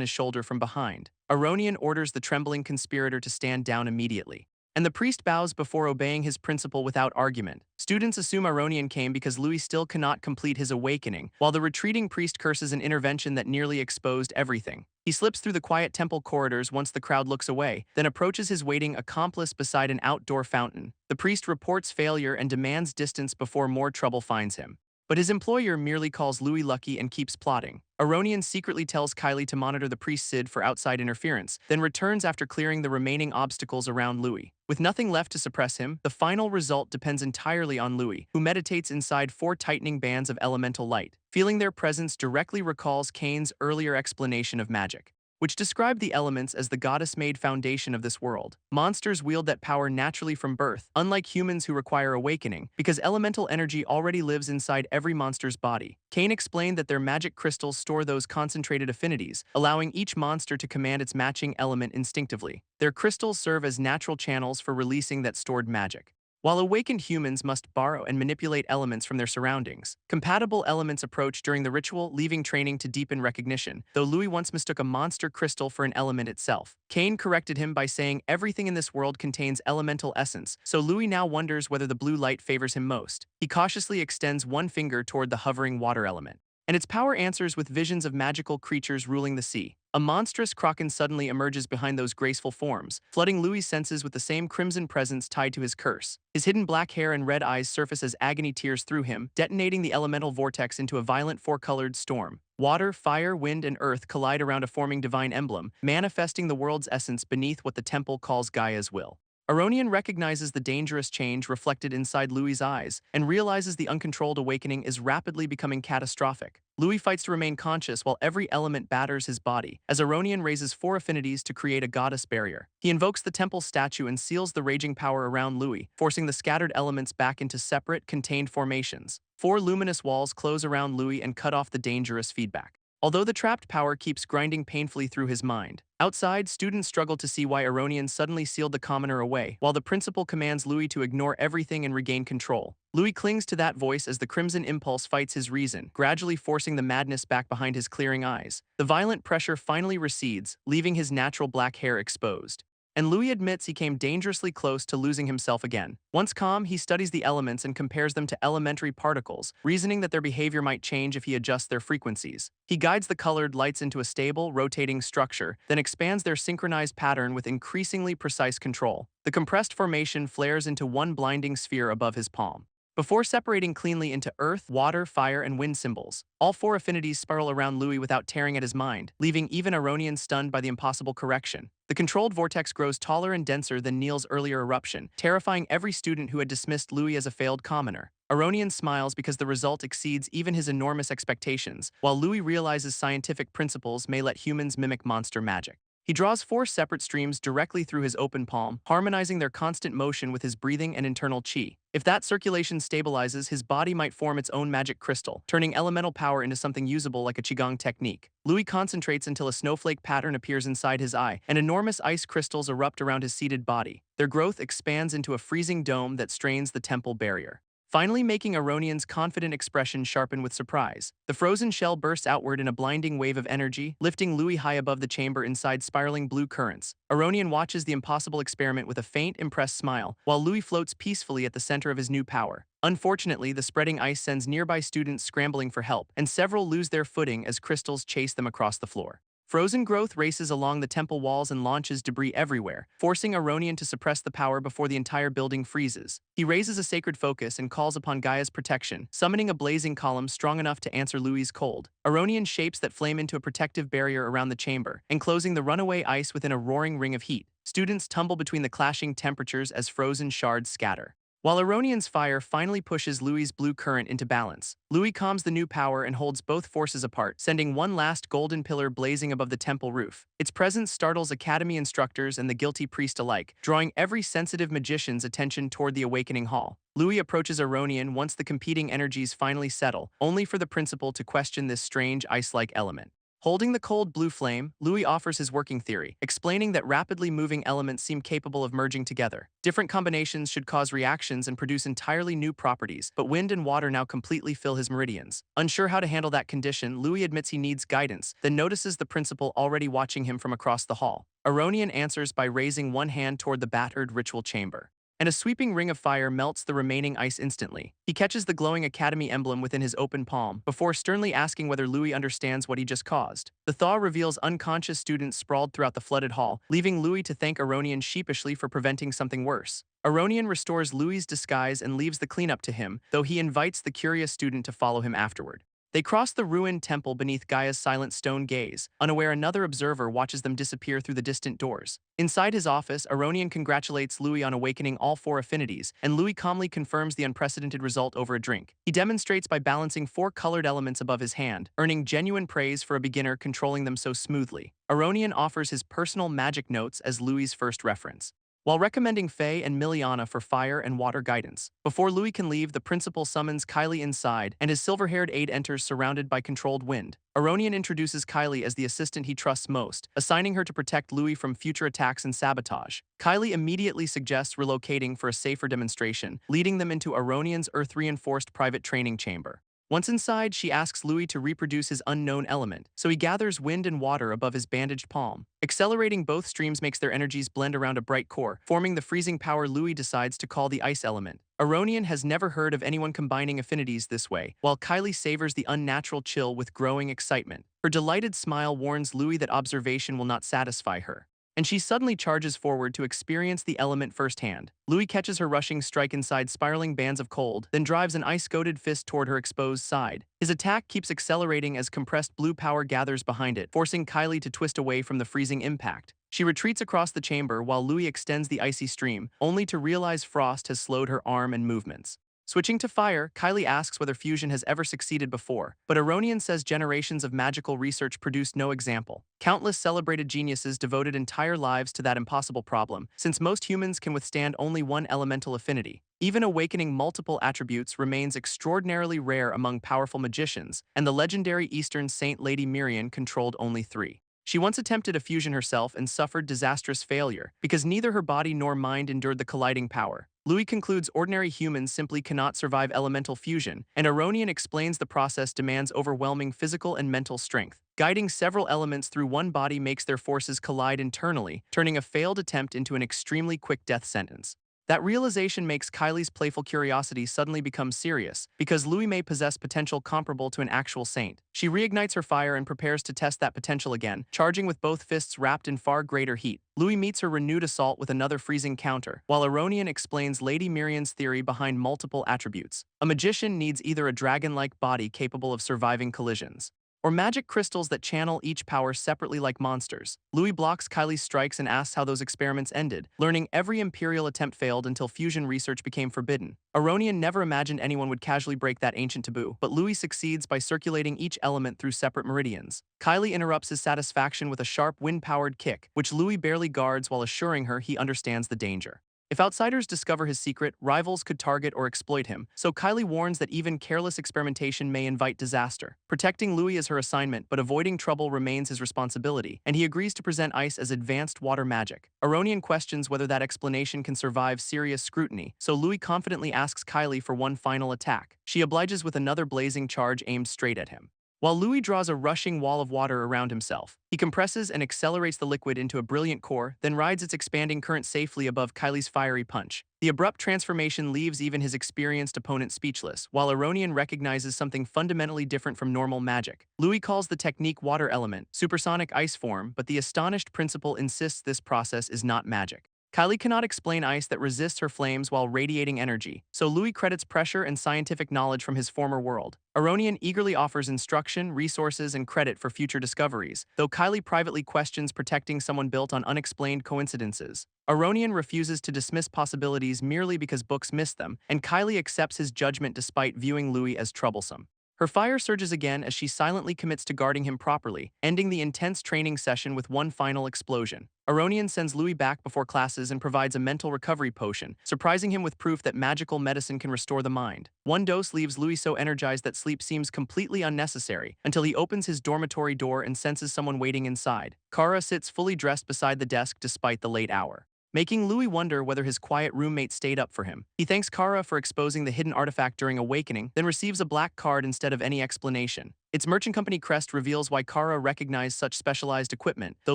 his shoulder from behind. Aronian orders the trembling conspirator to stand down immediately, and the priest bows before obeying his principle without argument. Students assume Aronian came because Louis still cannot complete his awakening, while the retreating priest curses an intervention that nearly exposed everything. He slips through the quiet temple corridors once the crowd looks away, then approaches his waiting accomplice beside an outdoor fountain. The priest reports failure and demands distance before more trouble finds him. But his employer merely calls Louis lucky and keeps plotting. Aronian secretly tells Kylie to monitor the priest Sid for outside interference, then returns after clearing the remaining obstacles around Louis. With nothing left to suppress him, the final result depends entirely on Louis, who meditates inside four tightening bands of elemental light. Feeling their presence directly recalls Kane's earlier explanation of magic, which described the elements as the goddess-made foundation of this world. Monsters wield that power naturally from birth, unlike humans who require awakening, because elemental energy already lives inside every monster's body. Kane explained that their magic crystals store those concentrated affinities, allowing each monster to command its matching element instinctively. Their crystals serve as natural channels for releasing that stored magic. While awakened humans must borrow and manipulate elements from their surroundings, compatible elements approach during the ritual, leaving training to deepen recognition, though Louis once mistook a monster crystal for an element itself. Kane corrected him by saying everything in this world contains elemental essence, so Louis now wonders whether the blue light favors him most. He cautiously extends one finger toward the hovering water element, and its power answers with visions of magical creatures ruling the sea. A monstrous kraken suddenly emerges behind those graceful forms, flooding Louis' senses with the same crimson presence tied to his curse. His hidden black hair and red eyes surface as agony tears through him, detonating the elemental vortex into a violent four-colored storm. Water, fire, wind, and earth collide around a forming divine emblem, manifesting the world's essence beneath what the temple calls Gaia's will. Aronian recognizes the dangerous change reflected inside Louis's eyes and realizes the uncontrolled awakening is rapidly becoming catastrophic. Louis fights to remain conscious while every element batters his body, as Aronian raises 4 affinities to create a goddess barrier. He invokes the temple statue and seals the raging power around Louis, forcing the scattered elements back into separate, contained formations. 4 luminous walls close around Louis and cut off the dangerous feedback. Although the trapped power keeps grinding painfully through his mind, outside, students struggle to see why Aronian suddenly sealed the commoner away, while the principal commands Louis to ignore everything and regain control. Louis clings to that voice as the crimson impulse fights his reason, gradually forcing the madness back behind his clearing eyes. The violent pressure finally recedes, leaving his natural black hair exposed. And Louis admits he came dangerously close to losing himself again. Once calm, he studies the elements and compares them to elementary particles, reasoning that their behavior might change if he adjusts their frequencies. He guides the colored lights into a stable, rotating structure, then expands their synchronized pattern with increasingly precise control. The compressed formation flares into one blinding sphere above his palm. Before separating cleanly into earth, water, fire, and wind symbols, all 4 affinities spiral around Louis without tearing at his mind, leaving even Aronian stunned by the impossible correction. The controlled vortex grows taller and denser than Neil's earlier eruption, terrifying every student who had dismissed Louis as a failed commoner. Aronian smiles because the result exceeds even his enormous expectations, while Louis realizes scientific principles may let humans mimic monster magic. He draws 4 separate streams directly through his open palm, harmonizing their constant motion with his breathing and internal chi. If that circulation stabilizes, his body might form its own magic crystal, turning elemental power into something usable like a qigong technique. Louis concentrates until a snowflake pattern appears inside his eye, and enormous ice crystals erupt around his seated body. Their growth expands into a freezing dome that strains the temple barrier, finally making Aronian's confident expression sharpen with surprise. The frozen shell bursts outward in a blinding wave of energy, lifting Louis high above the chamber inside spiraling blue currents. Aronian watches the impossible experiment with a faint, impressed smile, while Louis floats peacefully at the center of his new power. Unfortunately, the spreading ice sends nearby students scrambling for help, and several lose their footing as crystals chase them across the floor. Frozen growth races along the temple walls and launches debris everywhere, forcing Aronian to suppress the power before the entire building freezes. He raises a sacred focus and calls upon Gaia's protection, summoning a blazing column strong enough to answer Louis's cold. Aronian shapes that flame into a protective barrier around the chamber, enclosing the runaway ice within a roaring ring of heat. Students tumble between the clashing temperatures as frozen shards scatter. While Aronian's fire finally pushes Louis's blue current into balance, Louis calms the new power and holds both forces apart, sending one last golden pillar blazing above the temple roof. Its presence startles academy instructors and the guilty priest alike, drawing every sensitive magician's attention toward the awakening hall. Louis approaches Aronian once the competing energies finally settle, only for the principal to question this strange ice-like element. Holding the cold blue flame, Louis offers his working theory, explaining that rapidly moving elements seem capable of merging together. Different combinations should cause reactions and produce entirely new properties, but wind and water now completely fill his meridians. Unsure how to handle that condition, Louis admits he needs guidance, then notices the principal already watching him from across the hall. Aronian answers by raising one hand toward the battered ritual chamber, and a sweeping ring of fire melts the remaining ice instantly. He catches the glowing academy emblem within his open palm, before sternly asking whether Louis understands what he just caused. The thaw reveals unconscious students sprawled throughout the flooded hall, leaving Louis to thank Aronian sheepishly for preventing something worse. Aronian restores Louis's disguise and leaves the cleanup to him, though he invites the curious student to follow him afterward. They cross the ruined temple beneath Gaia's silent stone gaze, unaware another observer watches them disappear through the distant doors. Inside his office, Aronian congratulates Louis on awakening all 4 affinities, and Louis calmly confirms the unprecedented result over a drink. He demonstrates by balancing 4 colored elements above his hand, earning genuine praise for a beginner controlling them so smoothly. Aronian offers his personal magic notes as Louis's first reference, while recommending Faye and Miliana for fire and water guidance. Before Louis can leave, the principal summons Kylie inside, and his silver-haired aide enters surrounded by controlled wind. Aronian introduces Kylie as the assistant he trusts most, assigning her to protect Louis from future attacks and sabotage. Kylie immediately suggests relocating for a safer demonstration, leading them into Aronian's earth-reinforced private training chamber. Once inside, she asks Louis to reproduce his unknown element, so he gathers wind and water above his bandaged palm. Accelerating both streams makes their energies blend around a bright core, forming the freezing power Louis decides to call the ice element. Aronian has never heard of anyone combining affinities this way, while Kylie savors the unnatural chill with growing excitement. Her delighted smile warns Louis that observation will not satisfy her, and she suddenly charges forward to experience the element firsthand. Louis catches her rushing strike inside spiraling bands of cold, then drives an ice-coated fist toward her exposed side. His attack keeps accelerating as compressed blue power gathers behind it, forcing Kylie to twist away from the freezing impact. She retreats across the chamber while Louis extends the icy stream, only to realize frost has slowed her arm and movements. Switching to fire, Kylie asks whether fusion has ever succeeded before, but Aronian says generations of magical research produced no example. Countless celebrated geniuses devoted entire lives to that impossible problem, since most humans can withstand only one elemental affinity. Even awakening multiple attributes remains extraordinarily rare among powerful magicians, and the legendary Eastern saint Lady Miriam controlled only three. She once attempted a fusion herself and suffered disastrous failure, because neither her body nor mind endured the colliding power. Louis concludes ordinary humans simply cannot survive elemental fusion, and Aronian explains the process demands overwhelming physical and mental strength. Guiding several elements through one body makes their forces collide internally, turning a failed attempt into an extremely quick death sentence. That realization makes Kylie's playful curiosity suddenly become serious, because Louis may possess potential comparable to an actual saint. She reignites her fire and prepares to test that potential again, charging with both fists wrapped in far greater heat. Louis meets her renewed assault with another freezing counter, while Aronian explains Lady Miriam's theory behind multiple attributes. A magician needs either a dragon-like body capable of surviving collisions, or magic crystals that channel each power separately like monsters. Louis blocks Kylie's strikes and asks how those experiments ended, learning every Imperial attempt failed until fusion research became forbidden. Aronian never imagined anyone would casually break that ancient taboo, but Louis succeeds by circulating each element through separate meridians. Kylie interrupts his satisfaction with a sharp wind-powered kick, which Louis barely guards while assuring her he understands the danger. If outsiders discover his secret, rivals could target or exploit him, so Kylie warns that even careless experimentation may invite disaster. Protecting Louis is her assignment, but avoiding trouble remains his responsibility, and he agrees to present ice as advanced water magic. Aronian questions whether that explanation can survive serious scrutiny, so Louis confidently asks Kylie for one final attack. She obliges with another blazing charge aimed straight at him. While Louis draws a rushing wall of water around himself, he compresses and accelerates the liquid into a brilliant core, then rides its expanding current safely above Kylie's fiery punch. The abrupt transformation leaves even his experienced opponent speechless, while Aronian recognizes something fundamentally different from normal magic. Louis calls the technique water element, supersonic ice form, but the astonished principal insists this process is not magic. Kylie cannot explain ice that resists her flames while radiating energy, so Louis credits pressure and scientific knowledge from his former world. Aronian eagerly offers instruction, resources, and credit for future discoveries, though Kylie privately questions protecting someone built on unexplained coincidences. Aronian refuses to dismiss possibilities merely because books miss them, and Kylie accepts his judgment despite viewing Louis as troublesome. Her fire surges again as she silently commits to guarding him properly, ending the intense training session with one final explosion. Aronian sends Louis back before classes and provides a mental recovery potion, surprising him with proof that magical medicine can restore the mind. One dose leaves Louis so energized that sleep seems completely unnecessary, until he opens his dormitory door and senses someone waiting inside. Kara sits fully dressed beside the desk despite the late hour, making Louis wonder whether his quiet roommate stayed up for him. He thanks Kara for exposing the hidden artifact during awakening, then receives a black card instead of any explanation. Its merchant company crest reveals why Kara recognized such specialized equipment, though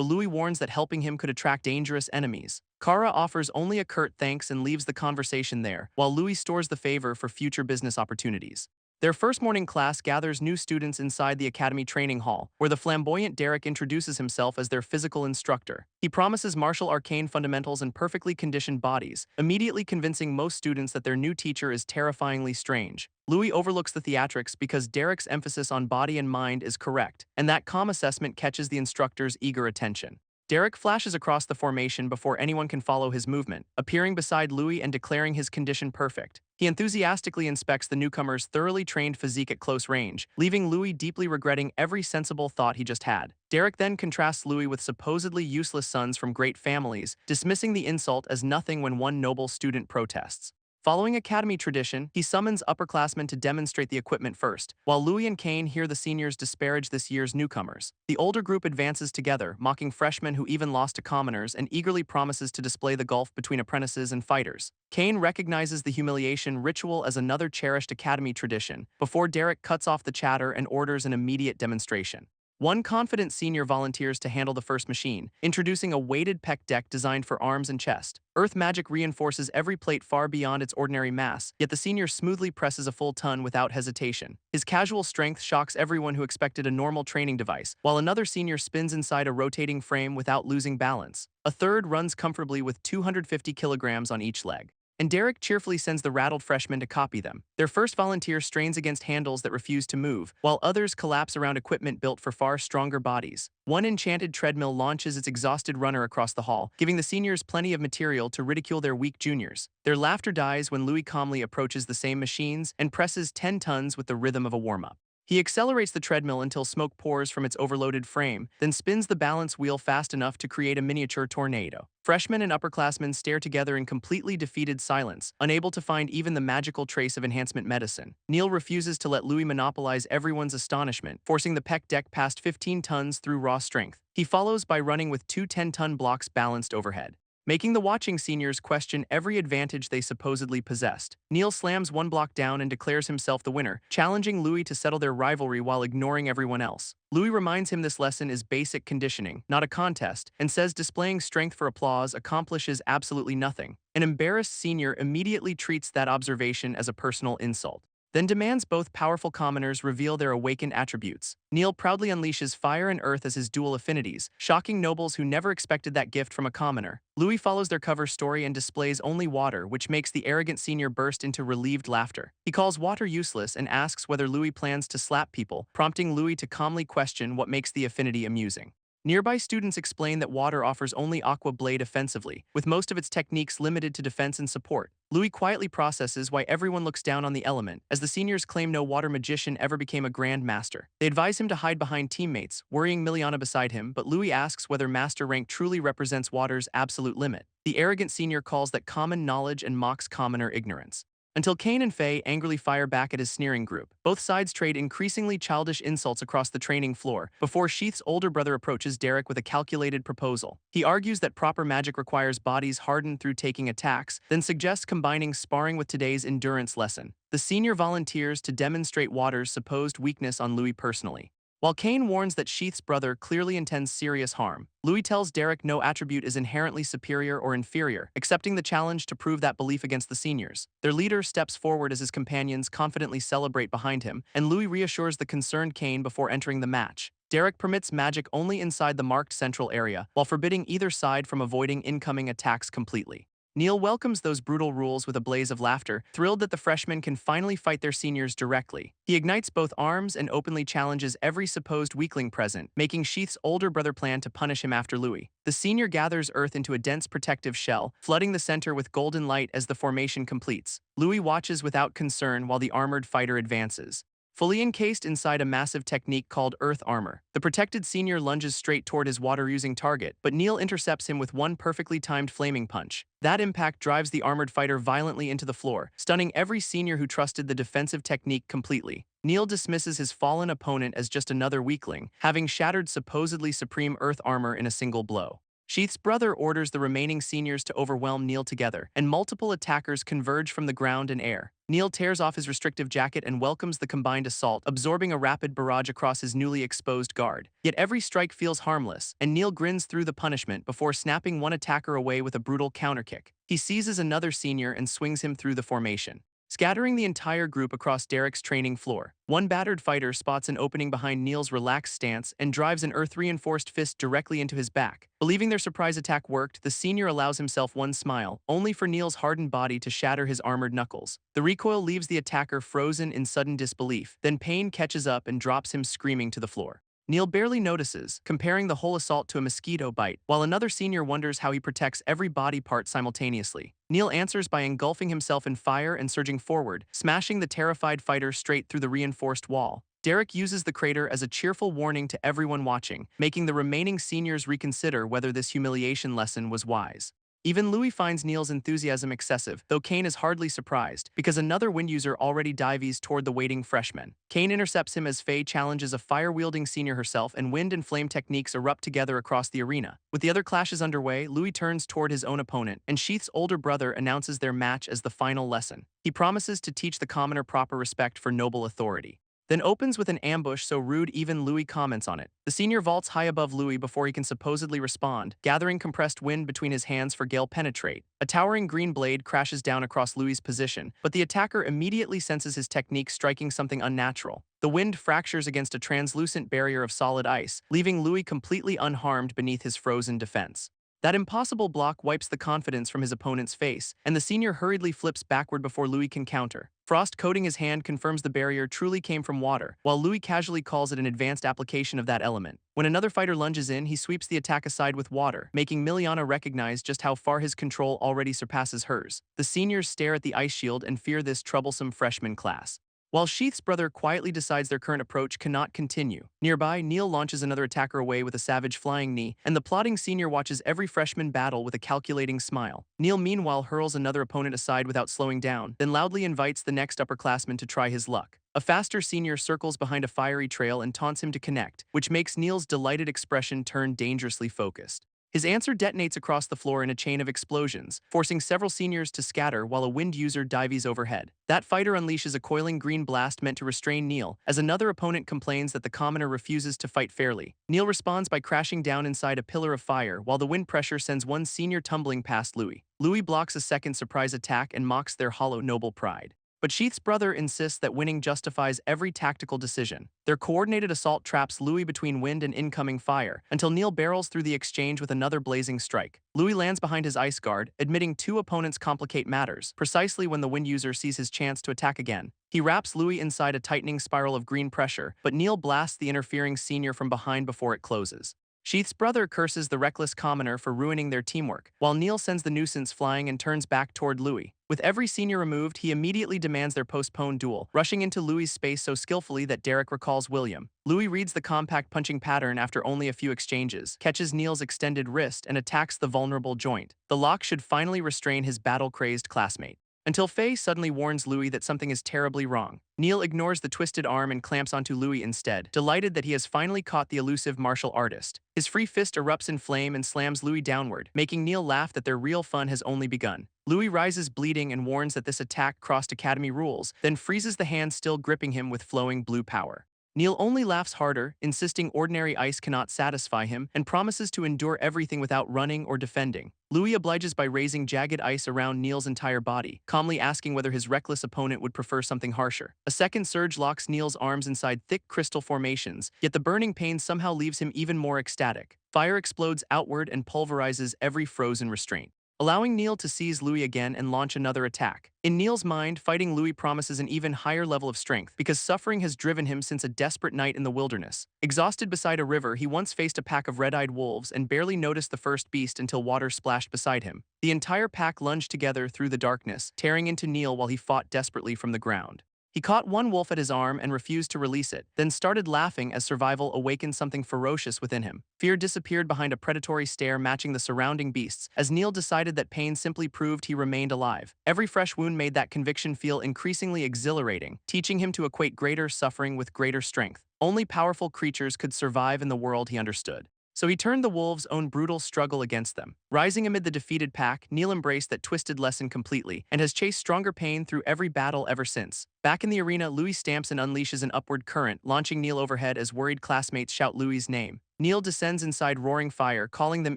Louis warns that helping him could attract dangerous enemies. Kara offers only a curt thanks and leaves the conversation there, while Louis stores the favor for future business opportunities. Their first morning class gathers new students inside the academy training hall, where the flamboyant Derek introduces himself as their physical instructor. He promises martial arcane fundamentals and perfectly conditioned bodies, immediately convincing most students that their new teacher is terrifyingly strange. Louis overlooks the theatrics because Derek's emphasis on body and mind is correct, and that calm assessment catches the instructor's eager attention. Derek flashes across the formation before anyone can follow his movement, appearing beside Louis and declaring his condition perfect. He enthusiastically inspects the newcomer's thoroughly trained physique at close range, leaving Louis deeply regretting every sensible thought he just had. Derek then contrasts Louis with supposedly useless sons from great families, dismissing the insult as nothing when one noble student protests. Following academy tradition, he summons upperclassmen to demonstrate the equipment first, while Louis and Kane hear the seniors disparage this year's newcomers. The older group advances together, mocking freshmen who even lost to commoners, and eagerly promises to display the gulf between apprentices and fighters. Kane recognizes the humiliation ritual as another cherished academy tradition, before Derek cuts off the chatter and orders an immediate demonstration. One confident senior volunteers to handle the first machine, introducing a weighted pec deck designed for arms and chest. Earth magic reinforces every plate far beyond its ordinary mass, yet the senior smoothly presses a full ton without hesitation. His casual strength shocks everyone who expected a normal training device, while another senior spins inside a rotating frame without losing balance. A third runs comfortably with 250 kilograms on each leg. and Derek cheerfully sends the rattled freshmen to copy them. Their first volunteer strains against handles that refuse to move, while others collapse around equipment built for far stronger bodies. One enchanted treadmill launches its exhausted runner across the hall, giving the seniors plenty of material to ridicule their weak juniors. Their laughter dies when Louis calmly approaches the same machines and presses 10 tons with the rhythm of a warm-up. He accelerates the treadmill until smoke pours from its overloaded frame, then spins the balance wheel fast enough to create a miniature tornado. Freshmen and upperclassmen stare together in completely defeated silence, unable to find even the magical trace of enhancement medicine. Neil refuses to let Louis monopolize everyone's astonishment, forcing the PEC deck past 15 tons through raw strength. He follows by running with two 10-ton blocks balanced overhead, making the watching seniors question every advantage they supposedly possessed. Neil slams one block down and declares himself the winner, challenging Louis to settle their rivalry while ignoring everyone else. Louis reminds him this lesson is basic conditioning, not a contest, and says displaying strength for applause accomplishes absolutely nothing. An embarrassed senior immediately treats that observation as a personal insult, then demands both powerful commoners reveal their awakened attributes. Neil proudly unleashes fire and earth as his dual affinities, shocking nobles who never expected that gift from a commoner. Louis follows their cover story and displays only water, which makes the arrogant senior burst into relieved laughter. He calls water useless and asks whether Louis plans to slap people, prompting Louis to calmly question what makes the affinity amusing. Nearby students explain that water offers only Aqua Blade offensively, with most of its techniques limited to defense and support. Louis quietly processes why everyone looks down on the element, as the seniors claim no water magician ever became a grand master. They advise him to hide behind teammates, worrying Miliana beside him, but Louis asks whether master rank truly represents water's absolute limit. The arrogant senior calls that common knowledge and mocks commoner ignorance, until Kane and Faye angrily fire back at his sneering group. Both sides trade increasingly childish insults across the training floor before Sheath's older brother approaches Derek with a calculated proposal. He argues that proper magic requires bodies hardened through taking attacks, then suggests combining sparring with today's endurance lesson. The senior volunteers to demonstrate Water's supposed weakness on Louis personally, while Kane warns that Sheath's brother clearly intends serious harm. Louis tells Derek no attribute is inherently superior or inferior, accepting the challenge to prove that belief against the seniors. Their leader steps forward as his companions confidently celebrate behind him, and Louis reassures the concerned Kane before entering the match. Derek permits magic only inside the marked central area, while forbidding either side from avoiding incoming attacks completely. Neil welcomes those brutal rules with a blaze of laughter, thrilled that the freshmen can finally fight their seniors directly. He ignites both arms and openly challenges every supposed weakling present, making Sheath's older brother plan to punish him after Louis. The senior gathers earth into a dense protective shell, flooding the center with golden light as the formation completes. Louis watches without concern while the armored fighter advances, fully encased inside a massive technique called Earth Armor. The protected senior lunges straight toward his water-using target, but Neil intercepts him with one perfectly timed flaming punch. That impact drives the armored fighter violently into the floor, stunning every senior who trusted the defensive technique completely. Neil dismisses his fallen opponent as just another weakling, having shattered supposedly supreme Earth Armor in a single blow. Sheath's brother orders the remaining seniors to overwhelm Neil together, and multiple attackers converge from the ground and air. Neil tears off his restrictive jacket and welcomes the combined assault, absorbing a rapid barrage across his newly exposed guard. Yet every strike feels harmless, and Neil grins through the punishment before snapping one attacker away with a brutal counterkick. He seizes another senior and swings him through the formation, scattering the entire group across Derek's training floor. One battered fighter spots an opening behind Neil's relaxed stance and drives an earth-reinforced fist directly into his back. Believing their surprise attack worked, the senior allows himself one smile, only for Neil's hardened body to shatter his armored knuckles. The recoil leaves the attacker frozen in sudden disbelief, then pain catches up and drops him screaming to the floor. Neil barely notices, comparing the whole assault to a mosquito bite, while another senior wonders how he protects every body part simultaneously. Neil answers by engulfing himself in fire and surging forward, smashing the terrified fighter straight through the reinforced wall. Derek uses the crater as a cheerful warning to everyone watching, making the remaining seniors reconsider whether this humiliation lesson was wise. Even Louis finds Neil's enthusiasm excessive, though Kane is hardly surprised, because another wind user already dives toward the waiting freshman. Kane intercepts him as Faye challenges a fire-wielding senior herself, and wind and flame techniques erupt together across the arena. With the other clashes underway, Louis turns toward his own opponent, and Sheath's older brother announces their match as the final lesson. He promises to teach the commoner proper respect for noble authority, then opens with an ambush so rude even Louis comments on it. The senior vaults high above Louis before he can supposedly respond, gathering compressed wind between his hands for gale penetrate. A towering green blade crashes down across Louis' position, but the attacker immediately senses his technique striking something unnatural. The wind fractures against a translucent barrier of solid ice, leaving Louis completely unharmed beneath his frozen defense. That impossible block wipes the confidence from his opponent's face, and the senior hurriedly flips backward before Louis can counter. Frost coating his hand confirms the barrier truly came from water, while Louis casually calls it an advanced application of that element. When another fighter lunges in, he sweeps the attack aside with water, making Miliana recognize just how far his control already surpasses hers. The seniors stare at the ice shield and fear this troublesome freshman class. While Sheath's brother quietly decides their current approach cannot continue, nearby, Neil launches another attacker away with a savage flying knee, and the plotting senior watches every freshman battle with a calculating smile. Neil meanwhile hurls another opponent aside without slowing down, then loudly invites the next upperclassman to try his luck. A faster senior circles behind a fiery trail and taunts him to connect, which makes Neil's delighted expression turn dangerously focused. His answer detonates across the floor in a chain of explosions, forcing several seniors to scatter while a wind user dives overhead. That fighter unleashes a coiling green blast meant to restrain Neil, as another opponent complains that the commoner refuses to fight fairly. Neil responds by crashing down inside a pillar of fire, while the wind pressure sends one senior tumbling past Louis. Louis blocks a second surprise attack and mocks their hollow noble pride. But Sheath's brother insists that winning justifies every tactical decision. Their coordinated assault traps Louis between wind and incoming fire, until Neil barrels through the exchange with another blazing strike. Louis lands behind his ice guard, admitting two opponents complicate matters, precisely when the wind user sees his chance to attack again. He wraps Louis inside a tightening spiral of green pressure, but Neil blasts the interfering senior from behind before it closes. Sheath's brother curses the reckless commoner for ruining their teamwork, while Neil sends the nuisance flying and turns back toward Louis. With every senior removed, he immediately demands their postponed duel, rushing into Louis' space so skillfully that Derek recalls William. Louis reads the compact punching pattern after only a few exchanges, catches Neil's extended wrist, and attacks the vulnerable joint. The lock should finally restrain his battle-crazed classmate. Until Faye suddenly warns Louis that something is terribly wrong. Neil ignores the twisted arm and clamps onto Louis instead, delighted that he has finally caught the elusive martial artist. His free fist erupts in flame and slams Louis downward, making Neil laugh that their real fun has only begun. Louis rises bleeding and warns that this attack crossed Academy rules, then freezes the hand still gripping him with flowing blue power. Neil only laughs harder, insisting ordinary ice cannot satisfy him, and promises to endure everything without running or defending. Louis obliges by raising jagged ice around Neil's entire body, calmly asking whether his reckless opponent would prefer something harsher. A second surge locks Neil's arms inside thick crystal formations, yet the burning pain somehow leaves him even more ecstatic. Fire explodes outward and pulverizes every frozen restraint, allowing Neil to seize Louis again and launch another attack. In Neil's mind, fighting Louis promises an even higher level of strength because suffering has driven him since a desperate night in the wilderness. Exhausted beside a river, he once faced a pack of red-eyed wolves and barely noticed the first beast until water splashed beside him. The entire pack lunged together through the darkness, tearing into Neil while he fought desperately from the ground. He caught one wolf at his arm and refused to release it, then started laughing as survival awakened something ferocious within him. Fear disappeared behind a predatory stare matching the surrounding beasts, as Neil decided that pain simply proved he remained alive. Every fresh wound made that conviction feel increasingly exhilarating, teaching him to equate greater suffering with greater strength. Only powerful creatures could survive in the world he understood. So he turned the wolves' own brutal struggle against them. Rising amid the defeated pack, Neil embraced that twisted lesson completely and has chased stronger pain through every battle ever since. Back in the arena, Louis stamps and unleashes an upward current, launching Neil overhead as worried classmates shout Louis' name. Neil descends inside roaring fire, calling them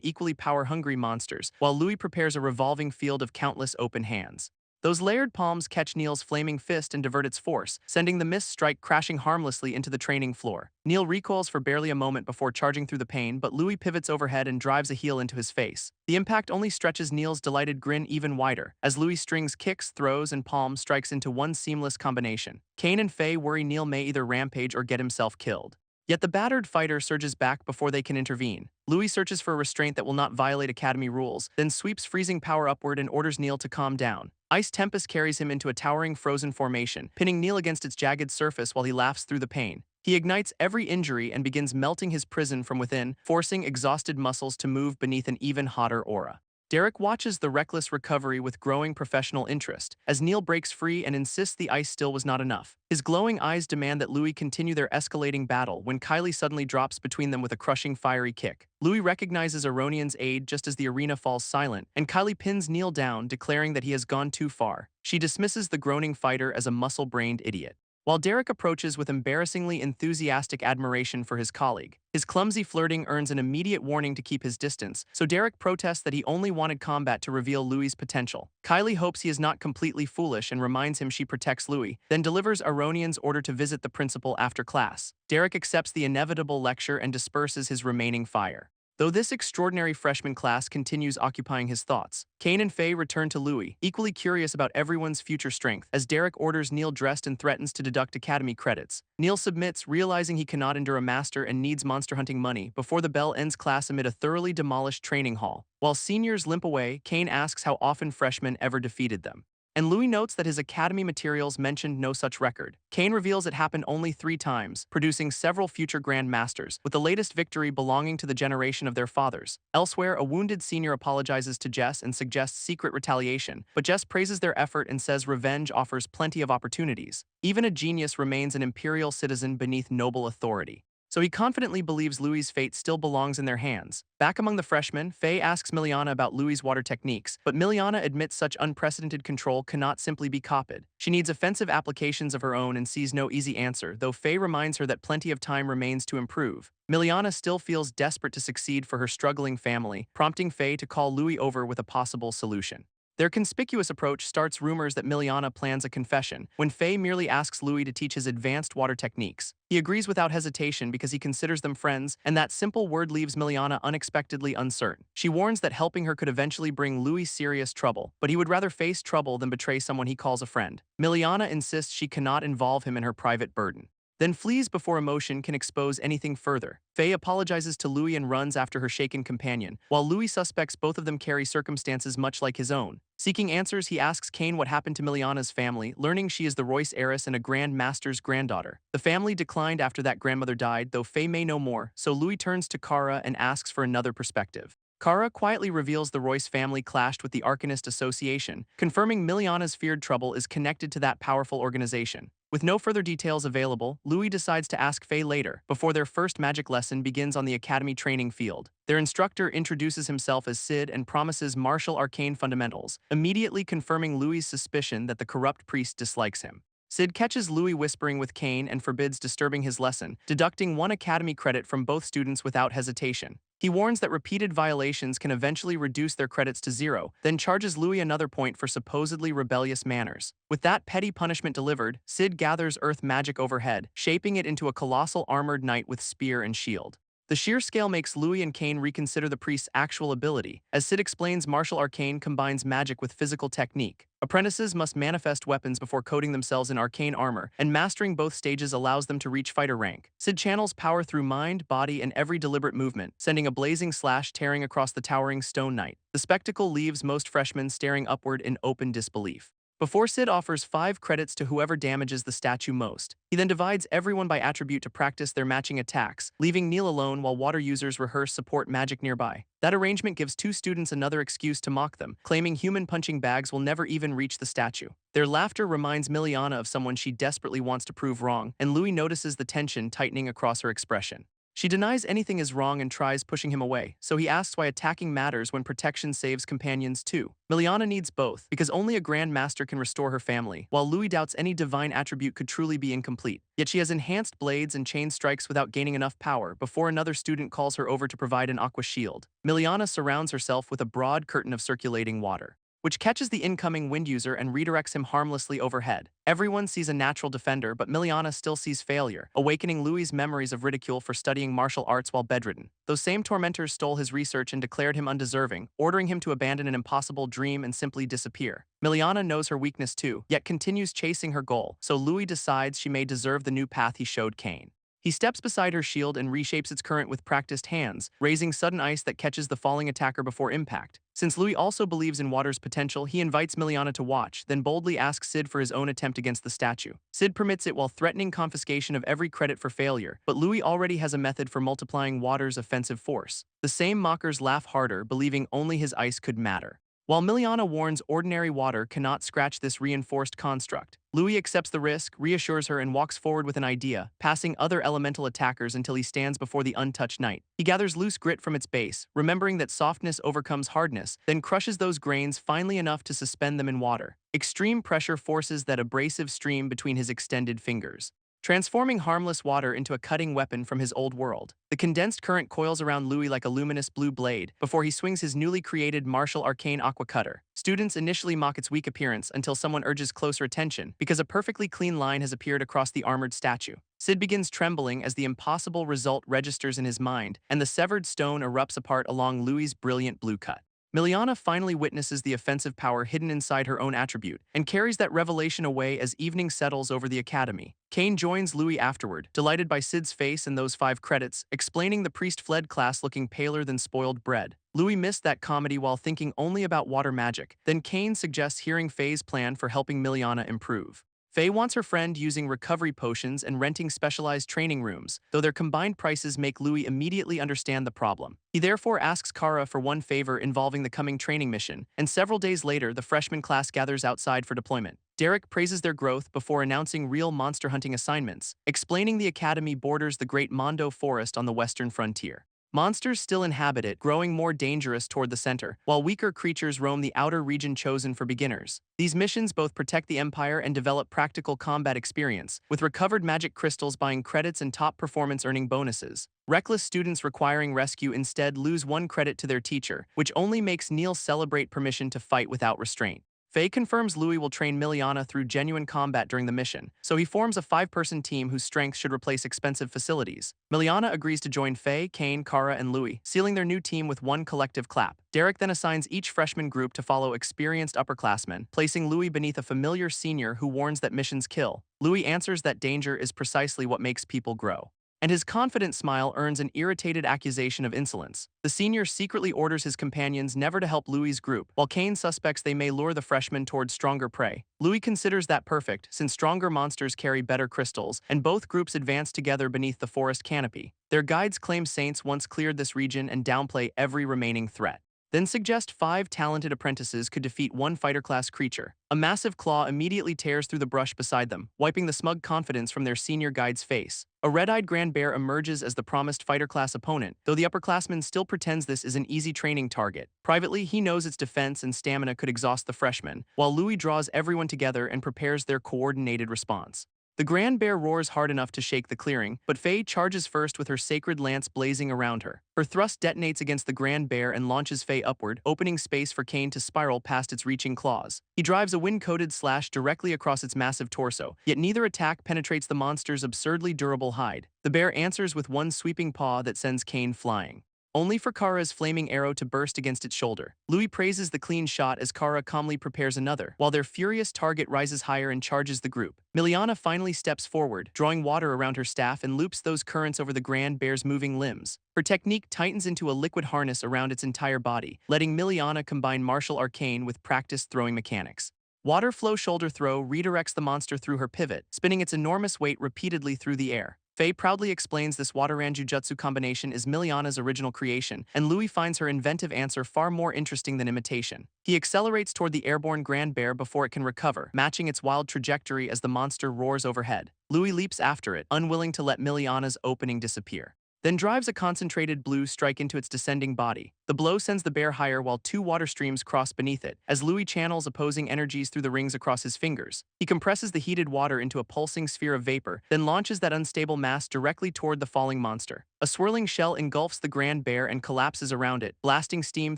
equally power-hungry monsters, while Louis prepares a revolving field of countless open hands. Those layered palms catch Neil's flaming fist and divert its force, sending the missed strike crashing harmlessly into the training floor. Neil recoils for barely a moment before charging through the pain, but Louis pivots overhead and drives a heel into his face. The impact only stretches Neil's delighted grin even wider, as Louis strings kicks, throws, and palm strikes into one seamless combination. Kane and Faye worry Neil may either rampage or get himself killed. Yet the battered fighter surges back before they can intervene. Louis searches for a restraint that will not violate Academy rules, then sweeps freezing power upward and orders Neil to calm down. Ice Tempest carries him into a towering frozen formation, pinning Neil against its jagged surface while he laughs through the pain. He ignites every injury and begins melting his prison from within, forcing exhausted muscles to move beneath an even hotter aura. Derek watches the reckless recovery with growing professional interest, as Neil breaks free and insists the ice still was not enough. His glowing eyes demand that Louis continue their escalating battle when Kylie suddenly drops between them with a crushing fiery kick. Louis recognizes Aronian's aid just as the arena falls silent, and Kylie pins Neil down, declaring that he has gone too far. She dismisses the groaning fighter as a muscle-brained idiot. While Derek approaches with embarrassingly enthusiastic admiration for his colleague, his clumsy flirting earns an immediate warning to keep his distance, so Derek protests that he only wanted combat to reveal Louis' potential. Kylie hopes he is not completely foolish and reminds him she protects Louis, then delivers Aronian's order to visit the principal after class. Derek accepts the inevitable lecture and disperses his remaining fire. Though this extraordinary freshman class continues occupying his thoughts, Kane and Faye return to Louis, equally curious about everyone's future strength, as Derek orders Neil dressed and threatens to deduct academy credits. Neil submits, realizing he cannot endure a master and needs monster hunting money, before the bell ends class amid a thoroughly demolished training hall. While seniors limp away, Kane asks how often freshmen ever defeated them. And Louis notes that his academy materials mentioned no such record. Kane reveals it happened only 3 times, producing several future Grand Masters, with the latest victory belonging to the generation of their fathers. Elsewhere, a wounded senior apologizes to Jess and suggests secret retaliation, but Jess praises their effort and says revenge offers plenty of opportunities. Even a genius remains an imperial citizen beneath noble authority. So he confidently believes Louis' fate still belongs in their hands. Back among the freshmen, Faye asks Miliana about Louis' water techniques, but Miliana admits such unprecedented control cannot simply be copied. She needs offensive applications of her own and sees no easy answer, though Faye reminds her that plenty of time remains to improve. Miliana still feels desperate to succeed for her struggling family, prompting Faye to call Louis over with a possible solution. Their conspicuous approach starts rumors that Miliana plans a confession, when Faye merely asks Louis to teach his advanced water techniques. He agrees without hesitation because he considers them friends, and that simple word leaves Miliana unexpectedly uncertain. She warns that helping her could eventually bring Louis serious trouble, but he would rather face trouble than betray someone he calls a friend. Miliana insists she cannot involve him in her private burden, then flees before emotion can expose anything further. Faye apologizes to Louis and runs after her shaken companion, while Louis suspects both of them carry circumstances much like his own. Seeking answers, he asks Kane what happened to Miliana's family, learning she is the Royce heiress and a Grand Master's granddaughter. The family declined after that grandmother died, though Faye may know more, so Louis turns to Kara and asks for another perspective. Kara quietly reveals the Royce family clashed with the Arcanist Association, confirming Miliana's feared trouble is connected to that powerful organization. With no further details available, Louis decides to ask Faye later, before their first magic lesson begins on the academy training field. Their instructor introduces himself as Sid and promises martial arcane fundamentals, immediately confirming Louis' suspicion that the corrupt priest dislikes him. Sid catches Louis whispering with Kane and forbids disturbing his lesson, deducting 1 academy credit from both students without hesitation. He warns that repeated violations can eventually reduce their credits to 0, then charges Louis another point for supposedly rebellious manners. With that petty punishment delivered, Sid gathers earth magic overhead, shaping it into a colossal armored knight with spear and shield. The sheer scale makes Louis and Kane reconsider the priest's actual ability, as Sid explains martial arcane combines magic with physical technique. Apprentices must manifest weapons before coating themselves in arcane armor, and mastering both stages allows them to reach fighter rank. Sid channels power through mind, body, and every deliberate movement, sending a blazing slash tearing across the towering stone knight. The spectacle leaves most freshmen staring upward in open disbelief. Before Sid offers 5 credits to whoever damages the statue most, he then divides everyone by attribute to practice their matching attacks, leaving Neil alone while water users rehearse support magic nearby. That arrangement gives 2 students another excuse to mock them, claiming human punching bags will never even reach the statue. Their laughter reminds Miliana of someone she desperately wants to prove wrong, and Louis notices the tension tightening across her expression. She denies anything is wrong and tries pushing him away, so he asks why attacking matters when protection saves companions too. Miliana needs both, because only a Grand Master can restore her family, while Louis doubts any divine attribute could truly be incomplete. Yet she has enhanced blades and chain strikes without gaining enough power before another student calls her over to provide an aqua shield. Miliana surrounds herself with a broad curtain of circulating water, which catches the incoming wind user and redirects him harmlessly overhead. Everyone sees a natural defender, but Miliana still sees failure, awakening Louis' memories of ridicule for studying martial arts while bedridden. Those same tormentors stole his research and declared him undeserving, ordering him to abandon an impossible dream and simply disappear. Miliana knows her weakness too, yet continues chasing her goal, so Louis decides she may deserve the new path he showed Kane. He steps beside her shield and reshapes its current with practiced hands, raising sudden ice that catches the falling attacker before impact. Since Louis also believes in water's potential, he invites Miliana to watch, then boldly asks Sid for his own attempt against the statue. Sid permits it while threatening confiscation of every credit for failure, but Louis already has a method for multiplying water's offensive force. The same mockers laugh harder, believing only his ice could matter. While Miliana warns ordinary water cannot scratch this reinforced construct, Louis accepts the risk, reassures her, and walks forward with an idea, passing other elemental attackers until he stands before the untouched knight. He gathers loose grit from its base, remembering that softness overcomes hardness, then crushes those grains finely enough to suspend them in water. Extreme pressure forces that abrasive stream between his extended fingers. transforming harmless water into a cutting weapon from his old world. The condensed current coils around Louis like a luminous blue blade before he swings his newly created martial arcane aqua cutter. Students initially mock its weak appearance until someone urges closer attention because a perfectly clean line has appeared across the armored statue. Sid begins trembling as the impossible result registers in his mind, and the severed stone erupts apart along Louis's brilliant blue cut. Miliana finally witnesses the offensive power hidden inside her own attribute and carries that revelation away as evening settles over the academy. Kane joins Louis afterward, delighted by Sid's face and those 5 credits, explaining the priest fled class looking paler than spoiled bread. Louis missed that comedy while thinking only about water magic. Then Kane suggests hearing Faye's plan for helping Miliana improve. Faye wants her friend using recovery potions and renting specialized training rooms, though their combined prices make Louis immediately understand the problem. He therefore asks Kara for one favor involving the coming training mission, and several days later the freshman class gathers outside for deployment. Derek praises their growth before announcing real monster hunting assignments, explaining the academy borders the Great Mondo Forest on the western frontier. Monsters still inhabit it, growing more dangerous toward the center, while weaker creatures roam the outer region chosen for beginners. These missions both protect the Empire and develop practical combat experience, with recovered magic crystals buying credits and top performance earning bonuses. Reckless students requiring rescue instead lose 1 credit to their teacher, which only makes Neil celebrate permission to fight without restraint. Faye confirms Louis will train Miliana through genuine combat during the mission, so he forms a 5-person team whose strength should replace expensive facilities. Miliana agrees to join Faye, Kane, Kara, and Louis, sealing their new team with 1 collective clap. Derek then assigns each freshman group to follow experienced upperclassmen, placing Louis beneath a familiar senior who warns that missions kill. Louis answers that danger is precisely what makes people grow. And his confident smile earns an irritated accusation of insolence. The senior secretly orders his companions never to help Louis's group, while Kane suspects they may lure the freshmen towards stronger prey. Louis considers that perfect, since stronger monsters carry better crystals, and both groups advance together beneath the forest canopy. Their guides claim Saints once cleared this region and downplay every remaining threat. Then suggest 5 talented apprentices could defeat 1 fighter-class creature. A massive claw immediately tears through the brush beside them, wiping the smug confidence from their senior guide's face. A red-eyed grand bear emerges as the promised fighter-class opponent, though the upperclassman still pretends this is an easy training target. Privately, he knows its defense and stamina could exhaust the freshman, while Louis draws everyone together and prepares their coordinated response. The grand bear roars hard enough to shake the clearing, but Faye charges first with her sacred lance blazing around her. Her thrust detonates against the grand bear and launches Faye upward, opening space for Kane to spiral past its reaching claws. He drives a wind-coated slash directly across its massive torso, yet neither attack penetrates the monster's absurdly durable hide. The bear answers with one sweeping paw that sends Kane flying, only for Kara's flaming arrow to burst against its shoulder. Louis praises the clean shot as Kara calmly prepares another, while their furious target rises higher and charges the group. Miliana finally steps forward, drawing water around her staff and loops those currents over the grand bear's moving limbs. Her technique tightens into a liquid harness around its entire body, letting Miliana combine martial arcane with practiced throwing mechanics. Water flow shoulder throw redirects the monster through her pivot, spinning its enormous weight repeatedly through the air. Faye proudly explains this Wataran Jujutsu combination is Miliana's original creation, and Louis finds her inventive answer far more interesting than imitation. He accelerates toward the airborne grand bear before it can recover, matching its wild trajectory as the monster roars overhead. Louis leaps after it, unwilling to let Miliana's opening disappear, then drives a concentrated blue strike into its descending body. The blow sends the bear higher while 2 water streams cross beneath it, as Louis channels opposing energies through the rings across his fingers. He compresses the heated water into a pulsing sphere of vapor, then launches that unstable mass directly toward the falling monster. A swirling shell engulfs the grand bear and collapses around it, blasting steam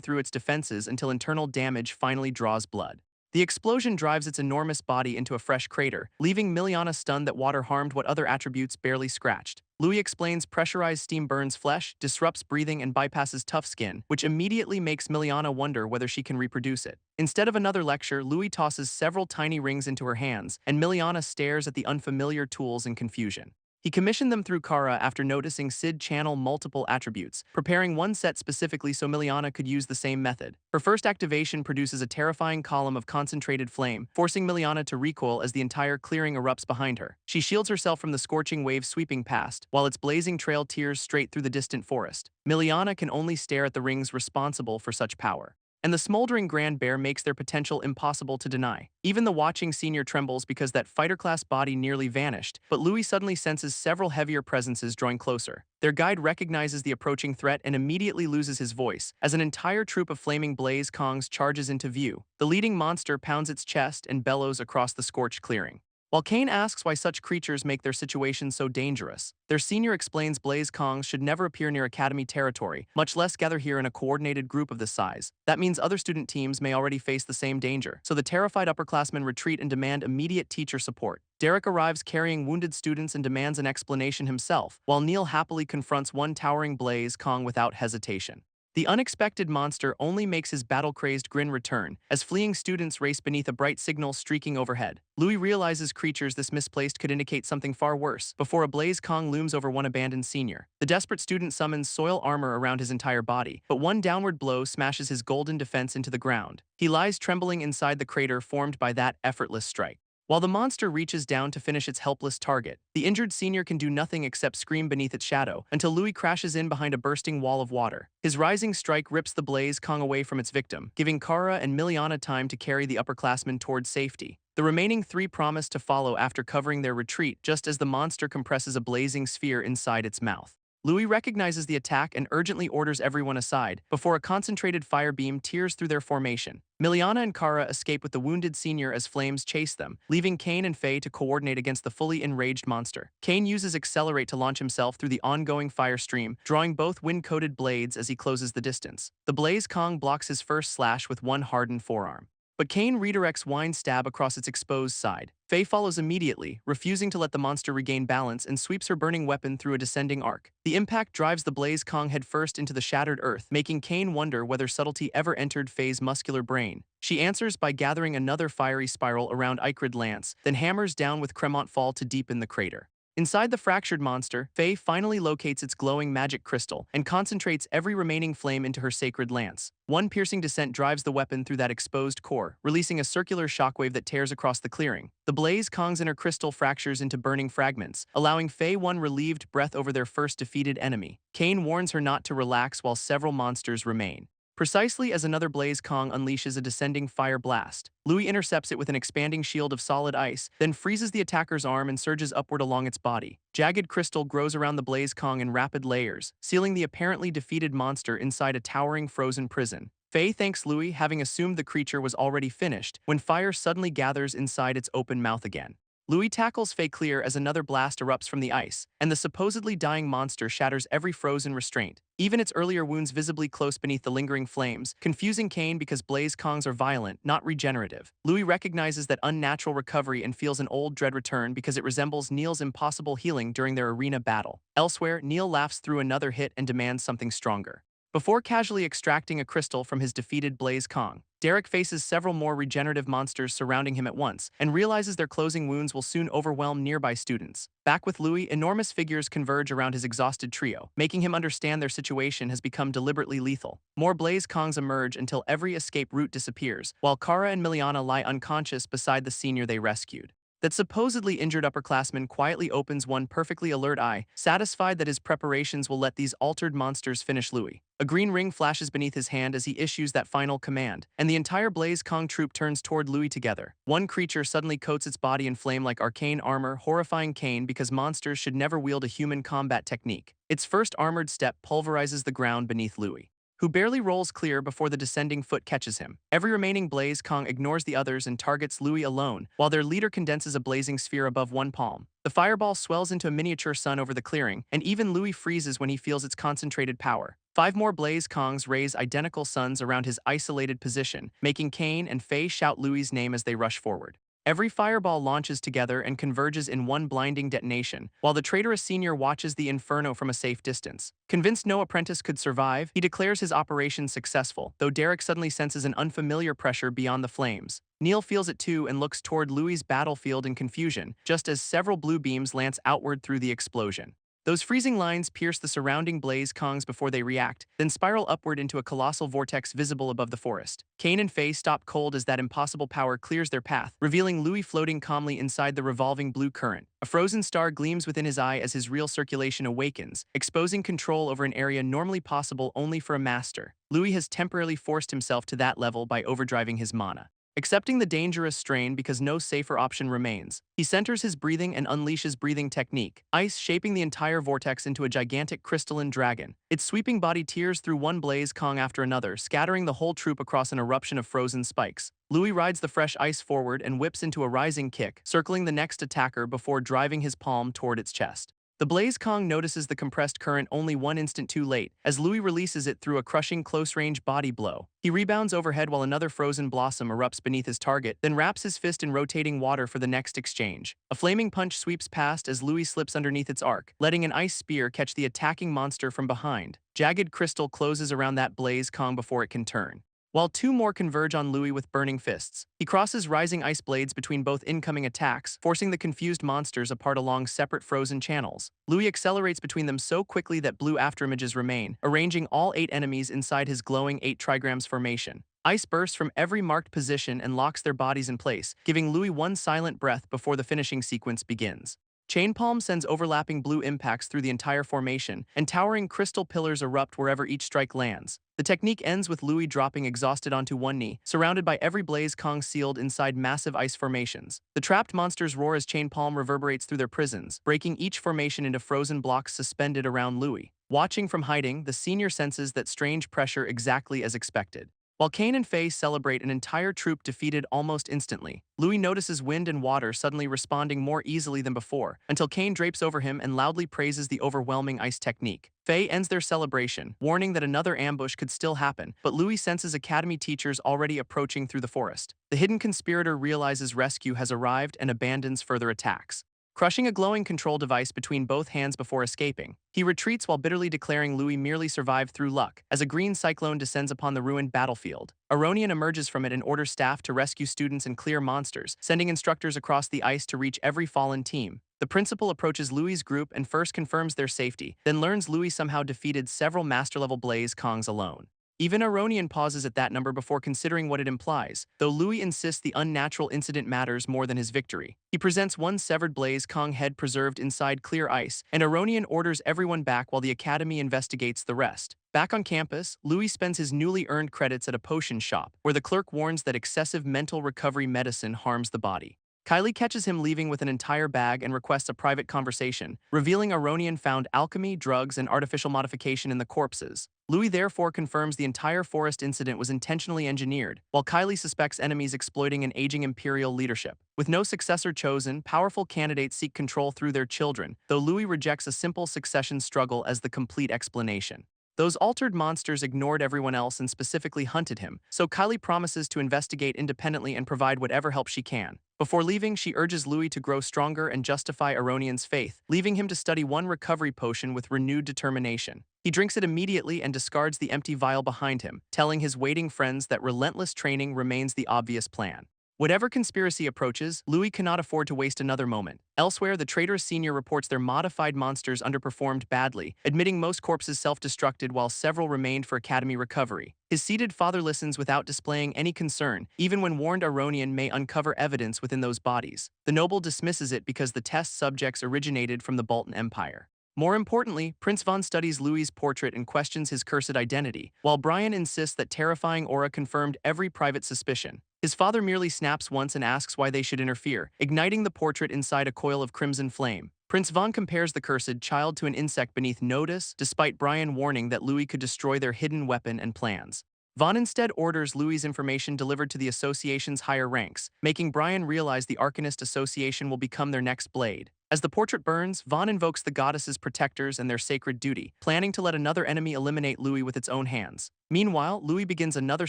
through its defenses until internal damage finally draws blood. The explosion drives its enormous body into a fresh crater, leaving Miliana stunned that water harmed what other attributes barely scratched. Louis explains pressurized steam burns flesh, disrupts breathing, and bypasses tough skin, which immediately makes Miliana wonder whether she can reproduce it. Instead of another lecture, Louis tosses several tiny rings into her hands, and Miliana stares at the unfamiliar tools in confusion. He commissioned them through Kara after noticing Sid channel multiple attributes, preparing one set specifically so Miliana could use the same method. Her first activation produces a terrifying column of concentrated flame, forcing Miliana to recoil as the entire clearing erupts behind her. She shields herself from the scorching wave sweeping past, while its blazing trail tears straight through the distant forest. Miliana can only stare at the rings responsible for such power, and the smoldering grand bear makes their potential impossible to deny. Even the watching senior trembles because that fighter-class body nearly vanished, but Louis suddenly senses several heavier presences drawing closer. Their guide recognizes the approaching threat and immediately loses his voice, as an entire troop of flaming blaze Kongs charges into view. The leading monster pounds its chest and bellows across the scorched clearing. While Kane asks why such creatures make their situation so dangerous, their senior explains Blaze Kongs should never appear near Academy territory, much less gather here in a coordinated group of this size. That means other student teams may already face the same danger, so the terrified upperclassmen retreat and demand immediate teacher support. Derek arrives carrying wounded students and demands an explanation himself, while Neil happily confronts one towering Blaze Kong without hesitation. The unexpected monster only makes his battle-crazed grin return, as fleeing students race beneath a bright signal streaking overhead. Louis realizes creatures this misplaced could indicate something far worse, before a Blaze Kong looms over one abandoned senior. The desperate student summons soil armor around his entire body, but one downward blow smashes his golden defense into the ground. He lies trembling inside the crater formed by that effortless strike. While the monster reaches down to finish its helpless target, the injured senior can do nothing except scream beneath its shadow until Louis crashes in behind a bursting wall of water. His rising strike rips the Blaze Kong away from its victim, giving Kara and Miliana time to carry the upperclassmen towards safety. The remaining three promise to follow after covering their retreat just as the monster compresses a blazing sphere inside its mouth. Louis recognizes the attack and urgently orders everyone aside before a concentrated fire beam tears through their formation. Miliana and Kara escape with the wounded senior as flames chase them, leaving Kane and Faye to coordinate against the fully enraged monster. Kane uses Accelerate to launch himself through the ongoing fire stream, drawing both wind-coated blades as he closes the distance. The Blaze Kong blocks his first slash with one hardened forearm, but Kane redirects Wine's stab across its exposed side. Faye follows immediately, refusing to let the monster regain balance and sweeps her burning weapon through a descending arc. The impact drives the Blaze Kong headfirst into the shattered earth, making Kane wonder whether subtlety ever entered Faye's muscular brain. She answers by gathering another fiery spiral around Icrid Lance, then hammers down with Cremont Fall to deepen the crater. Inside the fractured monster, Faye finally locates its glowing magic crystal and concentrates every remaining flame into her sacred lance. One piercing descent drives the weapon through that exposed core, releasing a circular shockwave that tears across the clearing. The Blaze Kong's inner crystal fractures into burning fragments, allowing Faye one relieved breath over their first defeated enemy. Kane warns her not to relax while several monsters remain. Precisely as another Blaze Kong unleashes a descending fire blast, Louis intercepts it with an expanding shield of solid ice, then freezes the attacker's arm and surges upward along its body. Jagged crystal grows around the Blaze Kong in rapid layers, sealing the apparently defeated monster inside a towering frozen prison. Faye thanks Louis, having assumed the creature was already finished, when fire suddenly gathers inside its open mouth again. Louis tackles Faye clear as another blast erupts from the ice, and the supposedly dying monster shatters every frozen restraint, even its earlier wounds visibly close beneath the lingering flames, confusing Kane because Blaze Kongs are violent, not regenerative. Louis recognizes that unnatural recovery and feels an old dread return because it resembles Neil's impossible healing during their arena battle. Elsewhere, Neil laughs through another hit and demands something stronger. Before casually extracting a crystal from his defeated Blaze Kong, Derek faces several more regenerative monsters surrounding him at once and realizes their closing wounds will soon overwhelm nearby students. Back with Louis, enormous figures converge around his exhausted trio, making him understand their situation has become deliberately lethal. More Blaze Kongs emerge until every escape route disappears, while Kara and Miliana lie unconscious beside the senior they rescued. That supposedly injured upperclassman quietly opens one perfectly alert eye, satisfied that his preparations will let these altered monsters finish Louis. A green ring flashes beneath his hand as he issues that final command, and the entire Blaze Kong troop turns toward Louis together. One creature suddenly coats its body in flame like arcane armor, horrifying Kane because monsters should never wield a human combat technique. Its first armored step pulverizes the ground beneath Louis, who barely rolls clear before the descending foot catches him. Every remaining Blaze Kong ignores the others and targets Louis alone, while their leader condenses a blazing sphere above one palm. The fireball swells into a miniature sun over the clearing, and even Louis freezes when he feels its concentrated power. 5 more Blaze Kongs raise identical suns around his isolated position, making Kane and Faye shout Louis' name as they rush forward. Every fireball launches together and converges in one blinding detonation, while the traitorous senior watches the inferno from a safe distance. Convinced no apprentice could survive, he declares his operation successful, though Derek suddenly senses an unfamiliar pressure beyond the flames. Neil feels it too and looks toward Louis' battlefield in confusion, just as several blue beams lance outward through the explosion. Those freezing lines pierce the surrounding Blaze Kongs before they react, then spiral upward into a colossal vortex visible above the forest. Kane and Faye stop cold as that impossible power clears their path, revealing Louis floating calmly inside the revolving blue current. A frozen star gleams within his eye as his real circulation awakens, exposing control over an area normally possible only for a master. Louis has temporarily forced himself to that level by overdriving his mana. accepting the dangerous strain because no safer option remains. He centers his breathing and unleashes breathing technique, ice shaping the entire vortex into a gigantic crystalline dragon. Its sweeping body tears through one blaze Kong after another, scattering the whole troop across an eruption of frozen spikes. Louis rides the fresh ice forward and whips into a rising kick, circling the next attacker before driving his palm toward its chest. The Blaze Kong notices the compressed current only one instant too late, as Louis releases it through a crushing close-range body blow. He rebounds overhead while another frozen blossom erupts beneath his target, then wraps his fist in rotating water for the next exchange. A flaming punch sweeps past as Louis slips underneath its arc, letting an ice spear catch the attacking monster from behind. Jagged crystal closes around that Blaze Kong before it can turn. While two more converge on Louis with burning fists, he crosses rising ice blades between both incoming attacks, forcing the confused monsters apart along separate frozen channels. Louis accelerates between them so quickly that blue afterimages remain, arranging all 8 enemies inside his glowing 8 trigrams formation. Ice bursts from every marked position and locks their bodies in place, giving Louis one silent breath before the finishing sequence begins. Chainpalm sends overlapping blue impacts through the entire formation, and towering crystal pillars erupt wherever each strike lands. The technique ends with Louis dropping exhausted onto one knee, surrounded by every Blaze Kong sealed inside massive ice formations. The trapped monsters roar as Chainpalm reverberates through their prisons, breaking each formation into frozen blocks suspended around Louis. Watching from hiding, the senior senses that strange pressure exactly as expected. While Kane and Faye celebrate an entire troop defeated almost instantly, Louis notices wind and water suddenly responding more easily than before, until Kane drapes over him and loudly praises the overwhelming ice technique. Faye ends their celebration, warning that another ambush could still happen, but Louis senses Academy teachers already approaching through the forest. The hidden conspirator realizes rescue has arrived and abandons further attacks. Crushing a glowing control device between both hands before escaping, he retreats while bitterly declaring Louis merely survived through luck, as a green cyclone descends upon the ruined battlefield. Aronian emerges from it and orders staff to rescue students and clear monsters, sending instructors across the ice to reach every fallen team. The principal approaches Louis' group and first confirms their safety, then learns Louis somehow defeated several master-level Blaze Kongs alone. Even Aronian pauses at that number before considering what it implies, though Louis insists the unnatural incident matters more than his victory. He presents one severed Blaze Kong head preserved inside clear ice, and Aronian orders everyone back while the Academy investigates the rest. Back on campus, Louis spends his newly earned credits at a potion shop, where the clerk warns that excessive mental recovery medicine harms the body. Kylie catches him leaving with an entire bag and requests a private conversation, revealing Aronian found alchemy, drugs, and artificial modification in the corpses. Louis therefore confirms the entire forest incident was intentionally engineered, while Kylie suspects enemies exploiting an aging imperial leadership. With no successor chosen, powerful candidates seek control through their children, though Louis rejects a simple succession struggle as the complete explanation. Those altered monsters ignored everyone else and specifically hunted him, so Kylie promises to investigate independently and provide whatever help she can. Before leaving, she urges Louis to grow stronger and justify Aronian's faith, leaving him to study one recovery potion with renewed determination. He drinks it immediately and discards the empty vial behind him, telling his waiting friends that relentless training remains the obvious plan. Whatever conspiracy approaches, Louis cannot afford to waste another moment. Elsewhere, the traitor's senior reports their modified monsters underperformed badly, admitting most corpses self-destructed while several remained for Academy recovery. His seated father listens without displaying any concern, even when warned Aronian may uncover evidence within those bodies. The noble dismisses it because the test subjects originated from the Bolton Empire. More importantly, Prince Von studies Louis' portrait and questions his cursed identity, while Brian insists that terrifying aura confirmed every private suspicion. His father merely snaps once and asks why they should interfere, igniting the portrait inside a coil of crimson flame. Prince Von compares the cursed child to an insect beneath notice, despite Brian warning that Louis could destroy their hidden weapon and plans. Von instead orders Louis' information delivered to the association's higher ranks, making Brian realize the Arcanist Association will become their next blade. As the portrait burns, Von invokes the goddess's protectors and their sacred duty, planning to let another enemy eliminate Louis with its own hands. Meanwhile, Louis begins another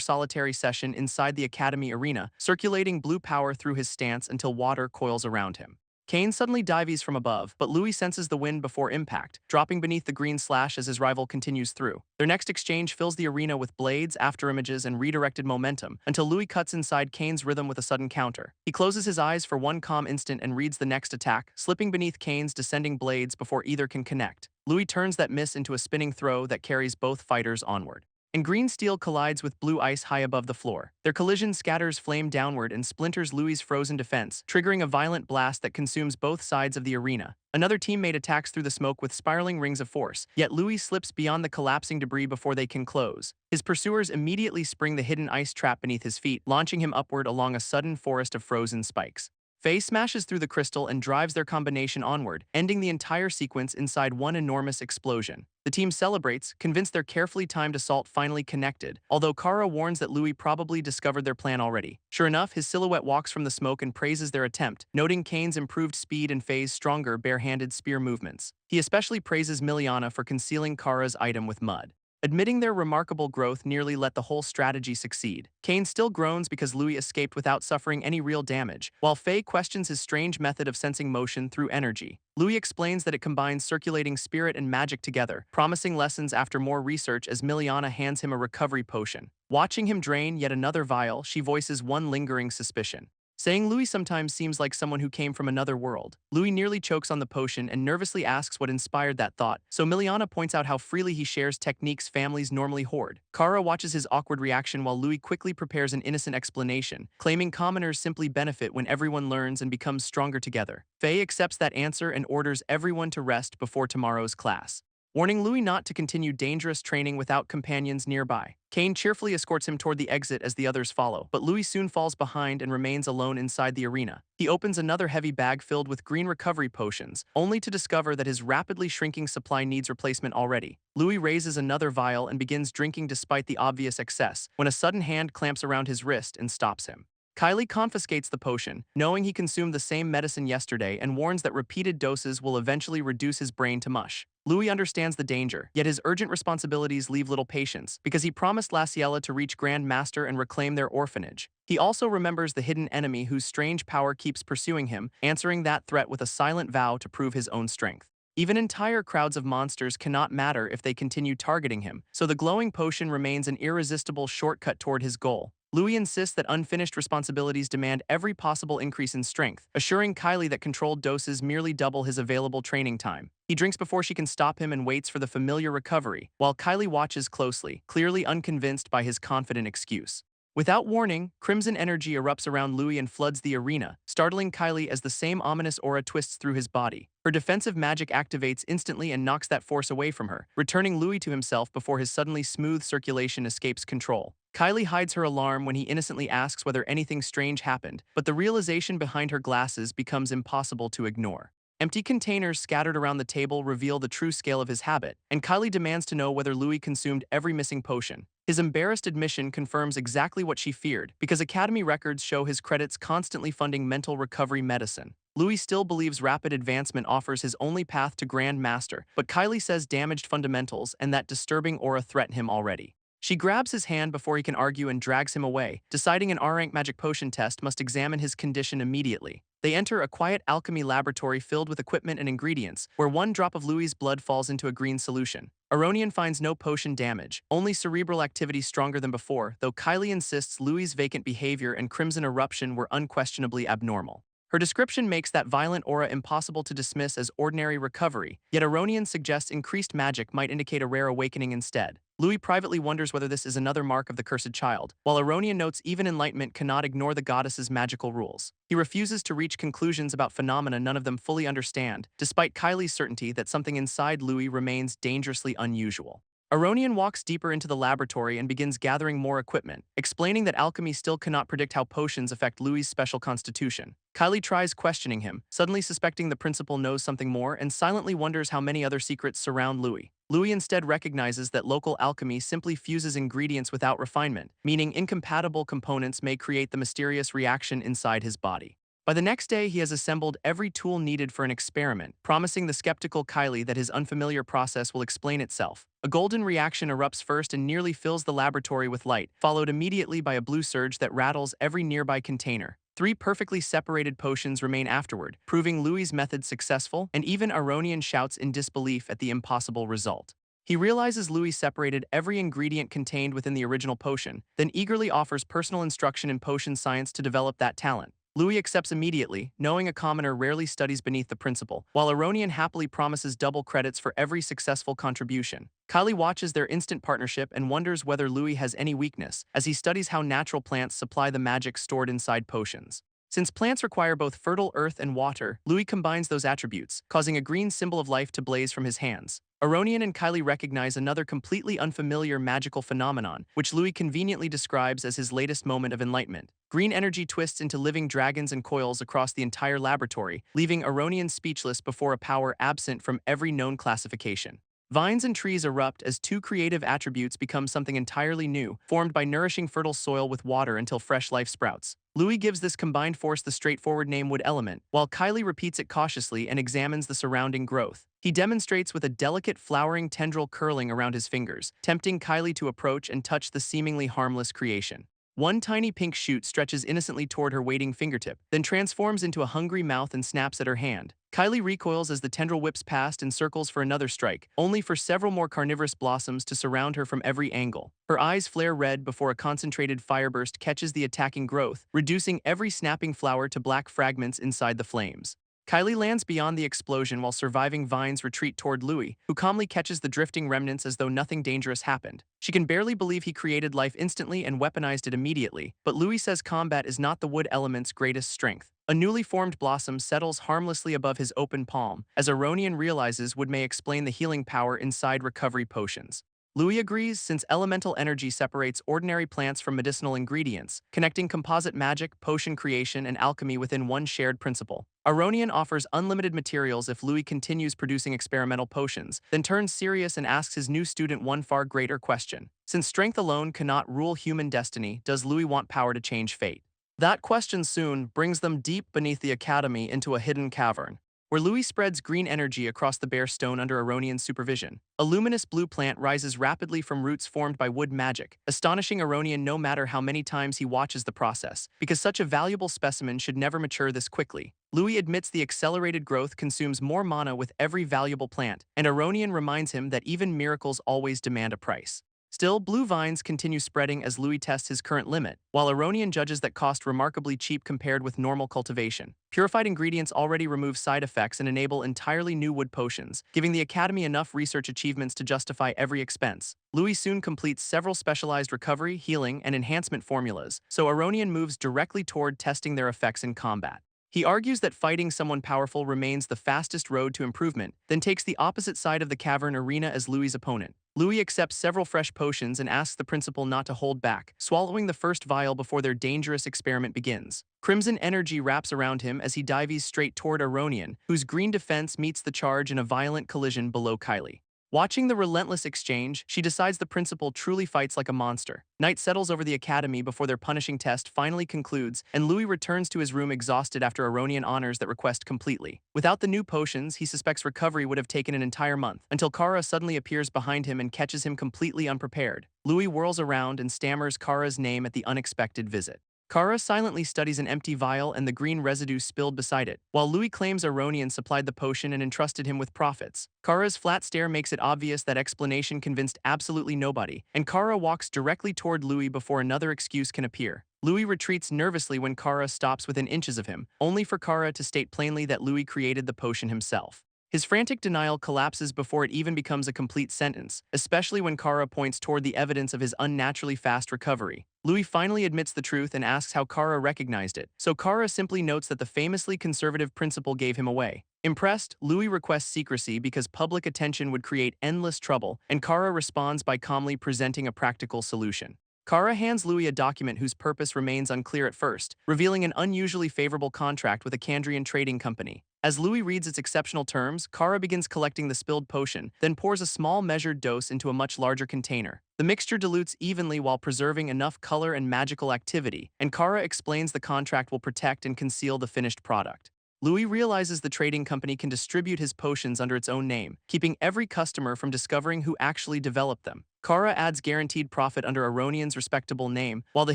solitary session inside the Academy arena, circulating blue power through his stance until water coils around him. Kane suddenly dives from above, but Louis senses the wind before impact, dropping beneath the green slash as his rival continues through. Their next exchange fills the arena with blades, afterimages, and redirected momentum, until Louis cuts inside Kane's rhythm with a sudden counter. He closes his eyes for one calm instant and reads the next attack, slipping beneath Kane's descending blades before either can connect. Louis turns that miss into a spinning throw that carries both fighters onward. and green steel collides with blue ice high above the floor. Their collision scatters flame downward and splinters Louis's frozen defense, triggering a violent blast that consumes both sides of the arena. Another teammate attacks through the smoke with spiraling rings of force, yet Louis slips beyond the collapsing debris before they can close. His pursuers immediately spring the hidden ice trap beneath his feet, launching him upward along a sudden forest of frozen spikes. Faye smashes through the crystal and drives their combination onward, ending the entire sequence inside one enormous explosion. The team celebrates, convinced their carefully timed assault finally connected, although Kara warns that Louis probably discovered their plan already. Sure enough, his silhouette walks from the smoke and praises their attempt, noting Kane's improved speed and Faye's stronger bare-handed spear movements. He especially praises Miliana for concealing Kara's item with mud. Admitting their remarkable growth nearly let the whole strategy succeed. Kane still groans because Louis escaped without suffering any real damage, while Faye questions his strange method of sensing motion through energy. Louis explains that it combines circulating spirit and magic together, promising lessons after more research as Miliana hands him a recovery potion. Watching him drain yet another vial, she voices one lingering suspicion, saying Louis sometimes seems like someone who came from another world. Louis nearly chokes on the potion and nervously asks what inspired that thought, so Miliana points out how freely he shares techniques families normally hoard. Kara watches his awkward reaction while Louis quickly prepares an innocent explanation, claiming commoners simply benefit when everyone learns and becomes stronger together. Faye accepts that answer and orders everyone to rest before tomorrow's class, warning Louis not to continue dangerous training without companions nearby. Kane cheerfully escorts him toward the exit as the others follow, but Louis soon falls behind and remains alone inside the arena. He opens another heavy bag filled with green recovery potions, only to discover that his rapidly shrinking supply needs replacement already. Louis raises another vial and begins drinking despite the obvious excess, when a sudden hand clamps around his wrist and stops him. Kylie confiscates the potion, knowing he consumed the same medicine yesterday, and warns that repeated doses will eventually reduce his brain to mush. Louis understands the danger, yet his urgent responsibilities leave little patience, because he promised Laciella to reach Grand Master and reclaim their orphanage. He also remembers the hidden enemy whose strange power keeps pursuing him, answering that threat with a silent vow to prove his own strength. Even entire crowds of monsters cannot matter if they continue targeting him, so the glowing potion remains an irresistible shortcut toward his goal. Louis insists that unfinished responsibilities demand every possible increase in strength, assuring Kylie that controlled doses merely double his available training time. He drinks before she can stop him and waits for the familiar recovery, while Kylie watches closely, clearly unconvinced by his confident excuse. Without warning, crimson energy erupts around Louis and floods the arena, startling Kylie as the same ominous aura twists through his body. Her defensive magic activates instantly and knocks that force away from her, returning Louis to himself before his suddenly smooth circulation escapes control. Kylie hides her alarm when he innocently asks whether anything strange happened, but the realization behind her glasses becomes impossible to ignore. Empty containers scattered around the table reveal the true scale of his habit, and Kylie demands to know whether Louis consumed every missing potion. His embarrassed admission confirms exactly what she feared, because Academy records show his credits constantly funding mental recovery medicine. Louis still believes rapid advancement offers his only path to Grand Master, but Kylie says damaged fundamentals and that disturbing aura threaten him already. She grabs his hand before he can argue and drags him away, deciding an R-rank magic potion test must examine his condition immediately. They enter a quiet alchemy laboratory filled with equipment and ingredients, where one drop of Louis's blood falls into a green solution. Aronian finds no potion damage, only cerebral activity stronger than before, though Kylie insists Louis's vacant behavior and crimson eruption were unquestionably abnormal. Her description makes that violent aura impossible to dismiss as ordinary recovery, yet Aronian suggests increased magic might indicate a rare awakening instead. Louis privately wonders whether this is another mark of the cursed child, while Aronian notes even enlightenment cannot ignore the goddess's magical rules. He refuses to reach conclusions about phenomena none of them fully understand, despite Kylie's certainty that something inside Louis remains dangerously unusual. Aronian walks deeper into the laboratory and begins gathering more equipment, explaining that alchemy still cannot predict how potions affect Louis's special constitution. Kylie tries questioning him, suddenly suspecting the principal knows something more and silently wonders how many other secrets surround Louis. Louis instead recognizes that local alchemy simply fuses ingredients without refinement, meaning incompatible components may create the mysterious reaction inside his body. By the next day, he has assembled every tool needed for an experiment, promising the skeptical Kylie that his unfamiliar process will explain itself. A golden reaction erupts first and nearly fills the laboratory with light, followed immediately by a blue surge that rattles every nearby container. 3 perfectly separated potions remain afterward, proving Louis's method successful, and even Aronian shouts in disbelief at the impossible result. He realizes Louis separated every ingredient contained within the original potion, then eagerly offers personal instruction in potion science to develop that talent. Louis accepts immediately, knowing a commoner rarely studies beneath the principal, while Aronian happily promises double credits for every successful contribution. Kylie watches their instant partnership and wonders whether Louis has any weakness, as he studies how natural plants supply the magic stored inside potions. Since plants require both fertile earth and water, Louis combines those attributes, causing a green symbol of life to blaze from his hands. Aronian and Kylie recognize another completely unfamiliar magical phenomenon, which Louis conveniently describes as his latest moment of enlightenment. Green energy twists into living dragons and coils across the entire laboratory, leaving Aronian speechless before a power absent from every known classification. Vines and trees erupt as two creative attributes become something entirely new, formed by nourishing fertile soil with water until fresh life sprouts. Louis gives this combined force the straightforward name wood element, while Kylie repeats it cautiously and examines the surrounding growth. He demonstrates with a delicate flowering tendril curling around his fingers, tempting Kylie to approach and touch the seemingly harmless creation. One tiny pink shoot stretches innocently toward her waiting fingertip, then transforms into a hungry mouth and snaps at her hand. Kylie recoils as the tendril whips past and circles for another strike, only for several more carnivorous blossoms to surround her from every angle. Her eyes flare red before a concentrated fireburst catches the attacking growth, reducing every snapping flower to black fragments inside the flames. Kylie lands beyond the explosion while surviving vines retreat toward Louis, who calmly catches the drifting remnants as though nothing dangerous happened. She can barely believe he created life instantly and weaponized it immediately, but Louis says combat is not the wood element's greatest strength. A newly formed blossom settles harmlessly above his open palm, as Aronian realizes wood may explain the healing power inside recovery potions. Louis agrees since elemental energy separates ordinary plants from medicinal ingredients, connecting composite magic, potion creation, and alchemy within one shared principle. Aronian offers unlimited materials if Louis continues producing experimental potions, then turns serious and asks his new student one far greater question. Since strength alone cannot rule human destiny, does Louis want power to change fate? That question soon brings them deep beneath the academy into a hidden cavern, where Louis spreads green energy across the bare stone under Aronian's supervision. A luminous blue plant rises rapidly from roots formed by wood magic, astonishing Aronian no matter how many times he watches the process, because such a valuable specimen should never mature this quickly. Louis admits the accelerated growth consumes more mana with every valuable plant, and Aronian reminds him that even miracles always demand a price. Still, blue vines continue spreading as Louis tests his current limit, while Aronian judges that cost remarkably cheap compared with normal cultivation. Purified ingredients already remove side effects and enable entirely new wood potions, giving the Academy enough research achievements to justify every expense. Louis soon completes several specialized recovery, healing, and enhancement formulas, so Aronian moves directly toward testing their effects in combat. He argues that fighting someone powerful remains the fastest road to improvement, then takes the opposite side of the cavern arena as Louis' opponent. Louis accepts several fresh potions and asks the principal not to hold back, swallowing the first vial before their dangerous experiment begins. Crimson energy wraps around him as he dives straight toward Aronian, whose green defense meets the charge in a violent collision below Kylie. Watching the relentless exchange, she decides the principal truly fights like a monster. Night settles over the academy before their punishing test finally concludes, and Louis returns to his room exhausted after Aronian honors that request completely. Without the new potions, he suspects recovery would have taken an entire month, until Kara suddenly appears behind him and catches him completely unprepared. Louis whirls around and stammers Kara's name at the unexpected visit. Kara silently studies an empty vial and the green residue spilled beside it, while Louis claims Aronian supplied the potion and entrusted him with profits. Kara's flat stare makes it obvious that explanation convinced absolutely nobody, and Kara walks directly toward Louis before another excuse can appear. Louis retreats nervously when Kara stops within inches of him, only for Kara to state plainly that Louis created the potion himself. His frantic denial collapses before it even becomes a complete sentence, especially when Kara points toward the evidence of his unnaturally fast recovery. Louis finally admits the truth and asks how Kara recognized it, so Kara simply notes that the famously conservative principal gave him away. Impressed, Louis requests secrecy because public attention would create endless trouble, and Kara responds by calmly presenting a practical solution. Kara hands Louis a document whose purpose remains unclear at first, revealing an unusually favorable contract with a Kandrian trading company. As Louis reads its exceptional terms, Kara begins collecting the spilled potion, then pours a small measured dose into a much larger container. The mixture dilutes evenly while preserving enough color and magical activity, and Kara explains the contract will protect and conceal the finished product. Louis realizes the trading company can distribute his potions under its own name, keeping every customer from discovering who actually developed them. Kara adds guaranteed profit under Aronian's respectable name, while the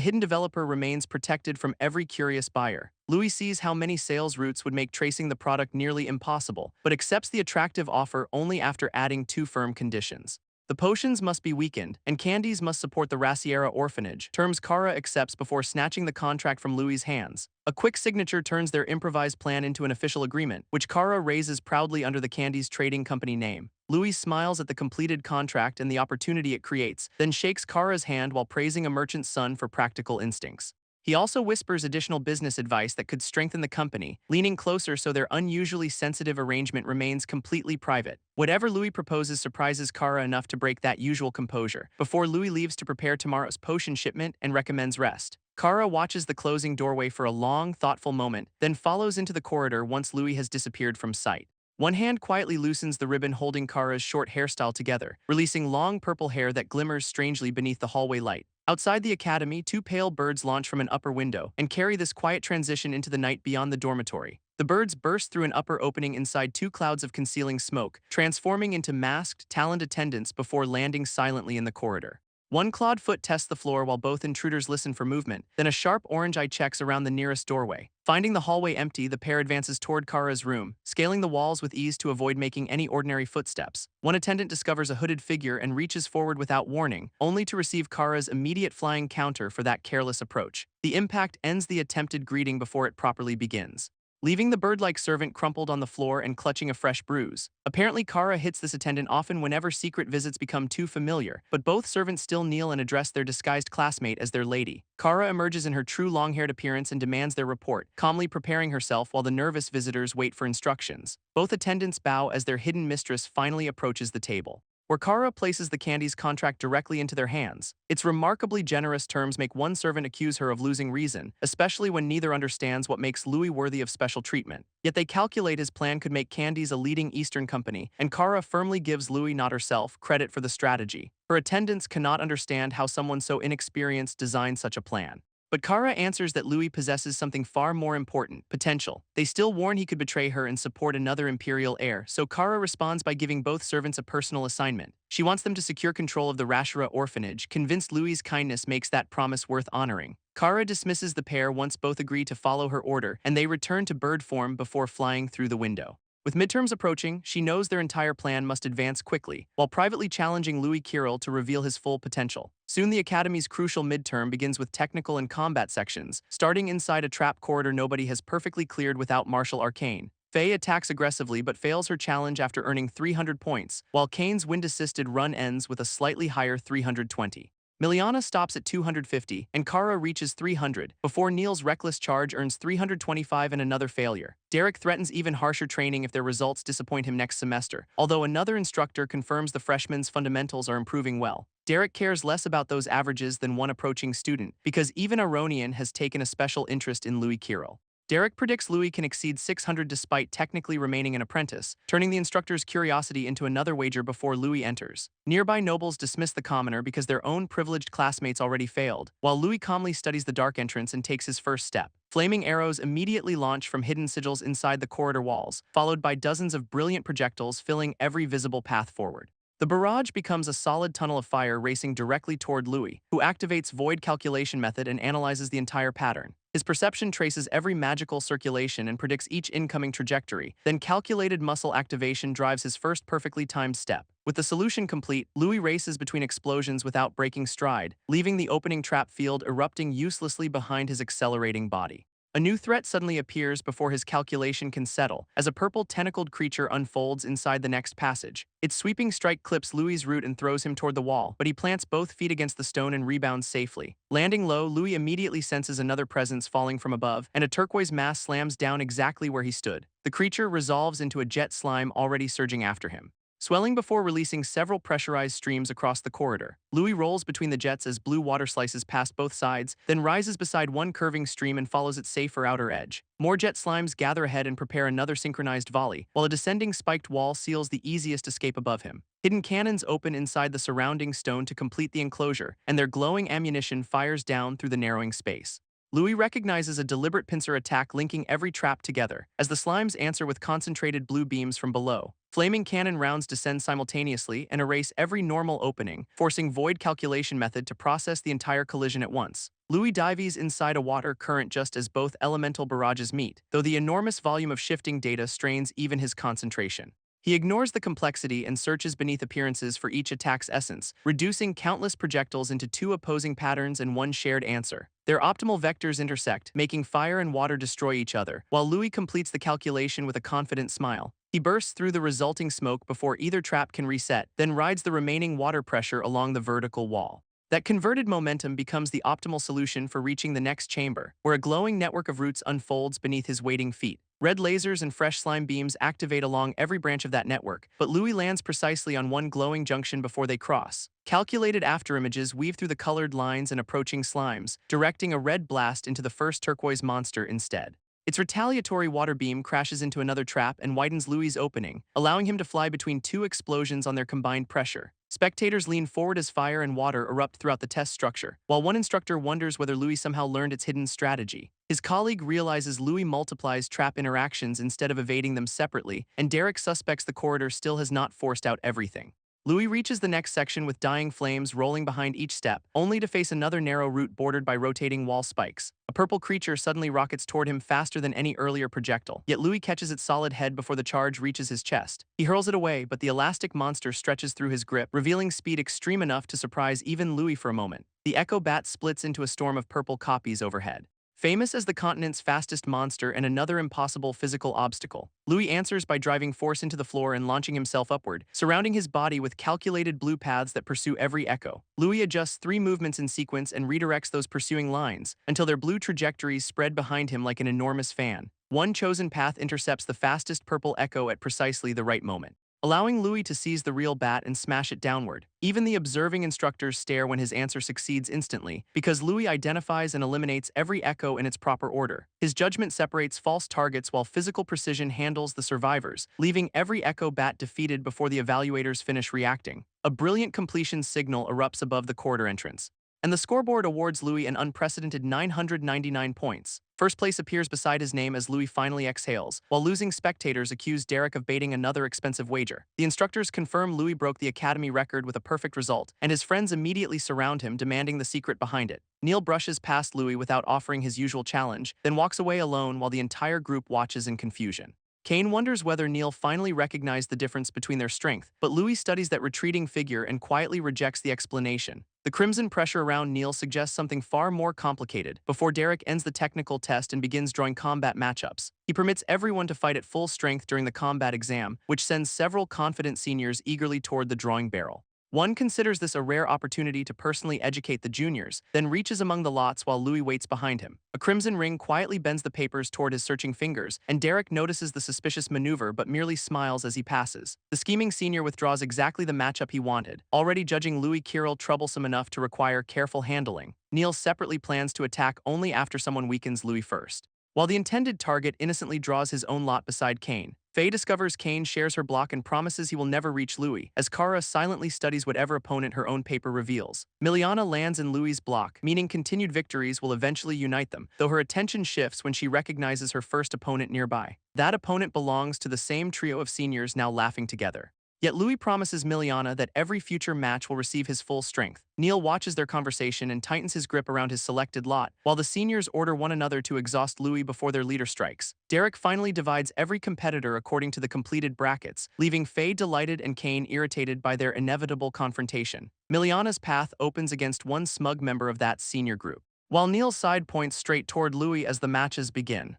hidden developer remains protected from every curious buyer. Louis sees how many sales routes would make tracing the product nearly impossible, but accepts the attractive offer only after adding two firm conditions. The potions must be weakened, and candies must support the Raciera orphanage, terms Kara accepts before snatching the contract from Louis's hands. A quick signature turns their improvised plan into an official agreement, which Kara raises proudly under the candy's trading company name. Louis smiles at the completed contract and the opportunity it creates, then shakes Kara's hand while praising a merchant's son for practical instincts. He also whispers additional business advice that could strengthen the company, leaning closer so their unusually sensitive arrangement remains completely private. Whatever Louis proposes surprises Kara enough to break that usual composure, before Louis leaves to prepare tomorrow's potion shipment and recommends rest. Kara watches the closing doorway for a long, thoughtful moment, then follows into the corridor once Louis has disappeared from sight. One hand quietly loosens the ribbon holding Kara's short hairstyle together, releasing long purple hair that glimmers strangely beneath the hallway light. Outside the academy, two pale birds launch from an upper window and carry this quiet transition into the night beyond the dormitory. The birds burst through an upper opening inside two clouds of concealing smoke, transforming into masked, taloned attendants before landing silently in the corridor. One clawed foot tests the floor while both intruders listen for movement, then a sharp orange eye checks around the nearest doorway. Finding the hallway empty, the pair advances toward Kara's room, scaling the walls with ease to avoid making any ordinary footsteps. One attendant discovers a hooded figure and reaches forward without warning, only to receive Kara's immediate flying counter for that careless approach. The impact ends the attempted greeting before it properly begins, leaving the bird-like servant crumpled on the floor and clutching a fresh bruise. Apparently, Kara hits this attendant often whenever secret visits become too familiar, but both servants still kneel and address their disguised classmate as their lady. Kara emerges in her true long-haired appearance and demands their report, calmly preparing herself while the nervous visitors wait for instructions. Both attendants bow as their hidden mistress finally approaches the table, where Kara places the candy's contract directly into their hands. Its remarkably generous terms make one servant accuse her of losing reason, especially when neither understands what makes Louis worthy of special treatment. Yet they calculate his plan could make Candies a leading Eastern company, and Kara firmly gives Louis, not herself, credit for the strategy. Her attendants cannot understand how someone so inexperienced designed such a plan. But Kara answers that Louis possesses something far more important, potential. They still warn he could betray her and support another imperial heir, so Kara responds by giving both servants a personal assignment. She wants them to secure control of the Rashra orphanage, convinced Louis's kindness makes that promise worth honoring. Kara dismisses the pair once both agree to follow her order, and they return to bird form before flying through the window. With midterms approaching, she knows their entire plan must advance quickly, while privately challenging Louis Kirill to reveal his full potential. Soon the Academy's crucial midterm begins with technical and combat sections, starting inside a trap corridor nobody has perfectly cleared without martial arcane. Faye attacks aggressively but fails her challenge after earning 300 points, while Kane's wind-assisted run ends with a slightly higher 320. Miliana stops at 250, and Kara reaches 300, before Neil's reckless charge earns 325 and another failure. Derek threatens even harsher training if their results disappoint him next semester, although another instructor confirms the freshman's fundamentals are improving well. Derek cares less about those averages than one approaching student, because even Aronian has taken a special interest in Louis Kirill. Derek predicts Louis can exceed 600 despite technically remaining an apprentice, turning the instructor's curiosity into another wager before Louis enters. Nearby nobles dismiss the commoner because their own privileged classmates already failed, while Louis calmly studies the dark entrance and takes his first step. Flaming arrows immediately launch from hidden sigils inside the corridor walls, followed by dozens of brilliant projectiles filling every visible path forward. The barrage becomes a solid tunnel of fire racing directly toward Louis, who activates void calculation method and analyzes the entire pattern. His perception traces every magical circulation and predicts each incoming trajectory, then calculated muscle activation drives his first perfectly timed step. With the solution complete, Louis races between explosions without breaking stride, leaving the opening trap field erupting uselessly behind his accelerating body. A new threat suddenly appears before his calculation can settle, as a purple tentacled creature unfolds inside the next passage. Its sweeping strike clips Louis' root and throws him toward the wall, but he plants both feet against the stone and rebounds safely. Landing low, Louis immediately senses another presence falling from above, and a turquoise mass slams down exactly where he stood. The creature resolves into a jet slime already surging after him. Swelling before releasing several pressurized streams across the corridor, Louis rolls between the jets as blue water slices past both sides, then rises beside one curving stream and follows its safer outer edge. More jet slimes gather ahead and prepare another synchronized volley, while a descending spiked wall seals the easiest escape above him. Hidden cannons open inside the surrounding stone to complete the enclosure, and their glowing ammunition fires down through the narrowing space. Louis recognizes a deliberate pincer attack linking every trap together, as the slimes answer with concentrated blue beams from below. Flaming cannon rounds descend simultaneously and erase every normal opening, forcing void calculation method to process the entire collision at once. Louis dives inside a water current just as both elemental barrages meet, though the enormous volume of shifting data strains even his concentration. He ignores the complexity and searches beneath appearances for each attack's essence, reducing countless projectiles into two opposing patterns and one shared answer. Their optimal vectors intersect, making fire and water destroy each other, while Louis completes the calculation with a confident smile. He bursts through the resulting smoke before either trap can reset, then rides the remaining water pressure along the vertical wall. That converted momentum becomes the optimal solution for reaching the next chamber, where a glowing network of roots unfolds beneath his waiting feet. Red lasers and fresh slime beams activate along every branch of that network, but Louis lands precisely on one glowing junction before they cross. Calculated afterimages weave through the colored lines and approaching slimes, directing a red blast into the first turquoise monster instead. Its retaliatory water beam crashes into another trap and widens Louis' opening, allowing him to fly between two explosions on their combined pressure. Spectators lean forward as fire and water erupt throughout the test structure, while one instructor wonders whether Louis somehow learned its hidden strategy. His colleague realizes Louis multiplies trap interactions instead of evading them separately, and Derek suspects the corridor still has not forced out everything. Louis reaches the next section with dying flames rolling behind each step, only to face another narrow route bordered by rotating wall spikes. A purple creature suddenly rockets toward him faster than any earlier projectile, yet Louis catches its solid head before the charge reaches his chest. He hurls it away, but the elastic monster stretches through his grip, revealing speed extreme enough to surprise even Louis for a moment. The Echo Bat splits into a storm of purple copies overhead. Famous as the continent's fastest monster and another impossible physical obstacle, Louis answers by driving force into the floor and launching himself upward, surrounding his body with calculated blue paths that pursue every echo. Louis adjusts 3 movements in sequence and redirects those pursuing lines, until their blue trajectories spread behind him like an enormous fan. One chosen path intercepts the fastest purple echo at precisely the right moment, allowing Louis to seize the real bat and smash it downward. Even the observing instructors stare when his answer succeeds instantly, because Louis identifies and eliminates every echo in its proper order. His judgment separates false targets while physical precision handles the survivors, leaving every echo bat defeated before the evaluators finish reacting. A brilliant completion signal erupts above the corridor entrance, and the scoreboard awards Louis an unprecedented 999 points. First place appears beside his name as Louis finally exhales, while losing spectators accuse Derek of baiting another expensive wager. The instructors confirm Louis broke the Academy record with a perfect result, and his friends immediately surround him, demanding the secret behind it. Neil brushes past Louis without offering his usual challenge, then walks away alone while the entire group watches in confusion. Kane wonders whether Neil finally recognized the difference between their strength, but Louis studies that retreating figure and quietly rejects the explanation. The crimson pressure around Neil suggests something far more complicated before Derek ends the technical test and begins drawing combat matchups. He permits everyone to fight at full strength during the combat exam, which sends several confident seniors eagerly toward the drawing barrel. One considers this a rare opportunity to personally educate the juniors, then reaches among the lots while Louis waits behind him. A crimson ring quietly bends the papers toward his searching fingers, and Derek notices the suspicious maneuver but merely smiles as he passes. The scheming senior withdraws exactly the matchup he wanted, already judging Louis Kirill troublesome enough to require careful handling. Neil separately plans to attack only after someone weakens Louis first. While the intended target innocently draws his own lot beside Kane, Faye discovers Kane shares her block and promises he will never reach Louis, as Kara silently studies whatever opponent her own paper reveals. Miliana lands in Louis' block, meaning continued victories will eventually unite them, though her attention shifts when she recognizes her first opponent nearby. That opponent belongs to the same trio of seniors now laughing together. Yet Louis promises Miliana that every future match will receive his full strength. Neil watches their conversation and tightens his grip around his selected lot, while the seniors order one another to exhaust Louis before their leader strikes. Derek finally divides every competitor according to the completed brackets, leaving Faye delighted and Kane irritated by their inevitable confrontation. Miliana's path opens against one smug member of that senior group, while Neil's side points straight toward Louis as the matches begin.